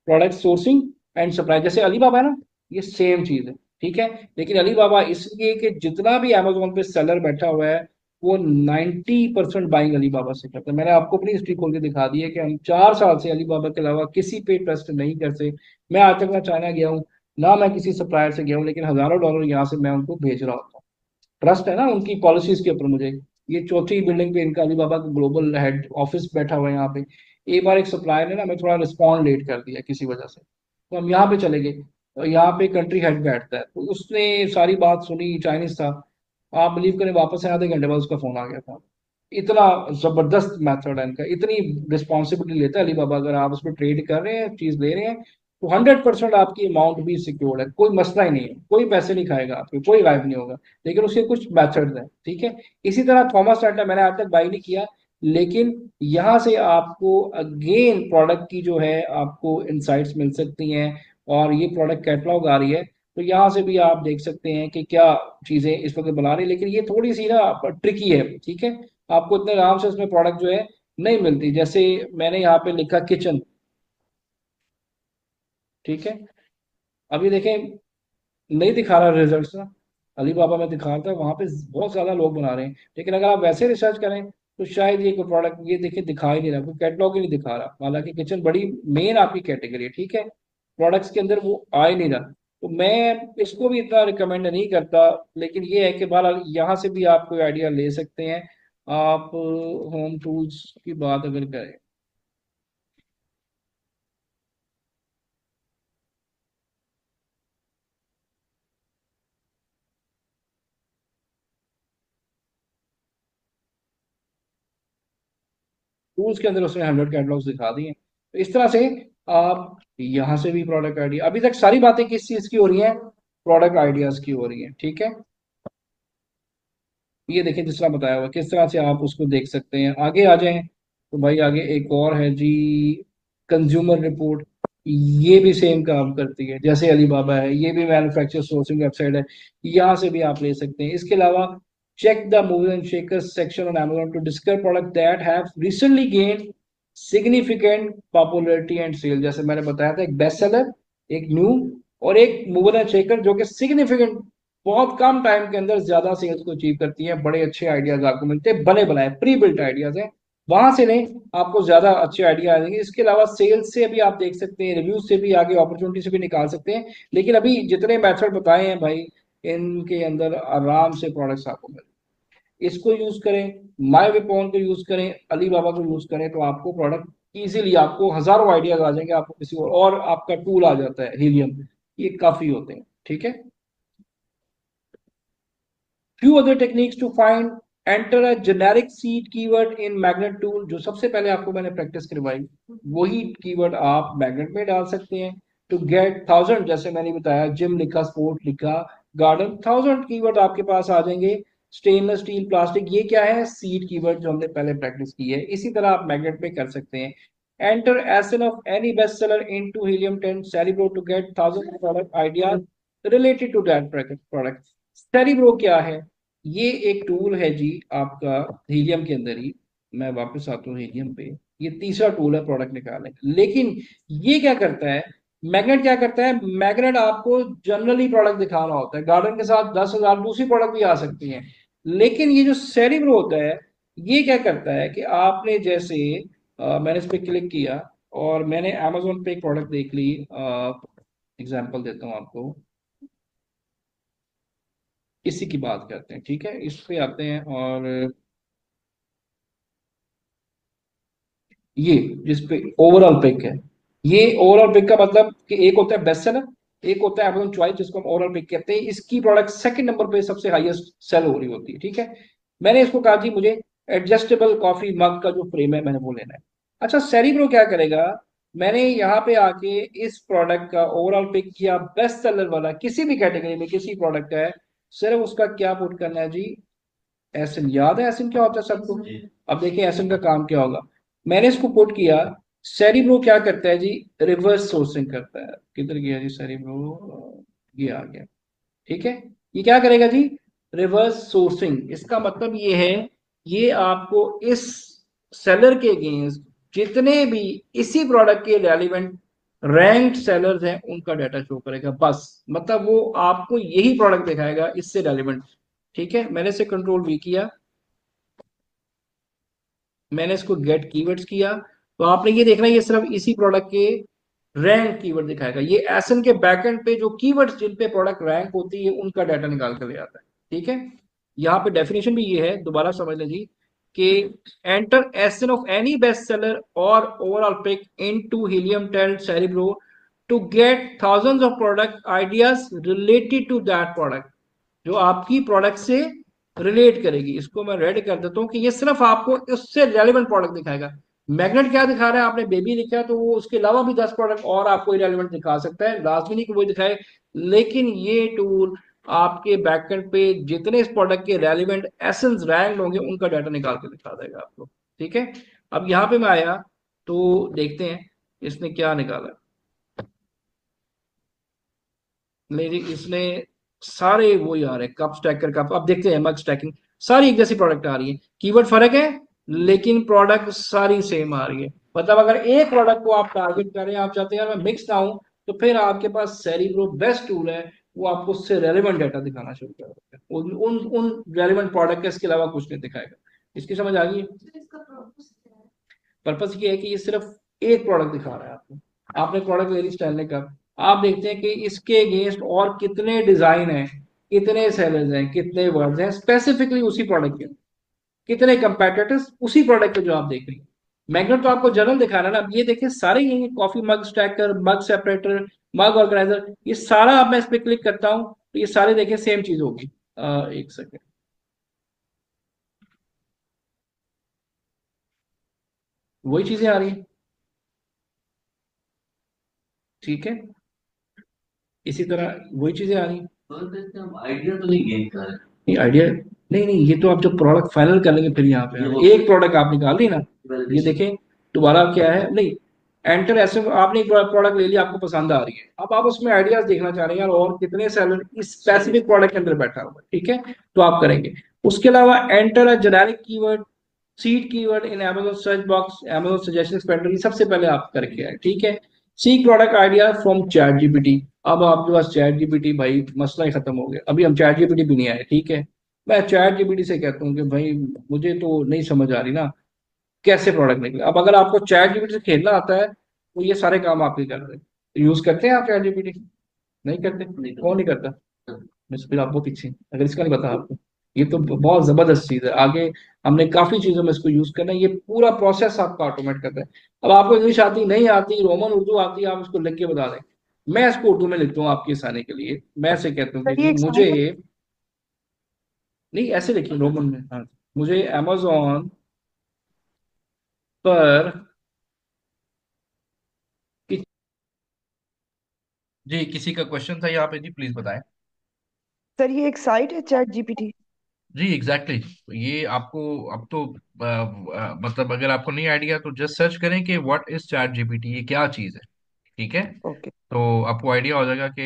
product sourcing and supply, जैसे अलीबाबा है ना, ये सेम चीज है, ठीक है। लेकिन अलीबाबा इसलिए कि जितना भी अमेजोन पे सेलर बैठा हुआ है वो 90% बाइंग अलीबाबा से करता है। मैंने आपको अपनी हिस्ट्री खोल के दिखा दी है कि हम 4 साल से अलीबाबा के अलावा किसी पे ट्रस्ट नहीं करते। मैं आज तक ना चाइना गया हूँ, ना मैं किसी सप्लायर से गया हूँ, लेकिन हजारों डॉलर यहाँ से मैं उनको भेज रहा होता हूँ। ट्रस्ट है ना उनकी पॉलिसीज के ऊपर मुझे। ये चौथी बिल्डिंग पे इनका अलीबाबा का ग्लोबल हेड ऑफिस बैठा हुआ है यहाँ पे। एक बार एक सप्लायर ने ना, मैं थोड़ा रिस्पॉन्ड लेट कर दिया किसी वजह से, तो हम यहाँ पे चले गए, और यहाँ पे कंट्री हेड बैठता है, तो उसने सारी बात सुनी, चाइनीज था। आप बिलीव करें, वापस से आधे घंटे बाद उसका फोन आ गया था। इतना जबरदस्त मेथड है इनका, इतनी रिस्पॉन्सिबिलिटी लेता है अलीबाबा। अगर आप उस पर ट्रेड कर रहे हैं, चीज ले रहे हैं, तो 100% आपकी अमाउंट भी सिक्योर्ड है, कोई मसला ही नहीं है, कोई पैसे नहीं खाएगा आपके, कोई गायब नहीं होगा। लेकिन उसके कुछ मेथड्स हैं, ठीक है। इसी तरह थॉमस टाटा मैंने आज तक बाई नहीं किया, लेकिन यहाँ से आपको अगेन प्रोडक्ट की जो है आपको इंसाइट्स मिल सकती हैं। और ये प्रोडक्ट कैटलॉग आ रही है, तो यहाँ से भी आप देख सकते हैं कि क्या चीजें इस वक्त बना रही है। लेकिन ये थोड़ी सी ना ट्रिकी है, ठीक है। आपको इतने आराम से इसमें प्रोडक्ट जो है नहीं मिलती। जैसे मैंने यहाँ पे लिखा किचन, ठीक है। अभी देखें, नहीं दिखा रहा रिजल्ट ना, अलीबाबा में दिखा रहा था, वहां पे बहुत ज्यादा लोग बना रहे हैं। लेकिन अगर आप वैसे रिसर्च करें तो शायद ये कोई प्रोडक्ट, ये देखिए दिखा ही नहीं रहा, कोई कैटलॉग ही नहीं दिखा रहा। हालांकि किचन बड़ी मेन आपकी कैटेगरी है, ठीक है, प्रोडक्ट्स के अंदर वो आ ही नहीं रहा। तो मैं इसको भी इतना रिकमेंड नहीं करता। लेकिन ये है कि बहरहाल यहाँ से भी आप कोई आइडिया ले सकते हैं। आप होम टूल्स की बात अगर करें, टूल्स के अंदर उसने 100 कैटलॉग्स दिखा दिए। तो इस तरह से आप यहाँ से भी प्रोडक्ट आइडिया, अभी तक सारी बातें किस चीज की हो रही हैं, प्रोडक्ट आइडियाज की हो रही हैं, ठीक है। ये देखिए जिस तरह बताया हुआ, किस तरह से आप उसको देख सकते हैं। आगे आ जाएं तो भाई आगे एक और है जी, कंज्यूमर रिपोर्ट। ये भी सेम काम करती है जैसे अलीबाबा है, ये भी मैन्युफैक्चर सोर्सिंग वेबसाइट है, यहाँ से भी आप ले सकते हैं। इसके अलावा check the move and shakers section on Amazon to discover product that have recently gain significant popularity and sale. जैसे मैंने बताया था, एक बेस्ट सेलर, एक न्यू, और एक मूवर एंड शेकर, जो कि सिग्निफिकेंट बहुत कम टाइम के अंदर ज्यादा सेल्स को अचीव करती है। बड़े अच्छे आइडियाज आपको मिलते हैं, बने बनाए प्री बिल्ट आइडियाज हैं, वहां से नहीं, आपको ज्यादा अच्छे आइडिया आ जाएंगे। इसके अलावा सेल्स से भी आप देख सकते हैं, रिव्यूज से भी, आगे अपॉर्चुनिटी से भी निकाल सकते हैं। लेकिन अभी जितने मेथड बताए हैं भाई, इनके अंदर आराम से प्रोडक्ट्स आपको मिल, इसको यूज करें, माई वेपॉन को यूज करें, अलीबाबा को यूज करें, तो आपको प्रोडक्ट इजीली, आपको हजारों आइडियाज आ जाएंगे। आपको किसी और आपका टूल आ जाता है हीलियम, ये काफी होते हैं, ठीक है। few other techniques to find, enter a generic seed keyword in magnet tool। जो सबसे पहले आपको मैंने प्रैक्टिस करवाई, वही कीवर्ड आप मैग्नेट में डाल सकते हैं। टू गेट 1000, जैसे मैंने बताया, जिम लिखा, स्पोर्ट लिखा, गार्डन, 1000 कीवर्ड आपके पास आ जाएंगे। स्टेनलेस स्टील, प्लास्टिक, ये क्या है, सीड कीवर्ड जो हमने पहले प्रैक्टिस की है। इसी तरह आप मैग्नेट में कर सकते हैं। enter SN of any bestseller into helium 10 Cerebro to get 1000 product ideas related to that product। Cerebro क्या है, ये एक टूल है जी आपका हीलियम के अंदर ही। मैं वापस आता हूँ हीलियम पे, ये तीसरा टूल है प्रोडक्ट निकालने का। लेकिन ये क्या करता है, मैग्नेट क्या करता है, मैग्नेट आपको जनरली प्रोडक्ट दिखाना होता है। गार्डन के साथ 10,000 दूसरी प्रोडक्ट भी आ सकती हैं। लेकिन ये जो सेरिब्रो होता है, ये क्या करता है कि आपने जैसे मैंने इस पर क्लिक किया और मैंने अमेजोन पे एक प्रोडक्ट देख ली। एग्जांपल देता हूँ आपको, इसी की बात करते हैं, ठीक है। इस पे आते हैं, और ये जिस पे ओवरऑल पिक है, ये ओवरऑल पिक का मतलब कि एक होता है बेस्ट सेलर, एक होता है अमेजोन चॉइस, जिसको हम ओवरऑल पिक कहते हैं। इसकी प्रोडक्ट सेकंड नंबर पे सबसे हाईएस्ट सेल हो रही होती है, ठीक है। मैंने इसको कहा जी मुझे एडजस्टेबल कॉफी मग का जो फ्रेम है मैंने वो लेना है। अच्छा, सेरिब्रो क्या करेगा, मैंने यहाँ पे आके इस प्रोडक्ट का ओवरऑल पिक किया, बेस्ट सेलर वाला किसी भी कैटेगरी में किसी प्रोडक्ट का है, सिर्फ उसका क्या पुट करना है जी, एसएन। याद है एसएन क्या होता है सबको? अब देखिए एसएन का काम क्या होगा। मैंने इसको पुट किया। सेरिब्रो क्या करता है जी, रिवर्स सोर्सिंग करता है। किधर गया जी सेरिब्रो, ये आ गया। ठीक है, ये क्या करेगा जी, रिवर्स सोर्सिंग। इसका मतलब ये है, ये आपको इस सेलर के अगेंस्ट जितने भी इसी प्रोडक्ट के रेलिवेंट रैंक्ड सेलर्स हैं उनका डाटा शो करेगा, बस। मतलब वो आपको यही प्रोडक्ट दिखाएगा इससे रेलिवेंट। ठीक है, मैंने इसे कंट्रोल वी किया, मैंने इसको गेट कीवर्ड्स किया, तो आपने ये देखना ये सिर्फ इसी प्रोडक्ट के रैंक कीवर्ड दिखाएगा। ये एसन के बैकएंड पे जो कीवर्ड्स जिन पे प्रोडक्ट रैंक होती है उनका डाटा निकाल कर ले आता है। ठीक है, यहाँ पे डेफिनेशन भी ये है, दोबारा समझ लें जी, कि enter ASIN of any best seller और overall pick into Helium 10 Cerebro to get thousands of product ideas related to that product, जो आपकी प्रोडक्ट से रिलेट करेगी। इसको मैं रेड कर देता हूँ कि ये सिर्फ आपको उससे रेलिवेंट प्रोडक्ट दिखाएगा। मैग्नेट क्या दिखा रहा है, आपने बेबी लिखा है तो वो उसके अलावा भी 10 प्रोडक्ट और आपको इरेलीवेंट दिखा सकता है, लाजमी नहीं कि वो दिखाए। लेकिन ये टूल आपके बैकएंड पे जितने इस प्रोडक्ट के रेलिवेंट एसेंस रैंक होंगे उनका डाटा निकाल के दिखा देगा आपको। ठीक है, अब यहाँ पे मैं आया तो देखते हैं इसने क्या निकाला। नहीं, इसने सारे वो ही आ रहे हैं, कप स्टैकर कप। अब देखते हैं मग स्टैकिंग, सारी एक जैसी प्रोडक्ट आ रही है, कीवर्ड फर्क है लेकिन प्रोडक्ट सारी सेम आ रही है। मतलब अगर एक प्रोडक्ट को आप टारगेट कर रहे हैं, आप चाहते हैं यार मैं मिक्स ना हूं, तो फिर आपके पास सेरिब्रो बेस्ट टूल है, वो आपको उससे रेलिवेंट डाटा दिखाना शुरू कर देगा, उन उन उन रेलिवेंट प्रोडक्ट के इसके अलावा कुछ नहीं दिखाएगा। इसकी समझ आ गई? पर्पस ये है कि ये सिर्फ एक प्रोडक्ट दिखा रहा है आपको। आपने प्रोडक्ट ले ली स्टाइल का, आप देखते हैं कि इसके अगेंस्ट और कितने डिजाइन हैं, कितने सेलर्स हैं, कितने वर्ड्स हैं स्पेसिफिकली उसी प्रोडक्ट के, कितने कंपेटिटर्स उसी प्रोडक्ट के जो आप देख रही हैं। मैग्नेट तो आपको जनरल दिखा रहा है ना। अब ये देखिए सारे यही, कॉफी मग स्टैकर, मग सेपरेटर, मग ऑर्गेनाइजर, ये सारा अब मैं इस पर क्लिक करता हूँ तो ये सारे देखिए सेम चीज होगी। एक सेकेंड, वही चीजें आ रही हैं। ठीक है, इसी तरह वही चीजें आ रही हैं। आइडिया तो नहीं गेन कर रहे। नहीं आइडिया, नहीं नहीं, ये तो आप जब प्रोडक्ट फाइनल कर लेंगे फिर यहाँ पे एक प्रोडक्ट आप निकाल ली ना। ये देखें दोबारा क्या है, नहीं एंटर ऐसे आपने एक प्रोडक्ट ले लिया, आपको पसंद आ रही है, अब आप उसमें आइडियाज देखना चाह रहे हैं यार और कितने सेलर इस स्पेसिफिक प्रोडक्ट के अंदर बैठा हुआ है। ठीक है, तो आप करेंगे। उसके अलावा enter a generic keyword, seed keyword in Amazon search box, Amazon suggestion expander, ये सबसे पहले आप करके आए। ठीक है, seek product idea from chat GPT. अब आपके पास चैट जीपीटी, भाई मसला ही खत्म हो गया, अभी हम चैट जीपीटी भी नहीं आए। ठीक है, मैं चैट जीपीटी से कहता हूँ कि भाई मुझे तो नहीं समझ आ रही ना कैसे प्रोडक्ट निकले। अब अगर आपको चैट जीपीटी से खेलना आता है तो ये सारे काम आप ही कर रहे हैं। यूज करते हैं आप चैट जीपीटी? नहीं करते, कौन नहीं करता? बस फिर आप बहुत पीछे हैं, अगर इसका नहीं पता आपको। ये तो बहुत जबरदस्त चीज है, आगे हमने काफी चीजों में इसको यूज करना है, ये पूरा प्रोसेस आपका ऑटोमेट करता है। अब आपको इंग्लिश आती नहीं आती, रोमन उर्दू आती है, आप इसको लिख के बता दें। मैं इसको उर्दू में लिखता हूँ आपके आसानी के लिए, मैं ऐसे कहता हूँ कि सर ये जी एक मुझे, सवाल नहीं ऐसे लिखिए रोमन में, हाँ, मुझे अमेजोन पर कि, जी किसी का क्वेश्चन था यहाँ पे जी, प्लीज बताएं। सर ये एक साइट है चैट जीपीटी? जी एग्जैक्टली exactly। ये आपको अब तो मतलब अगर आपको नहीं आइडिया तो जस्ट सर्च करें कि व्हाट इज चैट जीपीटी, ये क्या चीज है। ठीक है, ओके। तो आपको आइडिया हो जाएगा कि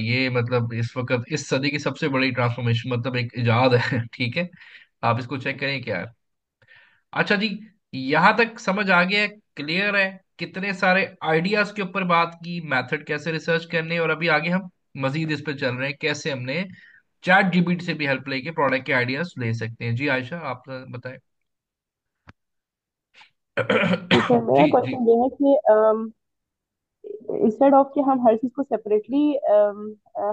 ये मतलब इस वक्त इस सदी की सबसे बड़ी ट्रांसफॉर्मेशन, मतलब एक इजाद है। ठीक है, आप इसको चेक करें क्या है। अच्छा जी, यहाँ तक समझ आ गया, क्लियर है? कितने सारे आइडियाज के ऊपर बात की, मेथड कैसे रिसर्च करने, और अभी आगे हम मजीद इस पे चल रहे हैं कैसे हमने चैट जीपीटी से भी हेल्प लेके प्रोडक्ट के आइडियाज ले सकते हैं। जी आयशा आप बताएं। जी सर, मेरा जी जी, क्वेश्चन ये है कि इंस्टेड ऑफ कि हम हर चीज को सेपरेटली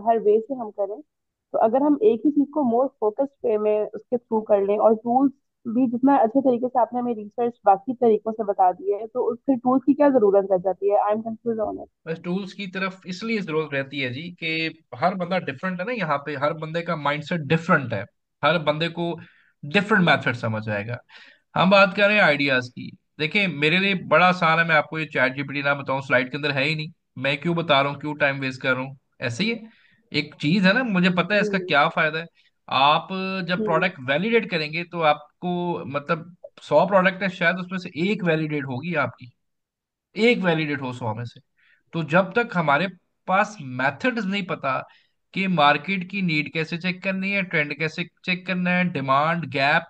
हर वे से हम करें, तो अगर हम एक ही चीज को मोर फोकस्ड वे में उसके थ्रू कर लें, और टूल्स भी जितना अच्छे तरीके से आपने हमें रिसर्च बाकी तरीकों से बता दी है, तो उस फिर टूल्स की क्या जरूरत रह जाती है? I am confuse on it. बस टूल्स की तरफ इसलिए जरूरत रहती है जी कि हर बंदा डिफरेंट है ना, यहाँ पे हर बंदे का माइंडसेट डिफरेंट है, हर बंदे को डिफरेंट मेथड समझ आएगा। हम बात कर रहे हैं आइडियाज की, देखिए मेरे लिए बड़ा आसान है, मैं आपको ये चैट जीपीटी ना बताऊं, स्लाइड के अंदर है ही नहीं, मैं क्यों बता रहा हूँ, क्यों टाइम वेस्ट कर रहा हूँ। ऐसे ही है, एक चीज है ना, मुझे पता है इसका हम्म। क्या फायदा है। आप जब हम्म। प्रोडक्ट वैलिडेट करेंगे तो आपको मतलब 100 प्रोडक्ट है, शायद उसमें से एक वैलिडेट होगी आपकी, एक वैलिडेट हो 100 में से। तो जब तक हमारे पास मेथड्स नहीं पता कि मार्केट की नीड कैसे चेक करनी है, ट्रेंड कैसे चेक करना है, डिमांड गैप,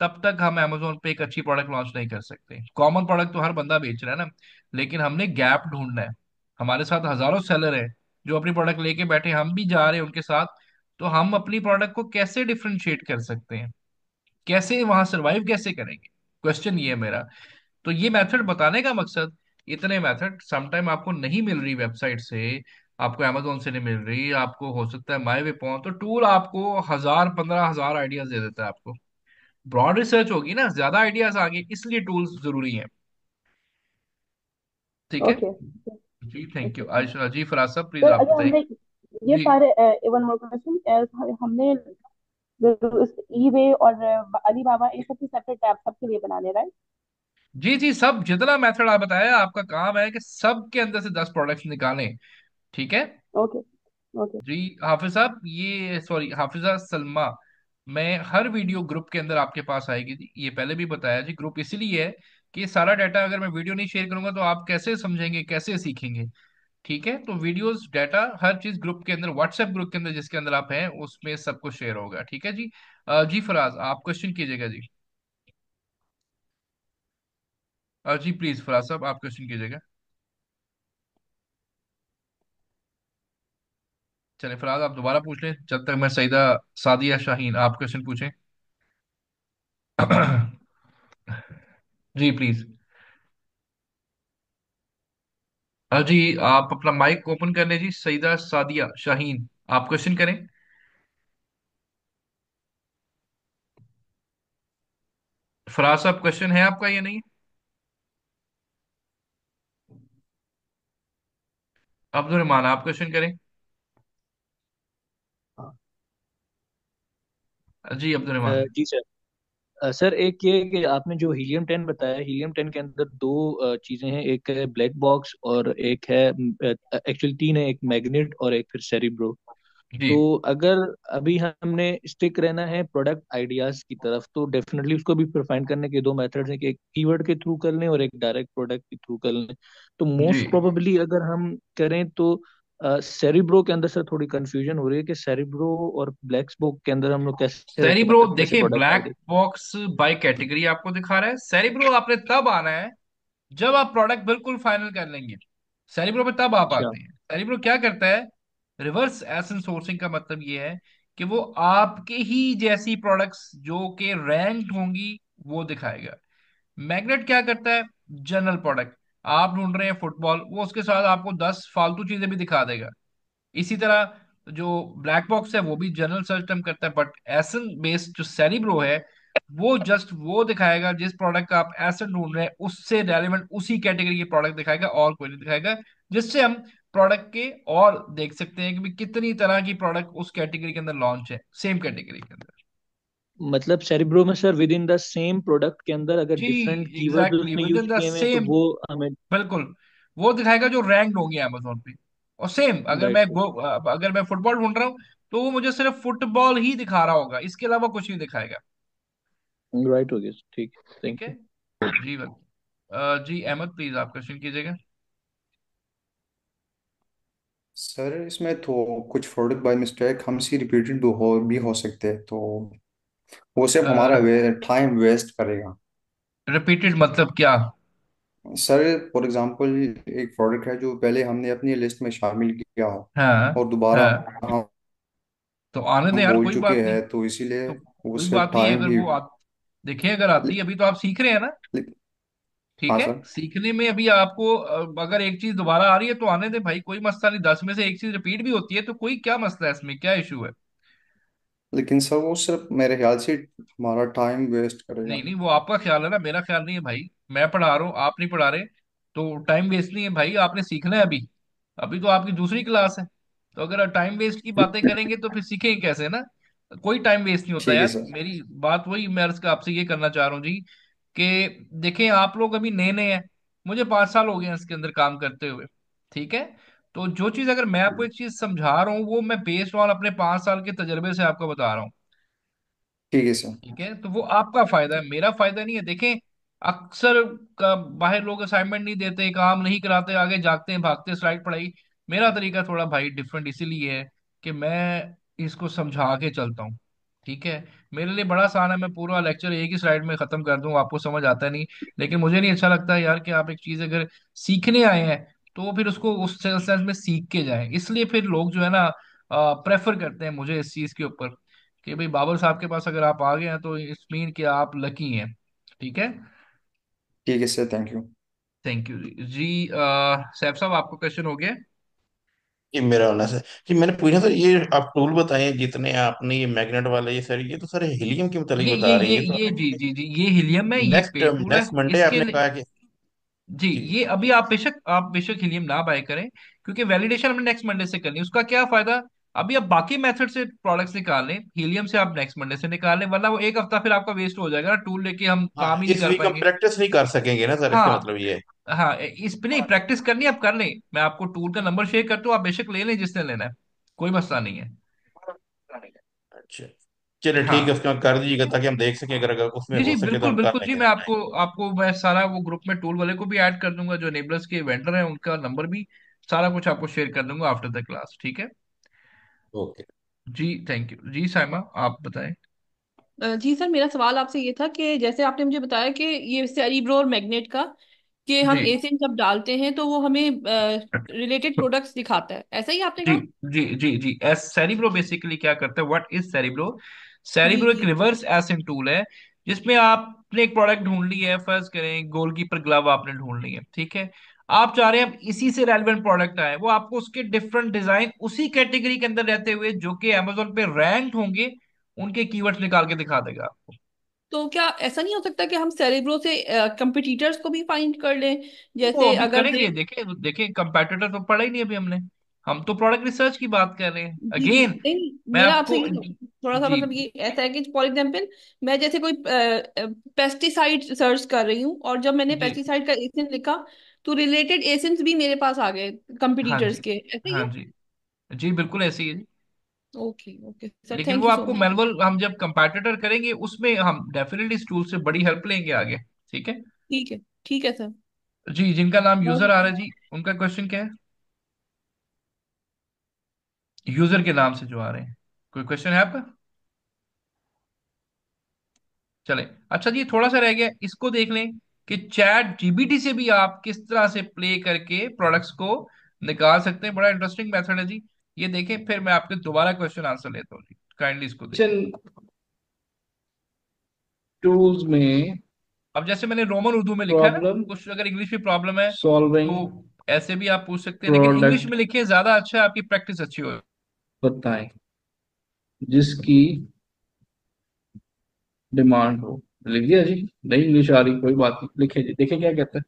तब तक हम Amazon पे एक अच्छी प्रोडक्ट लॉन्च नहीं कर सकते। कॉमन प्रोडक्ट तो हर बंदा बेच रहा है ना, लेकिन हमने गैप ढूंढना है। हमारे साथ हजारों सेलर हैं जो अपनी प्रोडक्ट लेके बैठे, हम भी जा रहे हैं उनके साथ। तो हम अपनी प्रोडक्ट को कैसे डिफरेंशिएट कर सकते हैं, कैसे वहां सरवाइव कैसे करेंगे, क्वेश्चन ये है मेरा। तो ये मेथड बताने का मकसद, इतने मेथड समटाइम आपको नहीं मिल रही वेबसाइट से, आपको अमेजोन से नहीं मिल रही, आपको हो सकता है माई वे पहुंच, तो टूल आपको 1000 15 हजार आइडियाज दे देता है आपको। ब्रॉड रिसर्च होगी ना, ज्यादा आइडियाज आगे, इसलिए टूल्स जरूरी हैं। ठीक है। ओके। जी थैंक यू। ओके। आयशा जी, फराज साहब प्लीज सर आप अच्छा, बताइए। हमने ये जी सारे, वन मोर क्वेश्चन, हमने ई वे और अली बाबा इन सब की सेपरेट टैब सबके लिए बना ले, राइट? जी जी, सब जितना मेथड आप बताया, आपका काम है कि सबके अंदर से 10 प्रोडक्ट्स निकालें। ठीक है। ओके। ओके। जी हाफिज साहब, ये सॉरी हाफिजा सलमा, मैं हर वीडियो ग्रुप के अंदर आपके पास आएगी जी, ये पहले भी बताया जी, ग्रुप इसलिए है कि सारा डाटा अगर मैं वीडियो नहीं शेयर करूंगा तो आप कैसे समझेंगे, कैसे सीखेंगे। ठीक है, तो वीडियोस डाटा हर चीज ग्रुप के अंदर, व्हाट्सएप ग्रुप के अंदर जिसके अंदर आप हैं उसमें सब कुछ शेयर होगा। ठीक है जी। जी फराज आप क्वेश्चन कीजिएगा जी। जी प्लीज फराज साहब आप क्वेश्चन कीजिएगा। चलिए फराज आप दोबारा पूछ लें, जब तक मैं सईदा सादिया शाहीन आप क्वेश्चन पूछें। जी प्लीज। जी आप अपना माइक ओपन कर लें जी, सईदा सादिया शाहीन आप क्वेश्चन करें। फराज साहब क्वेश्चन है आपका या नहीं? अब्दुल रहमान आप क्वेश्चन करें। जी अब्दुल रहमान। जी सर। सर एक ये कि आपने जो हीलियम 10 बताया, हीलियम 10 के अंदर दो चीजें हैं, एक है ब्लैक बॉक्स और एक है, एक्चुअली तीन है, एक मैग्नेट और एक फिर सेरिब्रो। जी तो अगर अभी हमने स्टिक रहना है प्रोडक्ट आइडियाज की तरफ, तो डेफिनेटली उसको भी प्रोफाइंड करने के दो मेथड्स हैं कि एक कीवर्ड के थ्रू कर लें और एक डायरेक्ट प्रोडक्ट के थ्रू कर लें। तो जी मोस्ट प्रोबेबली अगर हम करें तो सेरिब्रो के अंदर सर थोड़ी कंफ्यूजन हो रही है कि सेरिब्रो और ब्लैक बुक के अंदर हम लोग कैसे रखें, सेरिब्रो मतलब कैसे देखिए, product black idea. Box by category आपको दिखा रहा है, सेरिब्रो आपने तब आना है जब आप प्रोडक्ट बिल्कुल फाइनल कर लेंगे। सेरिब्रो पे तब आप अच्छा। आते हैं। सेरिब्रो क्या करता है, रिवर्स एसेंस सोर्सिंग का मतलब ये है कि वो आपके ही जैसी प्रोडक्ट्स जो कि रैंक होंगी वो दिखाएगा। मैग्नेट क्या करता है, जनरल प्रोडक्ट, आप ढूंढ रहे हैं फुटबॉल, वो उसके साथ आपको 10 फालतू चीजें भी दिखा देगा। इसी तरह जो ब्लैक बॉक्स है वो भी जनरल सर्च टर्म करता है, बट एसन बेस्ड जो सेरिब्रो है वो जस्ट वो दिखाएगा जिस प्रोडक्ट का आप एसन ढूंढ रहे हैं उससे रेलिवेंट उसी कैटेगरी की प्रोडक्ट दिखाएगा, और कोई नहीं दिखाएगा। जिससे हम प्रोडक्ट के और देख सकते हैं कि भी कितनी तरह की प्रोडक्ट उस कैटेगरी के अंदर लॉन्च है, सेम कैटेगरी के अंदर। मतलब सेरिब्रो में sir with in the same product के अंदर अगर जी डिफरेंट कीवर्ड एग्जैक्टली उसमें विद यूज इन द किए हुए हैं तो सेम, वो हमें। बिल्कुल वो दिखाएगा जो रैंक होंगे अमेजोन पे। और सेम राइट। अगर मैं फुटबॉल ढूंढ रहा हूँ तो वो मुझे सिर्फ फुटबॉल ही दिखा रहा होगा, इसके अलावा कुछ नहीं दिखाएगा। राइट हो गया sir, ठीक है, ठीक थैंक है यू। जी बस। जी अहमद प्लीज आप क्वेश्चन कीजिएगा। सर इसमें तो कुछ प्रोडक्ट बाय मिस्टेक हमसे रिपीटेड हो सकते हैं, तो वो सिर्फ हमारा टाइम वेस्ट करेगा। रिपीटेड मतलब क्या? सर फॉर एग्जांपल एक प्रोडक्ट है जो पहले हमने अपनी लिस्ट में शामिल किया हो हाँ और दोबारा हाँ, हम तो आने दें हम यार, बोल कोई चुके बात नहीं। हैं, तो इसीलिए तो वो कोई सिर्फ बात नहीं है टाइम अगर ही। वो आप देखिए, अगर आती है, अभी तो आप सीख रहे हैं ना। लि- ठीक हाँ है, सर। सीखने में अभी आपको अगर एक चीज दोबारा आ रही है तो आने दें भाई, कोई मसला नहीं, 10 में से एक चीज रिपीट भी होती है तो कोई क्या मसला है, इसमें क्या इशू है? लेकिन सर वो सिर्फ मेरे ख्याल से हमारा टाइम वेस्ट नहीं करेगा। नहीं, वो आपका ख्याल है ना, मेरा ख्याल नहीं है भाई। मैं पढ़ा रहा हूँ, आप नहीं पढ़ा रहे, तो टाइम वेस्ट नहीं है भाई, आपने सीखना है अभी। अभी तो आपकी दूसरी क्लास है, तो अगर टाइम वेस्ट की बातें करेंगे तो फिर सीखेंगे कैसे ना। कोई टाइम वेस्ट नहीं होता ठीक है यार, सर। मेरी बात वही मैं आपसे ये करना चाह रहा हूँ जी, कि देखें आप लोग अभी नए नए हैं, मुझे 5 साल हो गए हैं इसके अंदर काम करते हुए, ठीक है। तो जो चीज अगर मैं आपको एक चीज समझा रहा हूँ वो मैं बेस्ड ऑन अपने 5 साल के तजर्बे से आपको बता रहा हूँ, ठीक है सर। ठीक है। तो वो आपका फायदा है, मेरा फायदा नहीं है। देखें अक्सर बाहर लोग असाइनमेंट नहीं देते, काम नहीं कराते, आगे जागते हैं भागते स्लाइड पढ़ाई। मेरा तरीका थोड़ा भाई डिफरेंट इसीलिए है कि मैं इसको समझा के चलता हूँ, ठीक है। मेरे लिए बड़ा आसान है, मैं पूरा लेक्चर एक ही स्लाइड में खत्म कर दूं, आपको समझ आता नहीं। लेकिन मुझे नहीं अच्छा लगता यार कि आप एक चीज अगर सीखने आए हैं तो फिर उसको उस सेंस में सीख के जाएं। इसलिए फिर लोग जो है ना प्रेफर करते हैं मुझे इस चीज के ऊपर कि भाई बाबर साहब के पास अगर आप आ गए हैं तो इट्स मीन कि आप लकी हैं, ठीक है। ठीक है sir, thank you. Thank you जी जी। सैफ साहब आपको क्वेश्चन हो गया? ये मेरा होना सर कि मैंने पूछा सर, ये आप टूल बताए हैं जितने आपने, ये मैग्नेट वाले, ये सर, ये तो सर हीलियम के मुतालिक बता रहे हैं, ये तो ये जी आपने जी जी, ये हीलियम है, ये नेक्स्ट पेड टूल है। नेक्स्ट मंडे इसके आपने लिए कहा कि जी, जी ये अभी आप बेशक हीलियम ना बाय करें, क्योंकि वैलिडेशन हमने नेक्स्ट मंडे से करनी है। उसका क्या फायदा, अभी आप बाकी मेथड से प्रोडक्ट्स निकाल लें, हीलियम से आप नेक्स्ट मंडे से निकाल लें, वरना वो एक हफ्ता फिर आपका वेस्ट हो जाएगा ना, टूल लेके हम हाँ, काम ही नहीं इस कर वीक हम पाएंगे। प्रैक्टिस नहीं कर सकेंगे ना सर, इसका हाँ मतलब ये है। हाँ, इस पे नहीं प्रैक्टिस करनी है, आप कर लें। मैं आपको टूल का नंबर शेयर करता हूँ, आप बेशक ले लें जिसने लेना है, कोई मसला नहीं है। अच्छा, चलिए ठीक है, हाँ उसके बाद कर दीजिएगा ताकि हम देख सकें, अगर अगर उसमें जी जी, हो सके तो बिल्कुल हम कर बिल्कुल जी, लेंगे। मैं आपको आपको मैं सारा वो ग्रुप में टूल वाले को भी ऐड कर दूंगा, जो नेबलर्स के वेंडर हैं उनका नंबर भी, सारा कुछ आपको शेयर कर दूंगा आफ्टर द क्लास, ठीक है। ओके। जी थैंक यू जी। साइमा आप बताएं। जी सर, मेरा सवाल आपसे ये था कि जैसे आपने मुझे बताया कि ये सेरिब्रो और मैग्नेट का, कि जी हम एसिड जब डालते हैं तो वो हमें रिलेटेड प्रोडक्ट्स दिखाता है, ऐसा ही आपने जी कहा? जी जी जी, एस सेरिब्रो बेसिकली क्या करता है, व्हाट इज सेरिब्रो? जी सेरिब्रो एक जी। रिवर्स एसिड टूल है, जिसमें आपने एक प्रोडक्ट ढूंढ ली है, फर्ज करें गोलकीपर ग्लव आपने ढूंढ ली है, ठीक है। आप चाह रहे हैं अब इसी से रेलिवेंट प्रोडक्ट आए, वो आपको उसके डिफरेंट डिजाइन उसी कैटेगरी के अंदर रहते हुए जो कि अमेजोन पे रैंक होंगे उनके कीवर्ड्स निकाल के दिखा देगा आपको। तो क्या ऐसा नहीं हो सकता कि हम सेरिब्रो से कंपिटिटर्स को भी फाइंड कर लें? वो जैसे अभी अगर करेंगे, देखें देखें कंपैटिटर तो पढ़ा ही नहीं अभी हमने, हम तो प्रोडक्ट रिसर्च की बात कर रहे हैं जी जी, अगेन। नहीं मैं मेरा आपसे आपको ये थोड़ा सा जी मतलब ये ऐसा है कि फॉर एग्जांपल मैं जैसे कोई पेस्टिसाइड सर्च कर रही हूँ, और जब मैंने जी पेस्टिसाइड का एसेंस लिखा तो रिलेटेड एसेंस भी मेरे पास आ गए हाँ कंपिटिटर्स जी के, ऐसे ही हाँ है? जी जी, बिल्कुल ऐसी है जी। ओके ओके सर, लेकिन थैंक वो यू सो आपको मच। मैनुअल हम जब कंपैटिटर करेंगे उसमें हम डेफिनेटली इस टूल से बड़ी हेल्प लेंगे आगे, ठीक है। ठीक है सर। जी, जिनका नाम और यूजर आ रहा है जी, उनका क्वेश्चन क्या है? यूजर के नाम से जो आ रहे हैं, कोई क्वेश्चन है आपका? चले, अच्छा जी थोड़ा सा रह गया, इसको देख लें कि चैट जीबीटी से भी आप किस तरह से प्ले करके प्रोडक्ट्स को निकाल सकते हैं। बड़ा इंटरेस्टिंग मेथड है जी, ये देखें, फिर मैं आपके दोबारा क्वेश्चन आंसर लेता हूँ जी, काइंडली इसको देखें। किचन टूल्स में अब जैसे मैंने रोमन उर्दू में लिखा है ना, प्रॉब्लम कुछ अगर इंग्लिश में प्रॉब्लम है सॉल्विंग तो ऐसे भी आप पूछ सकते हैं, लेकिन इंग्लिश प्रोडक्ट में लिखिए, ज्यादा अच्छा है, आपकी प्रैक्टिस अच्छी हो। बताएं जिसकी डिमांड हो। लिख दिया जी, नहीं इंग्लिश आ रही कोई बात नहीं, लिखे जी, देखे क्या कहते हैं,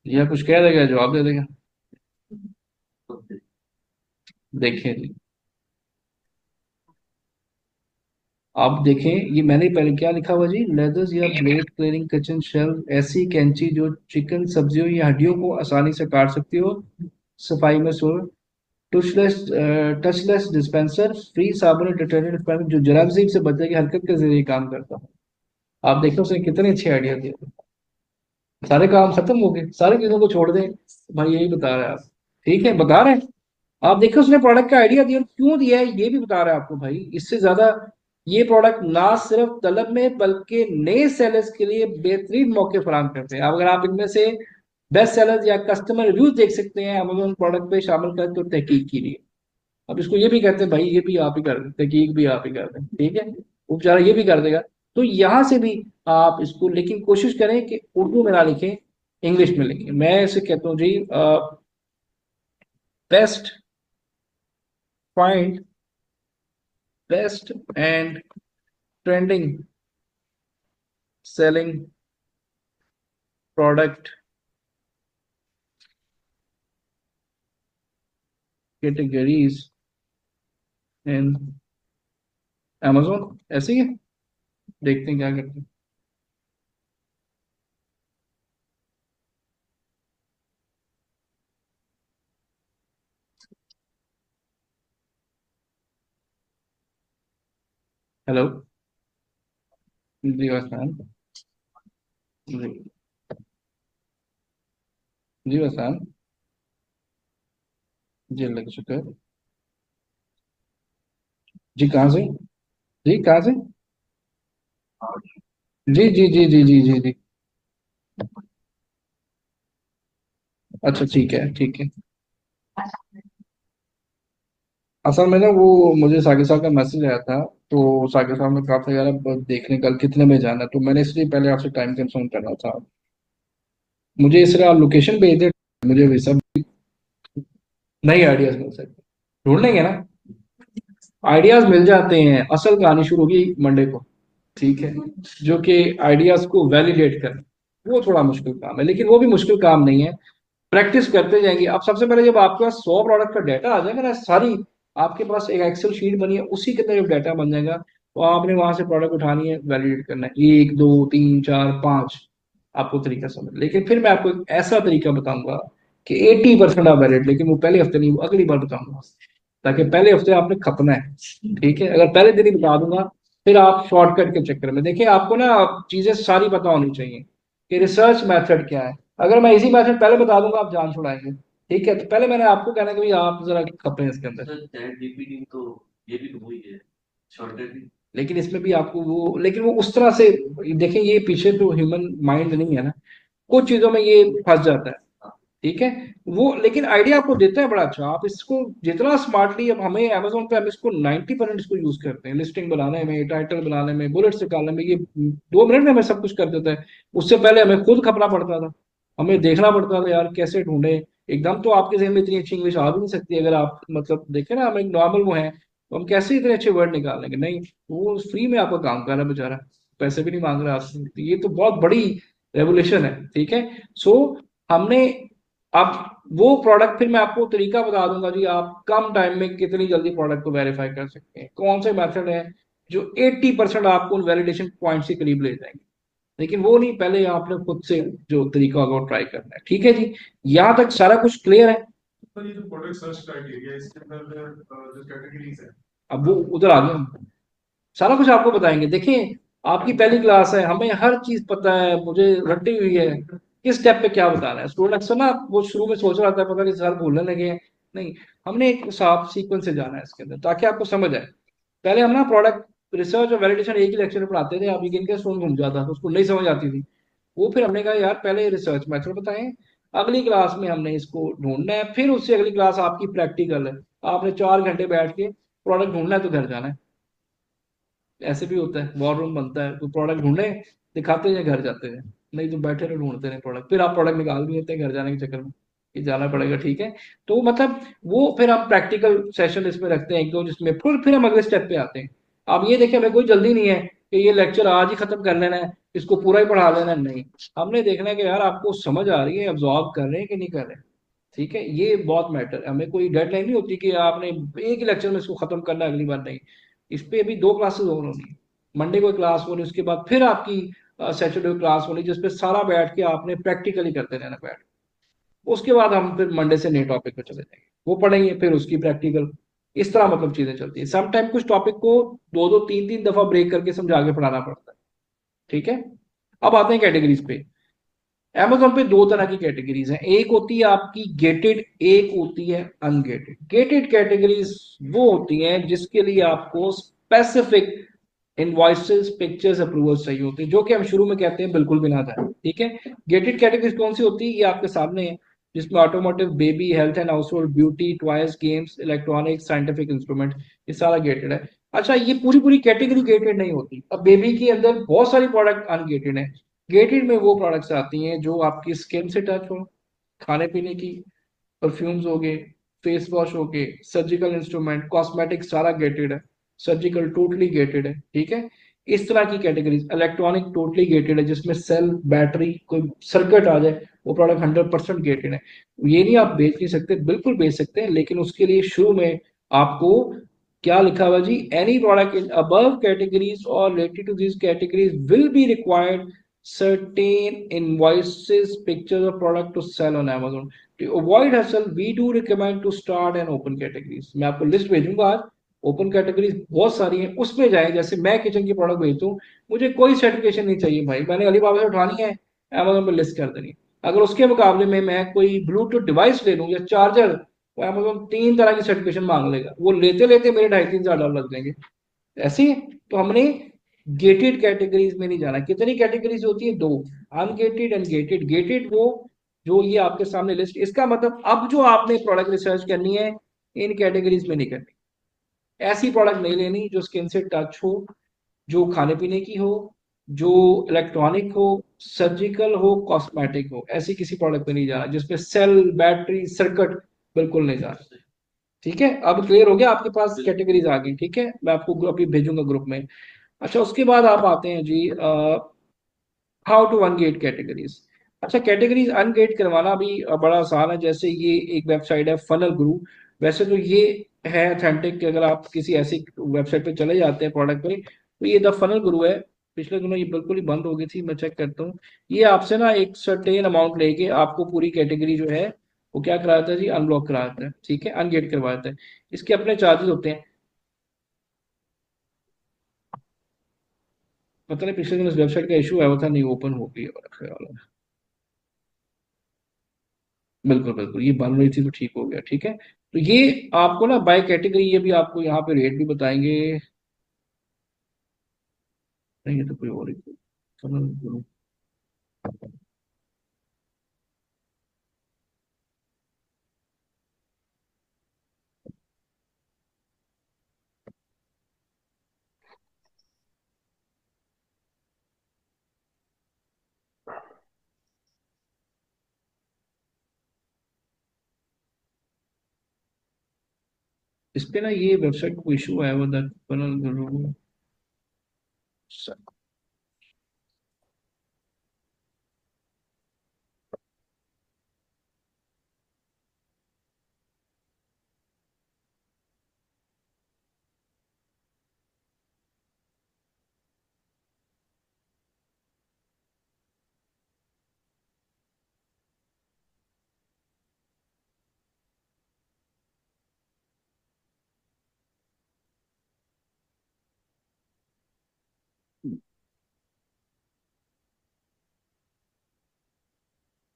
या कुछ कह देगा जवाब दे देगा। देखें जी, आप देखें, ये मैंने पहले क्या लिखा हुआ जी, लेदर्स या ब्लेड क्लीनिंग किचन शेल्फ, ऐसी कैंची जो चिकन सब्जियों या हड्डियों को आसानी से काट सकती हो, सफाई में सो, टचलेस टचलेस डिस्पेंसर, फ्री साबुन डिटर्जेंट डिस्पेंसर जो जरासीम से बचने की हरकत के जरिए काम करता है। आप देखो उसने कितने अच्छे आइडिया दिए, सारे काम खत्म हो गए, सारी चीजों को छोड़ दें। भाई यही बता रहे हैं आप, ठीक है बता रहे हैं। आप देखो उसने प्रोडक्ट का आइडिया दिया और क्यों दिया है ये भी बता रहा है आपको भाई, इससे ज्यादा ये प्रोडक्ट ना सिर्फ तलब में बल्कि नए सेलर्स के लिए बेहतरीन मौके फराहम करते हैं। अब अगर आप इनमें से बेस्ट सेलर्स या कस्टमर रिव्यूज देख सकते हैं अमेजोन प्रोडक्ट पे शामिल कर तो तहकीक कीजिए। अब इसको ये भी कहते हैं भाई, ये भी आप ही कर दें, तहकीक भी आप ही कर दें, ठीक है, वो बेचारा ये भी कर देगा। तो यहां से भी आप इसको, लेकिन कोशिश करें कि उर्दू में ना लिखें, इंग्लिश में लिखें। मैं इसे कहता हूँ जी, best find best and trending selling product categories in amazon, ऐसे ही है, देखते हैं क्या करते हैं। हेलो। जी वसान। जी। जी वसान। जी अल्लाह का शुक्र। जी कहाँ से? जी कहाँ से? जी जी जी जी जी जी जी। अच्छा ठीक है ठीक है। असल में ना वो मुझे साकिब साहब का मैसेज आया था, तो साकिब साहब ने कहा था यार अब देखने कल कितने में जाना है, तो मैंने इसलिए पहले आपसे टाइम कंफर्म करना था। मुझे इसलिए आप लोकेशन भेज दे, मुझे भी सब नई आइडियाज मिल सकते, ढूंढ लेंगे ना। आइडियाज मिल जाते हैं, असल कहानी शुरू होगी मंडे को। ठीक है। जो कि आइडियाज को वैलिडेट करना, वो थोड़ा मुश्किल काम है, लेकिन वो भी मुश्किल काम नहीं है। प्रैक्टिस करते जाएंगे। अब सबसे पहले जब आपके पास 100 प्रोडक्ट का डाटा आ जाएगा ना, सारी आपके पास एक एक्सेल शीट बनी है, उसी के अंदर जब डाटा बन जाएगा, तो आपने वहां से प्रोडक्ट उठानी है, वैलिडेट करना है, एक दो तीन चार पांच, आपको तरीका समझ। लेकिन फिर मैं आपको एक ऐसा तरीका बताऊंगा कि 80% आप वैलिड, लेकिन वो पहले हफ्ते नहीं, वो अगली बार बताऊंगा, ताकि पहले हफ्ते आपने खपना है। ठीक है। अगर पहले दिन ही बता दूंगा, फिर आप शॉर्टकट के चक्कर में देखिए, आपको ना चीजें सारी पता होनी चाहिए कि रिसर्च मेथड क्या है। अगर मैं इसी मैथड पहले बता दूंगा, आप जान छुड़ाएंगे। ठीक है, तो पहले मैंने आपको कहना है कि भाई आप जरा खपे हैं इसके अंदर। सर चैट जीपीटी तो ये भी तो वही है, शॉर्टकट ही। लेकिन इसमें भी आपको वो, लेकिन वो उस तरह से, देखें ये पीछे तो ह्यूमन माइंड नहीं है ना, कुछ चीजों में ये फंस जाता है। ठीक है। वो लेकिन आइडिया आपको देता है बड़ा अच्छा, आप इसको जितना स्मार्टली, अब हमें अमेजोन पे हम इसको 90% इसको यूज करते हैं, लिस्टिंग बनाने में, टाइटल बनाने में, बुलेट्स निकालने में, ये 2 मिनट में हमें सब कुछ कर देता है। उससे पहले हमें खुद खपना पड़ता था, हमें देखना पड़ता था यार कैसे ढूंढे। एकदम तो आपके जहन में इतनी अच्छी इंग्लिश आ भी नहीं सकती, अगर आप मतलब देखें ना, हम एक नॉर्मल वो है, तो हम कैसे इतने अच्छे वर्ड निकाल लेंगे? नहीं, वो फ्री में आपका काम कर रहा है बेचारा, पैसे भी नहीं मांग रहा आपसे, तो ये तो बहुत बड़ी रेवोल्यूशन है। ठीक है। सो हमने, अब वो प्रोडक्ट, फिर मैं आपको तरीका बता दूंगा जी, आप कम टाइम में कितनी जल्दी प्रोडक्ट को वेरीफाई कर सकते हैं, कौन से मेथड है जो 80% आपको उन वैलिडेशन पॉइंट्स के करीब ले जाएंगे। लेकिन वो नहीं, पहले आपने खुद से जो तरीका होगा वो ट्राई करना है। ठीक है जी, यहाँ तक सारा कुछ क्लियर है? सर ये जो प्रोडक्ट सर्च क्राइटेरिया है, इसके अंदर जो कैटेगरीज है। अब वो उधर आ गए हम, सारा कुछ आपको बताएंगे। देखिए, आपकी पहली क्लास है, हमें हर चीज पता है, मुझे रटी हुई है किस स्टेप पे क्या बताना है। स्टूडेंट अक्सर ना वो शुरू में सोच रहा था, पता नहीं सर भूलने लगे हैं। नहीं, हमने एक साफ सीक्वेंस से जाना है इसके अंदर, ताकि आपको समझ आए। पहले हम ना प्रोडक्ट रिसर्च और वैलिडेशन एक ही लेक्चर में पढ़ाते थे, आप यकीन के स्टूडेंट घूम जाता था, उसको नहीं समझ आती थी। वो फिर हमने कहा यार पहले रिसर्च मेथड बताएं, अगली क्लास में हमने इसको ढूंढना है, फिर उससे अगली क्लास आपकी प्रैक्टिकल है। आपने 4 घंटे बैठ के प्रोडक्ट ढूंढना है तो घर जाना है। ऐसे भी होता है, वॉर रूम बनता है, तो प्रोडक्ट ढूंढे, दिखाते हैं, घर जाते हैं। नहीं तो बैठे रहे ढूंढते रहे प्रोडक्ट, फिर आप प्रोडक्ट निकाल भी लेते हैं घर जाने के चक्कर में कि जाना पड़ेगा। ठीक है। तो मतलब वो फिर हम प्रैक्टिकल सेशन इसमें रखते हैं एक दो, जिसमें फिर हम अगले स्टेप पे आते हैं। आप ये देखें, हमें कोई जल्दी नहीं है कि ये लेक्चर आज ही खत्म कर लेना है, इसको पूरा ही पढ़ा लेना है, नहीं। हमने देखना है कि यार आपको समझ आ रही है, अब्जॉर्ब कर रहे हैं कि नहीं कर रहे हैं। ठीक है, ये बहुत मैटर, हमें कोई डेडलाइन नहीं होती कि आपने एक ही लेक्चर में इसको खत्म करना है, अगली बार नहीं। इस पे अभी 2 क्लासेस और होनी है, मंडे को क्लास होनी, उसके बाद फिर आपकी सैटरडे को क्लास होनी, जिसपे सारा बैठ के आपने प्रैक्टिकली करते रहना बैठ। उसके बाद हम फिर मंडे से नए टॉपिक पे चले जाएंगे, वो पढ़ेंगे, फिर उसकी प्रैक्टिकल। इस तरह मतलब चीजें चलती है। समटाइम कुछ टॉपिक को दो दो तीन तीन दफा ब्रेक करके समझा के पढ़ाना पड़ता है। ठीक है। अब आते हैं कैटेगरीज पे। Amazon पे 2 तरह की कैटेगरीज हैं, एक होती है आपकी गेटेड, एक होती है अनगेटेड। गेटेड कैटेगरीज वो होती हैं जिसके लिए आपको स्पेसिफिक इनवॉइसेस, पिक्चर्स, अप्रूवल्स चाहिए होते हैं, जो कि हम शुरू में कहते हैं बिल्कुल भी ना था। ठीक है। गेटेड कैटेगरीज कौन सी होती है, ये आपके सामने है, जिसमें automotive, baby, health and house hold, beauty, toys, games, electronics, scientific instrument, ये सारा गेटेड है। अच्छा, ये पूरी पूरी कैटेगरी गेटेड नहीं होती। अब बेबी के अंदर बहुत सारी प्रोडक्ट अनगेटेड है। गेटेड में वो प्रोडक्ट्स आती हैं जो आपकी स्किन से टच हो, खाने पीने की, परफ्यूम्स हो गए, फेस वॉश हो गए, सर्जिकल इंस्ट्रूमेंट, कॉस्मेटिक, सारा गेटेड है। सर्जिकल टोटली गेटेड है। ठीक है। इस तरह की कैटेगरीज, इलेक्ट्रॉनिक टोटली गेटेड है, जिसमें सेल, बैटरी, कोई सर्किट आ जाए, वो प्रोडक्ट 100% गेटेड है। ये नहीं आप बेच नहीं सकते, बिल्कुल बेच सकते हैं, लेकिन उसके लिए शुरू में आपको क्या लिखा हुआ जी, any product in above categories और related to this categories will be required certain invoices, pictures of product to sell on Amazon. To avoid hassle, we do recommend to start and open categories. मैं आपको list भेजूंगा आज, open categories बहुत सारी हैं, उसमें जाए। जैसे मैं किचन की प्रोडक्ट बेचता हूँ, मुझे कोई सर्टिफिकेशन नहीं चाहिए भाई, मैंने अलीबाबा से उठानी है, अमेजोन पर लिस्ट कर देनी है। अगर उसके मुकाबले में मैं कोई ब्लूटूथ डिवाइस ले लूँ या चार्जर, तो अमेजोन 3 तरह की सर्टिफिकेशन मांग लेगा, वो लेते लेते मेरे 2.5-3 हज़ार डॉलर लग जाएंगे। ऐसे ही तो हमने गेटेड कैटेगरीज में नहीं जाना। कितनी कैटेगरीज होती है? 2, अनगेटेड एंड गेटेड। गेटेड वो जो ये आपके सामने लिस्ट, इसका मतलब अब जो आपने प्रोडक्ट रिसर्च करनी है इन कैटेगरीज में नहीं करनी। ऐसी प्रोडक्ट नहीं लेनी जो स्किन से टच हो, जो खाने पीने की हो, जो इलेक्ट्रॉनिक हो, सर्जिकल हो, कॉस्मेटिक हो, ऐसी किसी प्रोडक्ट पे नहीं जाना जिसपे सेल, बैटरी, सर्किट, बिल्कुल नहीं जाना। ठीक है, अब क्लियर हो गया आपके पास कैटेगरीज आ गई। ठीक है, मैं आपको अभी भेजूंगा ग्रुप में। अच्छा, उसके बाद आप आते हैं जी, हाउ टू अनगेट कैटेगरीज। अच्छा, कैटेगरीज अनगेट करवाना भी बड़ा आसान है। जैसे ये एक वेबसाइट है फनल गुरु, वैसे तो ये है अथेंटिक कि अगर आप किसी ऐसी वेबसाइट पे चले जाते हैं प्रोडक्ट पे, तो ये द फनल गुरु है। पिछले दिनों ये बिल्कुल ही बंद हो गई थी, मैं चेक करता हूँ। ये आपसे ना एक सर्टेन अमाउंट लेके आपको पूरी कैटेगरी जो है वो क्या कराता है जी, अनब्लॉक कराता है। ठीक है, अनगेट करवाता है। इसके अपने चार्जेस होते हैं। पता नहीं पिछले दिन इस वेबसाइट का इशू आया था, नहीं ओपन हो गई है मेरा ख्याल है। बिल्कुल बिल्कुल, ये बन रही थी तो ठीक हो गया। ठीक है, तो ये आपको ना बाय कैटेगरी, ये भी आपको यहाँ पे रेट भी बताएंगे। नहीं, ये तो कोई और ही थी। चलो, इस पे ना ये वेबसाइट को इशू आया हुआ था।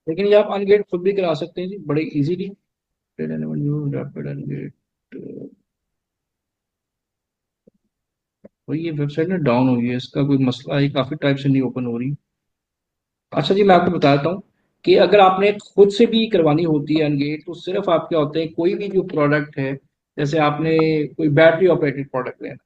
लेकिन ये आप अनगेट खुद भी करा सकते हैं जी, बड़े इजीली। रैपिड अनगेट, ये वेबसाइट ना डाउन हो गई है, इसका कोई मसला है, काफी टाइप से नहीं ओपन हो रही। अच्छा जी, मैं आपको बताता हूँ कि अगर आपने खुद से भी करवानी होती है अनगेट, तो सिर्फ आप क्या होते हैं, कोई भी जो प्रोडक्ट है, जैसे आपने कोई बैटरी ऑपरेटेड प्रोडक्ट लेना,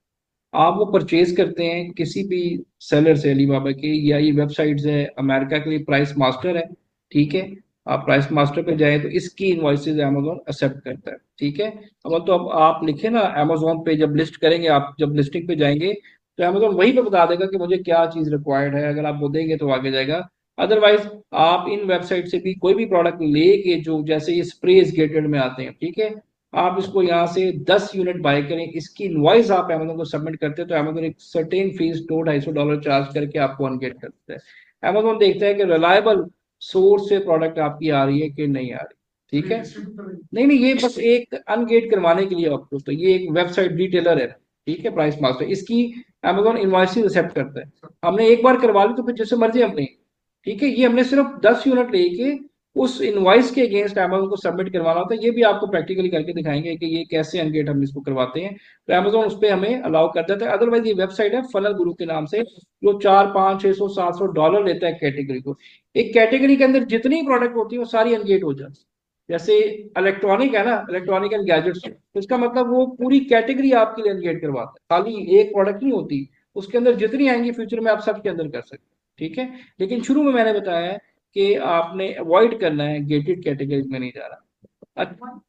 आप वो परचेज करते हैं किसी भी सेलर से, अलीबाबा के, या ये वेबसाइट्स है अमेरिका के लिए प्राइस मास्टर है। ठीक है, आप प्राइस मास्टर पे जाए तो इसकी इनवॉइसेज अमेजोन एक्सेप्ट करता है। ठीक है, अब आप लिखे ना अमेजोन पे, जब लिस्ट करेंगे, आप जब लिस्टिंग पे जाएंगे तो अमेजोन वहीं पे बता देगा कि मुझे क्या चीज रिक्वायर्ड है। अगर आप वो देंगे तो आगे जाएगा। अदरवाइज आप इन वेबसाइट से भी कोई भी प्रोडक्ट लेके, जो जैसे ये स्प्रेज गेटेड में आते हैं, ठीक है, आप इसको यहाँ से 10 यूनिट बाय करें, इसकी इनवॉइस आप अमेजोन को सबमिट करते हैं, तो अमेजोन एक सर्टेन फीस $200-250 चार्ज करके आपको अनगेट करता है। अमेजोन देखता है कि रिलायबल सोर्स से प्रोडक्ट आपकी आ रही है कि नहीं आ रही। ठीक है, नहीं नहीं, ये बस एक अनगेट करवाने के लिए आपको, तो ये एक वेबसाइट डिटेलर है। ठीक है, प्राइस मास्टर, इसकी अमेजोन इनवॉइस एक्सेप्ट करता है। हमने एक बार करवा ली तो फिर जैसे मर्जी हमने। ठीक है, ये हमने सिर्फ 10 यूनिट लेके उस इनवाइस के अगेंस्ट अमेजोन को सबमिट करवाना होता है। ये भी आपको प्रैक्टिकली करके दिखाएंगे कि ये कैसे अनगेट हम इसको करवाते हैं। तो अमेजोन उस पर हमें अलाउ कर देता है। अदरवाइज ये वेबसाइट है फनल गुरु के नाम से, जो 400, 500, 600, 700 डॉलर लेता है कैटेगरी को। एक कैटेगरी के अंदर जितनी प्रोडक्ट होती है वो सारी अनगेट हो जाती है। जैसे इलेक्ट्रॉनिक है ना, इलेक्ट्रॉनिक एंड गैजेट्स, तो इसका मतलब वो पूरी कैटेगरी आपके लिए अनगेट करवाता है, खाली एक प्रोडक्ट नहीं होती। उसके अंदर जितनी आएंगी फ्यूचर में आप सबके अंदर कर सकते हैं। ठीक है, लेकिन शुरू में मैंने बताया है कि आपने अवॉइड करना है, गेटेड कैटेगरीज में नहीं जाना। अच्छा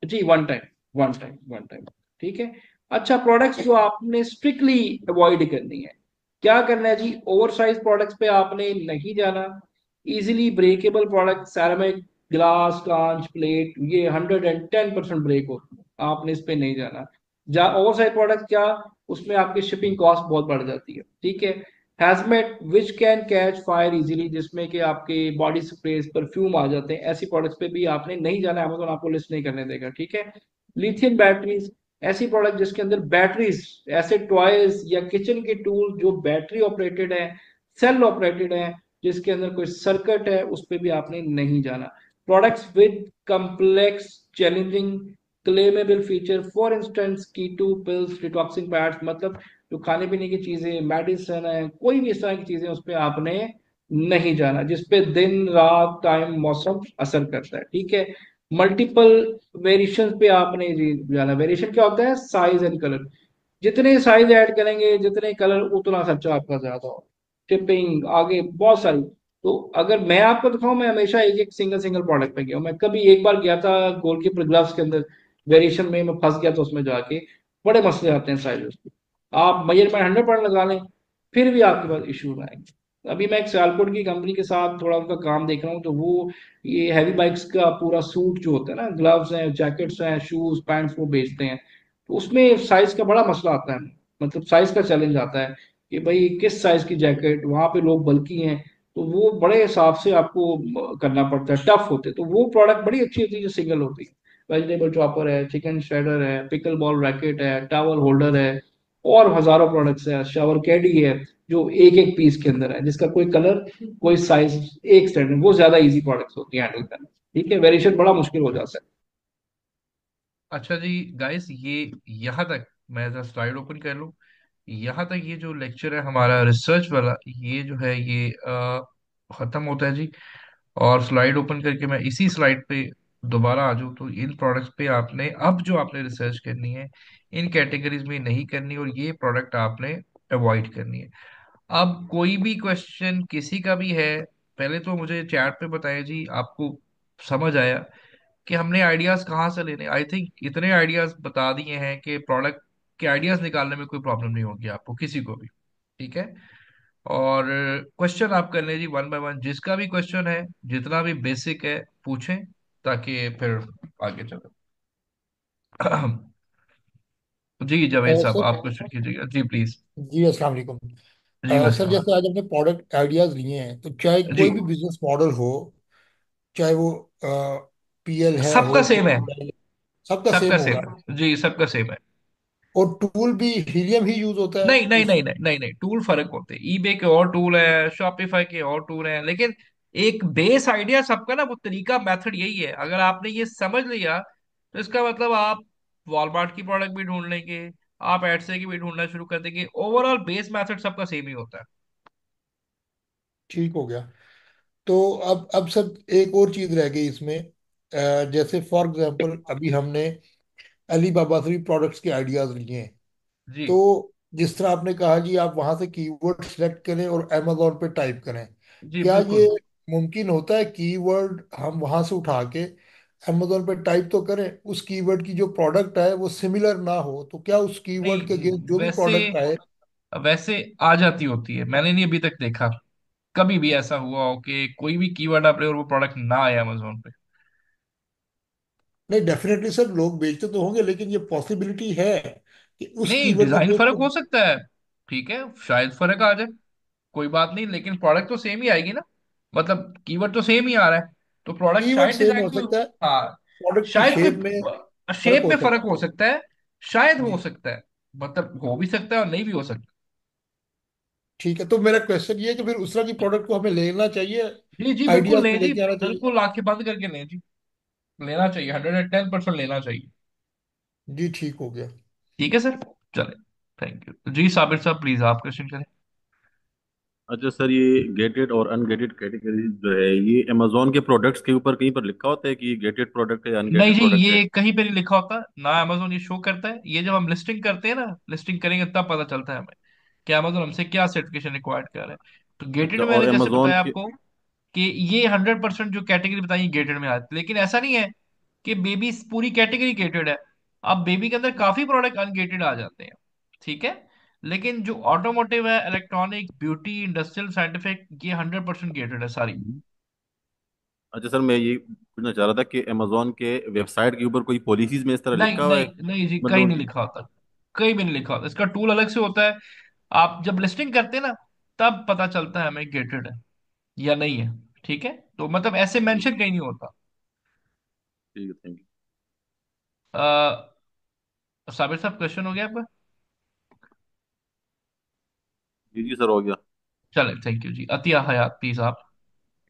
जी, वन टाइम। ठीक है। अच्छा, प्रोडक्ट्स जो आपने स्ट्रिक्टली अवॉइड करनी है, क्या करना है जी, ओवर साइज प्रोडक्ट्स पे आपने नहीं जाना। Easily breakable product, ceramic, glass, कांच, प्लेट, ये 110% ब्रेक होती है, आपने इस पे नहीं जाना। ओवर साइज प्रोडक्ट क्या, उसमें आपकी शिपिंग कॉस्ट बहुत बढ़ जाती है। ठीक है। Hazmat which can catch fire easily, जिसमें कि आपके बॉडी स्प्रे, परफ्यूम आ जाते हैं, ऐसी प्रोडक्ट्स पे भी आपने नहीं जाना, अमेजोन आपको लिस्ट नहीं करने देगा। ठीक है। लिथियम बैटरीज, ऐसी प्रोडक्ट जिसके अंदर बैटरीज, ऐसे टॉयज या किचन के टूल जो बैटरी ऑपरेटेड है, सेल ऑपरेटेड है, जिसके अंदर कोई सर्किट है, उस पर भी आपने नहीं जाना। Products with complex challenging claimable feature, for instance keto pills, detoxing pads, मतलब जो खाने पीने की चीजें, मेडिसिन है, कोई भी इस तरह की चीजें, उस पर आपने नहीं जाना, जिसपे दिन रात टाइम मौसम असर करता है। ठीक है। मल्टीपल वेरिएशन पे आपने जाना। वेरिएशन क्या होता है? Size and colour. जितने साइज ऐड करेंगे, जितने कलर, उतना खर्चा आपका ज्यादा हो। शिपिंग आगे बहुत सारी। तो अगर मैं आपको दिखाऊं, मैं हमेशा एक एक सिंगल सिंगल प्रोडक्ट पे गया हूं। मैं कभी एक बार गया था गोलकीपर ग्लव्स के अंदर, वेरिएशन में मैं फंस गया था उसमें जाके। बड़े मसले आते हैं साइज। आप मेजरमेंट 100% लगा लें, फिर भी आपके पास इशू आएंगे। अभी मैं एक सियालकोट की कंपनी के साथ थोड़ा उनका काम देख रहा हूँ, तो वो ये हैवी बाइक्स का पूरा सूट जो होता है ना, ग्लव्स हैं, जैकेट्स हैं, शूज पैंट्स, वो बेचते हैं। तो उसमें साइज का बड़ा मसला आता है, मतलब साइज का चैलेंज आता है कि भाई किस साइज की जैकेट, वहां पे लोग बल्कि हैं, तो वो बड़े हिसाब से आपको करना पड़ता है, टफ होते हैं। तो वो प्रोडक्ट बड़ी अच्छी होती है जो सिंगल होती है। वेजिटेबल चॉपर है, चिकन श्रेडर है, पिकल बॉल रैकेट है, टावल होल्डर है, और हजारों प्रोडक्ट्स है। शावर कैडी है जो एक एक पीस के अंदर है, जिसका कोई कलर, कोई साइज, एक स्टैंडर्ड, वो ज्यादा इजी प्रोडक्ट्स होती है हैंडल करना। ठीक है। वेरिएशन बड़ा मुश्किल हो जाता है। अच्छा जी गाइस, ये यहाँ तक, मैं जरा स्लाइड ओपन कर लूँ। यहाँ तक ये जो लेक्चर है हमारा रिसर्च वाला, ये जो है ये खत्म होता है जी। और स्लाइड ओपन करके मैं इसी स्लाइड पे दोबारा आ जाऊँ, तो इन प्रोडक्ट्स पे आपने अब जो आपने रिसर्च करनी है, इन कैटेगरीज में नहीं करनी, और ये प्रोडक्ट आपने अवॉइड करनी है। अब कोई भी क्वेश्चन किसी का भी है, पहले तो मुझे चैट पे बताएं जी, आपको समझ आया कि हमने आइडियाज कहाँ से लेने। आई थिंक इतने आइडियाज बता दिए हैं कि प्रोडक्ट के आइडियाज निकालने में कोई प्रॉब्लम नहीं होगी आपको किसी को भी। ठीक है। और क्वेश्चन आप कर लें जी वन बाय वन, जिसका भी क्वेश्चन है, जितना भी बेसिक है, पूछें, ताकि फिर आगे चलो। जी जावेद साहब, सर आप क्वेश्चन कीजिएगा जी प्लीज। जी अस्सलाम वालेकुम। जी सर वैसे जैसे आज हमने प्रोडक्ट आइडियाज लिए हैं, तो चाहे जी, कोई भी बिजनेस मॉडल हो, चाहे वो पीएल है सबका हो, सेम है, सबका सबका सेम सेम होगा। है जी, सबका सेम है। और टूल भी हीलियम ही यूज होता है नहीं नहीं उस। नहीं नहीं नहीं नहीं, टूल फर्क होते हैं। ईबे के और टूल है, शॉपिफाई के और टूल है, लेकिन एक बेस आइडिया सबका ना, वो तरीका, मेथड यही है। अगर आपने ये समझ लिया, तो इसका मतलब आप वॉलमार्ट की प्रोडक्ट भी ढूंढ लेंगे, आप एडसे की भी ढूंढना शुरू कर देंगे। ओवरऑल बेस मेथड सबका सेम ही होता है। ठीक हो गया। तो अब सब एक और चीज रह गई इसमें। जैसे फॉर एग्जांपल अभी हमने अली बाबा से भी प्रोडक्ट्स के आइडियाज लिए हैं। जी तो जिस तरह आपने कहा कि आप वहां से कीवर्ड सेलेक्ट करें और अमेजोन पे टाइप करें, जी क्या ये बिल्कुल। मुमकिन होता है कीवर्ड हम वहां से उठा के अमेजोन पे टाइप तो करें, उस कीवर्ड की जो प्रोडक्ट है वो सिमिलर ना हो, तो क्या उस कीवर्ड के अगेंस्ट नहीं जो भी वैसे, प्रोडक्ट आए। वैसे आ जाती होती है, मैंने नहीं अभी तक देखा कभी भी ऐसा हुआ हो कि कोई भी कीवर्ड आप ले और वो प्रोडक्ट ना आए अमेजोन पे। नहीं, डेफिनेटली सर लोग बेचते तो होंगे, लेकिन ये पॉसिबिलिटी है कि उस नहीं, कीवर्ड के डिजाइन अगेंस्ट फर्क हो सकता है, ठीक है, शायद फर्क आ जाए, कोई बात नहीं, लेकिन प्रोडक्ट तो सेम ही आएगी ना। मतलब कीवर्ड तो सेम ही आ रहा है, तो प्रोडक्ट कीवर्ड शायद सेम डिजाइन हो में, सकता है, हाँ, प्रोडक्ट की शायद शेप में कोई फर्क शेप हो में फर्क सकता हो सकता है, शायद है। हो जी सकता है, मतलब हो भी सकता है और नहीं भी हो सकता। ठीक है। तो मेरा क्वेश्चन ये है कि फिर उस तरह की प्रोडक्ट को हमें लेना चाहिए, जी जी बिल्कुल आइडियाज में लें जी, लेके आना चाहिए। बिल्कुल आंखें बंद करके लें जी, लेना चाहिए, 110% लेना चाहिए। जी ठीक हो गया। ठीक है सर, चले, थैंक यू जी। साबिर साहब प्लीज आप क्वेश्चन करें। अच्छा सर, ये गेटेड और अनगेटेड कैटेगरी जो है, ये अमेजोन के प्रोडक्ट्स के ऊपर कहीं पर लिखा होता है कि ये गेटेड प्रोडक्ट है या नहीं अनगेटेड जी, प्रोडक्ट है? ये कहीं पे नहीं लिखा होता ना, अमेजोन ये शो करता है। ये जब हम लिस्टिंग करते हैं ना, लिस्टिंग करेंगे तब पता चलता है हमें कि अमेजोन हमसे क्या सर्टिफिकेशन रिक्वायर्ड कर रहा है। तो गेटेड अच्छा, में और मैंने जैसे अमेजोन बताया के। आपको कि ये 100% जो कैटेगरी बताई गेटेड में आती है, लेकिन ऐसा नहीं है कि बेबी पूरी कैटेगरी गेटेड है। अब बेबी के अंदर काफी प्रोडक्ट अनगेटेड आ जाते हैं। ठीक है। लेकिन जो ऑटोमोटिव है, इलेक्ट्रॉनिक, ब्यूटी, इंडस्ट्रियल, साइंटिफिक, ये 100% गेटेड है सारी। अच्छा सर, मैं ये पूछना चाह रहा था कि अमेजोन के वेबसाइट के ऊपर कोई पॉलिसीज में इस तरह नहीं लिखा हुआ नहीं है? नहीं जी, कहीं नहीं मतलब लिखा होता, कहीं भी नहीं लिखा होता। इसका टूल अलग से होता है। आप जब लिस्टिंग करते हैं ना, तब पता चलता है हमें गेटेड है या नहीं है। ठीक है, तो मतलब ऐसे ठीक मेंशन कहीं नहीं होता। ठीक है, थैंक यू। साबिर साहब क्वेश्चन हो गया आपका? जी जी सर, हो गया। चले, थैंक यू जी। अतिया हयात प्लीज आप।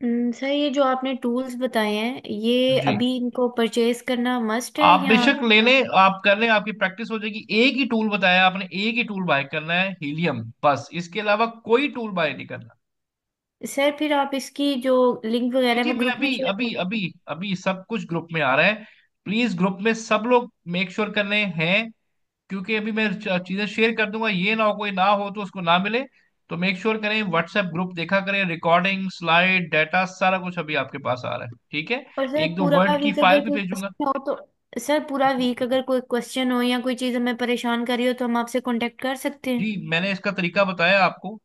सर ये जो आपने टूल्स बताए हैं ये जी, अभी इनको परचेज करना मस्ट है आप या? बेशक ले लें, आप कर लें, आपकी प्रैक्टिस हो जाएगी। एक ही टूल बताया आपने, एक ही टूल बाय करना है, हीलियम, बस, इसके अलावा कोई टूल बाय नहीं करना। सर फिर आप इसकी जो लिंक जी वगैरह जी, वो मैं ग्रुप में अभी शेयर अभी कर। अभी अभी सब कुछ ग्रुप में आ रहा है। प्लीज ग्रुप में सब लोग मेक श्योर कर रहे हैं, क्योंकि अभी मैं चीजें शेयर कर दूंगा, ये ना हो कोई ना हो तो उसको ना मिले। तो मेक श्योर करें, व्हाट्सएप ग्रुप देखा करें, रिकॉर्डिंग, स्लाइड, डाटा, सारा कुछ अभी आपके पास आ रहा है, ठीक है? और सर एक दो पूरा वर्ड की वीक फाइल अगर भी कोई भेजूंगा। क्वेश्चन हो तो सर पूरा वीक अगर कोई क्वेश्चन हो या कोई चीज़ हमें परेशान कर रही हो तो हम आपसे कांटेक्ट कर सकते हैं। जी, मैंने इसका तरीका बताया आपको।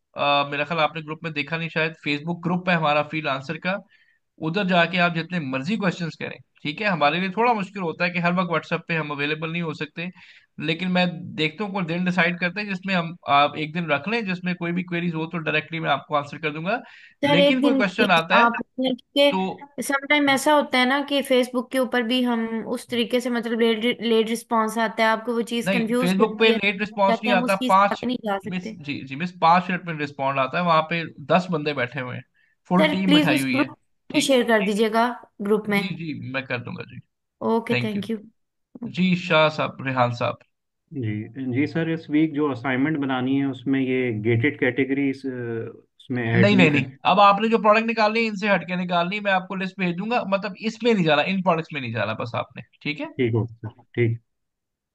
मेरा ख्याल आपने ग्रुप में देखा नहीं शायद, फेसबुक ग्रुप है हमारा फ्रीलांसर का। उधर जाके आप जितने मर्जी क्वेश्चंस करें, ठीक है? हमारे लिए थोड़ा मुश्किल होता है कि हर वक्त व्हाट्सएप पे हम अवेलेबल नहीं हो सकते, लेकिन मैं देखता हूँ कोई दिन डिसाइड करते हैं जिसमें हम, आप एक दिन रख लें जिसमें कोई भी क्वेरीज हो तो डायरेक्टली मैं आपको आंसर कर दूंगा। सर एक लेकिन कोई दिन क्वेश्चन प्लीज आता है आप तो, के समटाइम ऐसा होता है ना कि फेसबुक के ऊपर भी हम उस तरीके से मतलब लेट लेट रिस्पॉन्स आता है, आपको वो चीज़ नहीं, कंफ्यूज फेसबुक पे करती है, लेट रिस्पॉन्स ताकि नहीं हम आता। उस चीज़ से पाँच आगे नहीं जा मिस सकते। जी जी मिस 5 मिनट में रिस्पॉन्ड आता है, वहां पे 10 बंदे बैठे हुए हैं, फुल सर टीम प्लीज बिठाई उस हुई है। ग्रुप में ठीक है, शेयर कर दीजिएगा ग्रुप में। जी जी, मैं कर दूंगा जी। Okay thank you. Thank you. जी, शाह साहब, रेहान साहब। जी जी सर, इस वीक जो असाइनमेंट बनानी है उसमें ये गेटेड कैटेगरीज उसमें ऐड नहीं नहीं नहीं नहीं, करनी। अब आपने जो प्रोडक्ट निकालनी है इनसे हटके निकालनी है, मैं आपको लिस्ट भेज दूंगा, मतलब इसमें नहीं जाना, इन प्रोडक्ट्स में नहीं जाना बस आपने, ठीक है? ठीक हो सर, ठीक।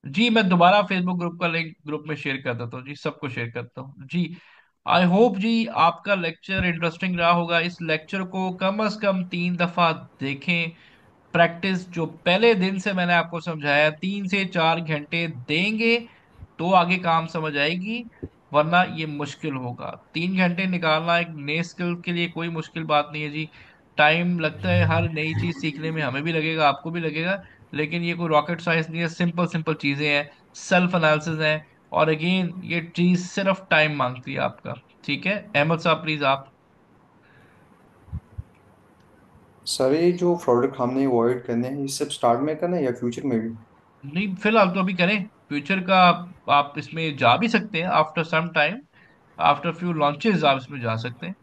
जी, मैं दोबारा फेसबुक ग्रुप का लिंक ग्रुप में शेयर कर देता हूँ जी, सबको शेयर करता हूँ जी। आई होप जी आपका लेक्चर इंटरेस्टिंग रहा होगा। इस लेक्चर को कम से कम 3 दफा देखें। प्रैक्टिस जो पहले दिन से मैंने आपको समझाया, 3 से 4 घंटे देंगे तो आगे काम समझ आएगी, वरना ये मुश्किल होगा। 3 घंटे निकालना एक नए स्किल के लिए कोई मुश्किल बात नहीं है जी। टाइम लगता है हर नई चीज सीखने में, हमें भी लगेगा, आपको भी लगेगा, लेकिन ये कोई रॉकेट साइंस नहीं है, सिंपल सिंपल चीजें हैं, सेल्फ एनालिसिस है। और अगेन ये चीज सिर्फ टाइम मांगती है आपका, ठीक है? अहमद साहब प्लीज आप। सर ये जो प्रोडक्ट हमने अवॉइड करने हैं ये सब स्टार्ट में करना है या फ्यूचर में भी? नहीं, फिलहाल तो अभी करें। फ्यूचर का आप इसमें जा भी सकते हैं after some time, after few launches आप इसमें जा सकते हैं,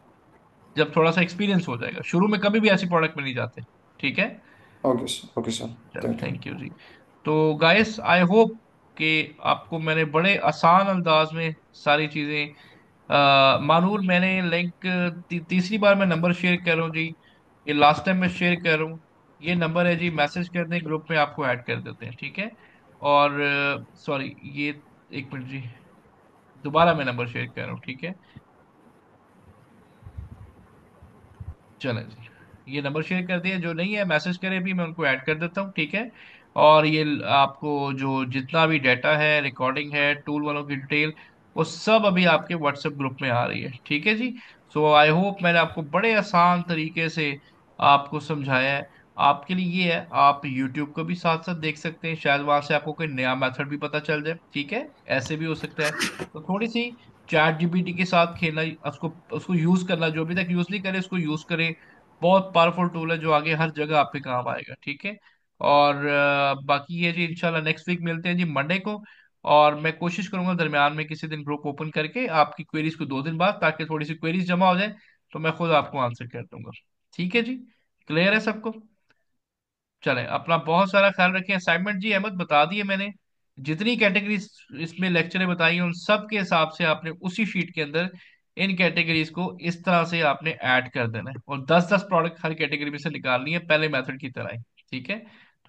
जब थोड़ा सा एक्सपीरियंस हो जाएगा। शुरू में कभी भी ऐसी प्रोडक्ट में नहीं जाते, ठीक है? ओके सर, चलो, थैंक यू। थैंक यू जी। तो गाइस, आई होप कि आपको मैंने बड़े आसान अंदाज में सारी चीजें, मानूर मैंने लिंक तीसरी बार मैं नंबर शेयर कर रहा हूँ जी, ये लास्ट टाइम मैं शेयर कर रहा हूँ। ये नंबर है जी, मैसेज कर दें, ग्रुप में आपको ऐड कर देते हैं, ठीक है? और सॉरी, ये, एक मिनट जी, दोबारा मैं नंबर शेयर कर रहा हूँ, ठीक है? चलें जी, ये नंबर शेयर कर दिया, जो नहीं है मैसेज करे भी, मैं उनको ऐड कर देता हूँ, ठीक है? और ये आपको जो जितना भी डाटा है, रिकॉर्डिंग है, टूल वालों की डिटेल, वो सब अभी आपके व्हाट्सएप ग्रुप में आ रही है, ठीक है जी? सो आई होप मैंने आपको बड़े आसान तरीके से आपको समझाया है। आपके लिए ये है, आप यूट्यूब को भी साथ साथ देख सकते हैं, शायद वहां से आपको कोई नया मेथड भी पता चल जाए, ठीक है? ऐसे भी हो सकता है। तो थोड़ी सी चैट जीपीटी के साथ खेलना, उसको उसको यूज करना, जो अभी तक यूज नहीं करे उसको यूज करें। बहुत पावरफुल टूल है जो आगे हर जगह आपके काम आएगा, ठीक है? और बाकी ये जी, इंशाल्लाह नेक्स्ट वीक मिलते हैं जी मंडे को। और मैं कोशिश करूंगा दरमियान में किसी दिन ग्रुप ओपन करके आपकी क्वेरीज को 2 दिन बाद, ताकि थोड़ी सी क्वेरीज जमा हो जाए, तो मैं खुद आपको आंसर कर दूंगा। ठीक है जी? क्लियर है सबको? चलें, अपना बहुत सारा ख्याल रखें। असाइनमेंट जी अहमद बता दिए मैंने, जितनी कैटेगरीज इसमें लेक्चरें बताई हैं, उन सब के हिसाब से आपने उसी शीट के अंदर इन कैटेगरीज को इस तरह से आपने ऐड कर देना है, और 10-10 प्रोडक्ट हर कैटेगरी में से निकालनी है, पहले मेथड की तरह ही, ठीक है?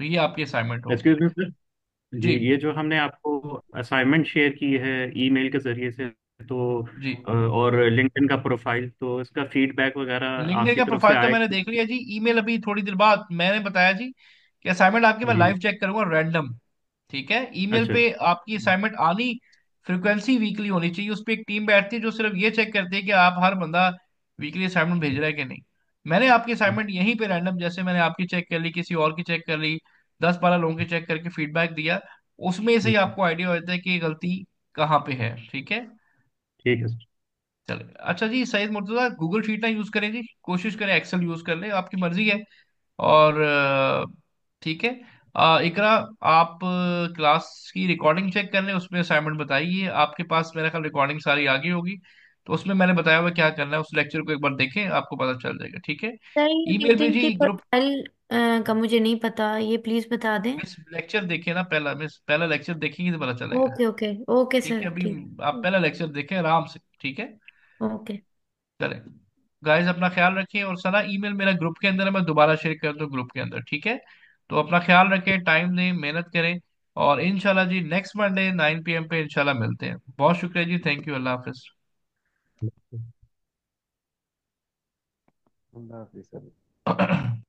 तो ये आपकी असाइनमेंट होगी। एक्सक्यूज मी सर, जी जी ये जो हमने आपको असाइनमेंट शेयर की है ईमेल के जरिए से, तो जी, और लिंक्डइन का प्रोफाइल, तो इसका फीडबैक वगैरह लिंक्डइन आपकी का तरफ से प्रोफाइल तो मैंने आएगा? देख लिया जी। ईमेल अभी थोड़ी देर बाद, मैंने बताया जी कि असाइनमेंट आपकी मैं जी। लाइव चेक करूंगा, रैंडम, ठीक है? ईमेल अच्छा। पे आपकी असाइनमेंट आनी, फ्रिक्वेंसी वीकली होनी चाहिए। उस पर एक टीम बैठती है जो सिर्फ ये चेक करती है कि आप हर बंदा वीकली असाइनमेंट भेज रहा है कि नहीं। मैंने आपकी असाइनमेंट यहीं पे रैंडम, जैसे मैंने आपकी चेक कर ली, किसी और की चेक कर ली, 10-12 लोगों की चेक करके फीडबैक दिया, उसमें से ही आपको आइडिया हो जाता है कि ये गलती कहाँ पे है, ठीक है? ठीक है सर। चले, अच्छा जी, सईद मुर्तजा, गूगल शीट ना यूज करें जी, कोशिश करें एक्सेल यूज कर ले, आपकी मर्जी है। और ठीक है, इकरा, आप क्लास की रिकॉर्डिंग चेक कर लें, उसमें असाइनमेंट बताइए। आपके पास मेरा ख्याल रिकॉर्डिंग सारी आ गई होगी, तो उसमें मैंने बताया हुआ क्या करना है, उस लेक्चर को एक बार देखें, आपको पता चल जाएगा। ठीक है, सर ये ईमेल लिंक्डइन के भेजिए ग्रुप। प्रोफाइल का मुझे नहीं पता, ये प्लीज बता दें। मिस लेक्चर देखिए ना, पहला मिस पहला लेक्चर देखेंगे तो पता चलेगा। ओके ओके ओके ठीक सर, है, अभी ठीक। आप पहला लेक्चर देखें आराम से। ठीक है, ओके। चलें। गाइस अपना ख्याल रखें, और सारा ईमेल मेरा ग्रुप के अंदर है, मैं दोबारा शेयर कर दूँ ग्रुप के अंदर। ठीक है, तो अपना ख्याल रखें, टाइम दें, मेहनत करें, और इंशाल्लाह जी नेक्स्ट मंडे 9 PM पे इंशाल्लाह मिलते हैं। बहुत शुक्रिया जी, थैंक यू, अल्लाह अल्लाह हाफिज़ सर। हाफिज।